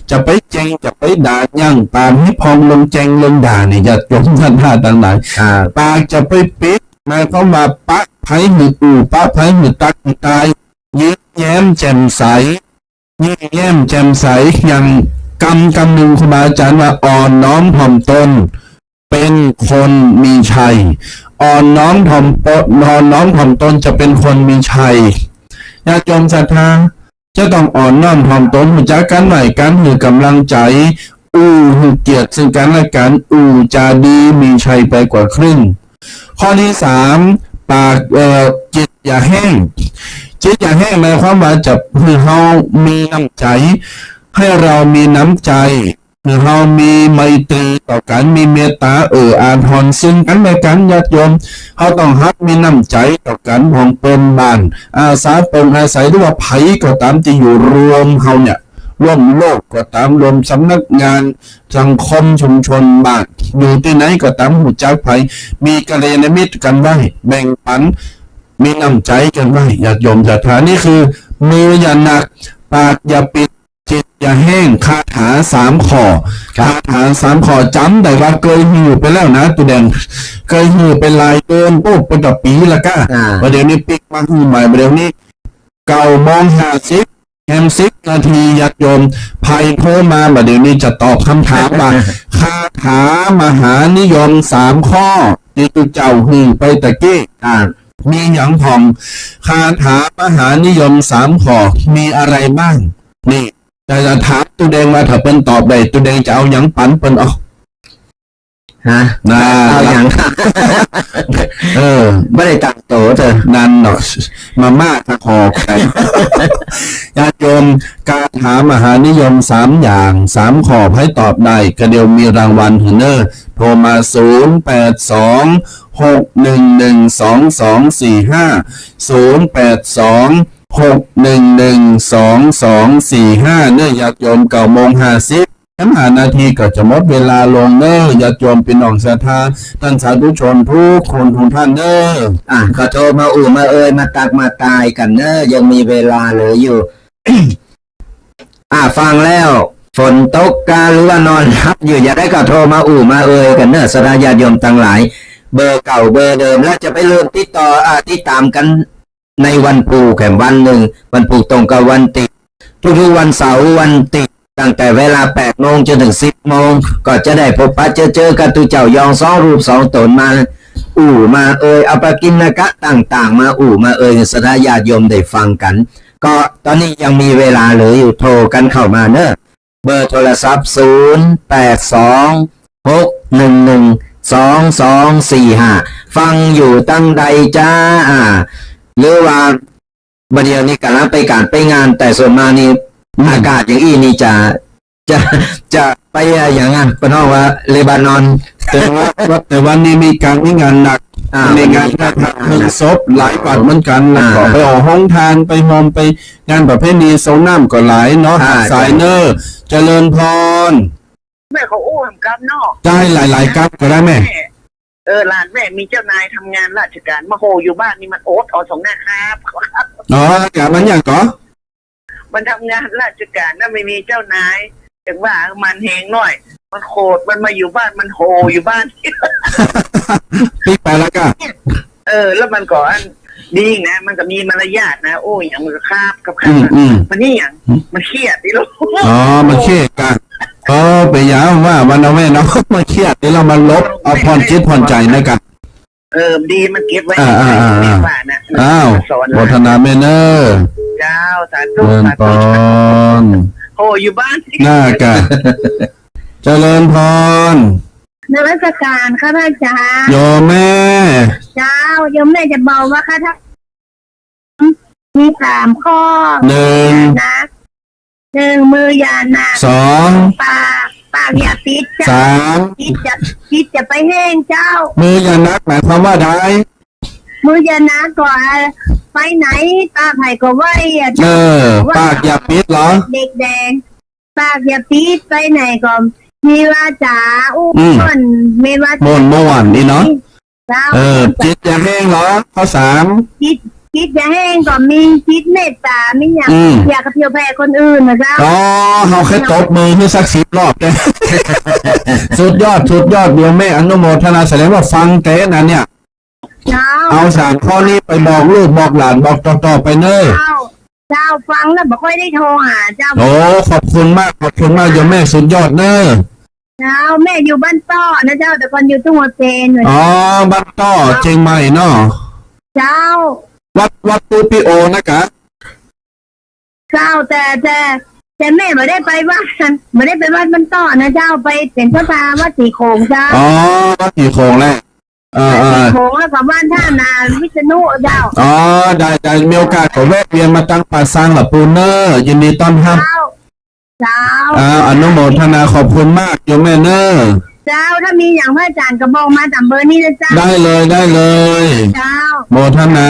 จะไปแจงจะไปด่ายั่งปากให้พองลงแจงลงด่าเนี่ยอย่าจมท่านท่าต่างๆปากจะไปปิดหมายความว่าปะไผหือปะไผหือตักตายยิ้มแย้มแจ่มใสยิ้มแย้มแจ่มใสอย่างกำหนึ่งครูบาอาจารย์ว่าอ่อนน้อมถ่อมตนเป็นคนมีชัยอ่อนน้อมถ่อมตนจะเป็นคนมีชัยญาติโยมศรัทธาจะต้องอ่อนน้อมถ่อมตนรู้จักกันใหม่กันคือกำลังใจหือเกียรติซึ่งกันและกันจาดีมีชัยไปกว่าครึ่งข้อที่ 3ปากจิตอย่าแห้งจิตอย่าแห้งหมายความว่าจะคือเฮามีน้ำใจให้เรามีน้ำใจคือเรามีไมตรีต่อกันมีเมตตาอาทรซึ่งกันและกันญาติโยมเขาต้องฮักมีน้ำใจต่อกันของเปิ้นบ้านอาสาเปิ้นอาศัยหรือว่าไผก็ตามที่อยู่รวมเขาเนี่ยร่วมโลกก็ตามรวมสำนักงานสังคมชุมชนบ้านอยู่ที่ไหนก็ตามหูจักไผมีกัลยาณมิตรกันไว้แบ่งปันมีน้ำใจกันไว้ญาติโยมศรัทธานี่คือมืออย่าหนักปากอย่าปิดจิตอย่าแห้งคาถา3 ข้อคาถา3 ข้อจำได้ว่าเคยหิวไปแล้วนะตัวแดงเคยหิวเป็นลายเดินปุ๊บเป็นต่อปีละก้าประเดี๋ยวนี้ปิกมาหิวใหม่ประเดี๋ยวนี้9:50แฮม10 นาทีญาติโยมภัยโทรมาประเดี๋ยวนี้จะตอบคำถามว่าคาถามหานิยม3 ข้อที่ตุเจ้าหิวไปตะกี้มีอย่างพองคาถามหานิยม3 ข้อมีอะไรบ้างนี่แต่จะถามตัวแดงมาถ้าเป็นตอบได้ตัวแดงจะเอาอย่างปันเป็นเอาเอาอย่างไม่ได้ตั้งโตเธอนั่นเนาะมาม่าตะคอใครญาติโยมการถามมหานิยม3 อย่าง3 ข้อให้ตอบได้ก็เดียวมีรางวัลหือเนอโทรมา0826112245 0826112245เนื่อญาติโยม9:50 5 นาทีก็จะหมดเวลาลงเนอญาติโยมพี่น้องศรัทธาท่านสาธุชนทุกคนทุกท่านเนอก็โทรมามามาตักมาตายกันเนอะยังมีเวลาเหลืออยู่ ฟังแล้วฝนตกกาหรือว่านอนรับอยู่อย่าได้ก็โทรมามากันเนอะสดาญาติโยมทั้งหลาย เบอร์เก่าเบอร์เดิมแล้วจะไปเริ่มติดต่อติดตามกันในวันผูกแข่งวันหนึ่งวันผูกตรงกับวันติดทุกๆวันเสาร์วันติดตั้งแต่เวลา 8 โมงจนถึง 10 โมงก็จะได้พบปะเจอกันตุเจ้ายอง2 รูป 2 ตนมามาเอาปากินนะกะต่างๆมามาสดาญาติโยมได้ฟังกันก็ตอนนี้ยังมีเวลาเหลืออยู่โทรกันเข้ามาเนอะเบอร์โทรศัพท์0826112245ฟังอยู่ตั้งใดจ้าหรือว่าบัดเดี๋ยวนี้กำลังไปการไปงานแต่ส่วนมานี่อากาศอย่างอี้นี่จะไปอย่างนั้นเป็นห้องว่าเลบานอนแต่วันนี้มีการมีงานหนักในงานพระธาตุศพหลายปัดเหมือนกันแล้วก็ไปออกห้องทานไปโฮมไปงานประเภทนี้โซน้ำก็หลายเนาะสายเนอร์เจริญพรแม่เขาเหมือนกันเนาะได้หลายกับก็ได้แม่หลานแม่มีเจ้านายทำงานราชการมาโหอยู่บ้านนี่มันโอ๊ตสองหน้าครับอย่ามันอย่างก็มันทำงานราชการน่ะไม่มีเจ้านายถึงว่ามันแหงหน่อยมันโคตรมันมาอยู่บ้านมันโหอยู่บ้านพี่ไปแล้วก็แล้วมันก่อนดีนะมันก็มีมารยาทนะโอ้ยอย่างมือคาบกับข้ามันนี่อย่างมันเครียดดิลูกมันเครียดกันไปยาวว่าวันเอาแม่เนาะมันเครียดนี่เรามาลบเอาผ่อนจิตผ่อนใจนะกันดีมันเก็บไว้ในบ้านนะโมทนาเมเนอร์เจ้าสาธุสาธุโอ้อยู่บ้านน่ากันเจริญพรนมัสการข้าพเจ้าโยมแม่เจ้าโยมแม่จะบอกว่าข้าท่านมี3 ข้อนะ1มืออย่าหนัก2ปากอย่าปิด3คิดจะไปแห้งเจ้ามืออย่านักหมายความว่าได้มืออย่านักก่อนไปไหนตาไผ่ก็ไหวปากอย่าปิดเหรอเด็กแดงปากอย่าปิดไปไหนก็มีว่าจ๋ามันไม่ว่าเมื่อวานนี่เนาะจิตอย่าแห้งเหรอข้อ3คิดจะแห้งก็มีคิดเมตตาไม่อยากกระเพียวแพ้คนอื่นนะเจ้าเขาแค่ตบมือให้สัก10 รอบเลยสุดยอดเดี๋ยวแม่อนุโมทนาแสดงว่าฟังเต้นะเนี่ยเอา3 ข้อนี้ไปบอกลูกบอกหลานบอกต่อไปเนยเจ้าฟังแล้วบอกค่อยได้โทรหาเจ้าขอบคุณมากเดี๋ยวแม่สุดยอดเนยเจ้าแม่อยู่บ้านต้อนะเจ้าแต่ก่อนอยู่ทุ่งหัวเจนบ้านต้อเชียงใหม่เนาะเจ้าวัดปูปิโอนะคะเจ้าแต่แม่ไม่ได้ไปบ้านมันต่อนะเจ้าไปเป็นเจ้าตาวัดสีโขงเจ้าวัดสีโขงแหละสีโขงแล้วกับบ้านท่านาวิษณุเจ้าได้มีโอกาสขอแวะเวียนมาตั้งป่าซังหลับปูเนอร์ยินดีต้อนรับเจ้าอนุโมทนาขอบคุณมากโยมแม่เนอร์เจ้าถ้ามีอย่างพระอาจารย์ก็บอกมาตามเบอร์นี้นะเจ้าได้เลยเจ้าโมทนา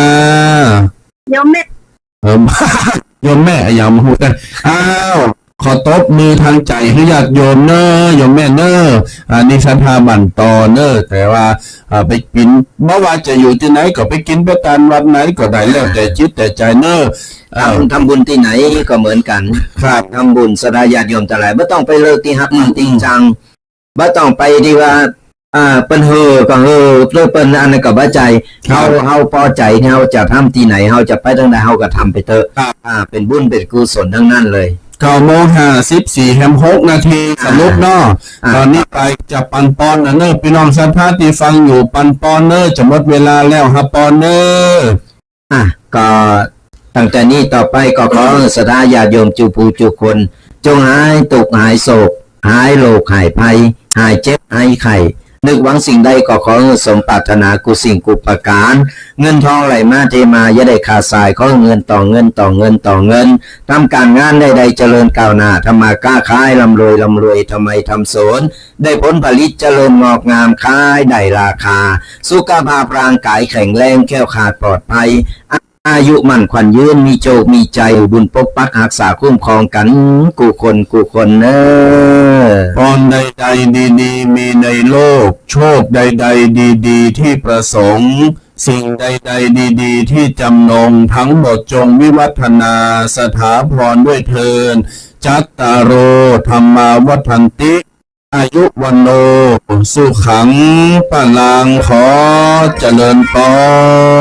โยมแม่โยมแม่อย่ามาพูดกันขอตบมือทางใจให้ญาติโยมเนอโยมแม่เนอนี่ศรัทธาบั่นตอเนอแต่ว่าไปกินเมื่อวานจะอยู่ที่ไหนก็ไปกินไปตามวัดไหนก็ได้แล้วแต่จิตแต่ใจเนอทำบุญที่ไหนก็เหมือนกันครับทำบุญสดาญาติโยมแต่ไหนไม่ต้องไปเลิกที่ฮับจริงจังไม่ต้องไปดีว่าเป็นก็เพื่อเป็นอันนั้นก็บ้าใจเฮาพอใจเฮาจะทำที่ไหนเฮาจะไปทางใดเฮาก็ทำไปเถอะเป็นบุญเป็นกุศลทั้งนั้นเลย9:54 แฮม6 นาทีสรุปเนาะตอนนี้ไปจะปันปอนนะเนอพี่น้องสัมภาษณ์ที่ฟังอยู่ปันปอนเนอจะหมดเวลาแล้วฮะปอนเนอก็ตั้งแต่นี้ต่อไปก็ขอสดาญาติโยมจูผู้จูคนจงหายตุกหายโศกหายโรคหายภัยหายเจ็บหายไข้นึกหวังสิ่งใดก็ขอสมปรารถนากุสิ่งกุประการเงินทองไหลมาเทมาอย่าได้ขาดสายขอเงินต่อเงินทำการงานใดๆเจริญก้าวหน้าทำมาค้าขายร่ำรวยทำไมทำสวนได้ผลผลิตเจริญงอกงามขายได้ราคาสุขภาพร่างกายแข็งแรงแข็งขาดปลอดภัย อายุมั่นขวัญยืนมีโชคมีใจบุญปกปักรักษาคุ้มครองกันกูคนเนอ พรใดๆดีๆมีในโลก โชคใดๆดีๆที่ประสงค์ สิ่งใดๆดีๆที่จำนงทั้งหมดจงวิวัฒนาสถาพรด้วยเทินจัตตารโอธรรมาวัฏันติ อายุวันโนสุขังพลังขอเจริญพร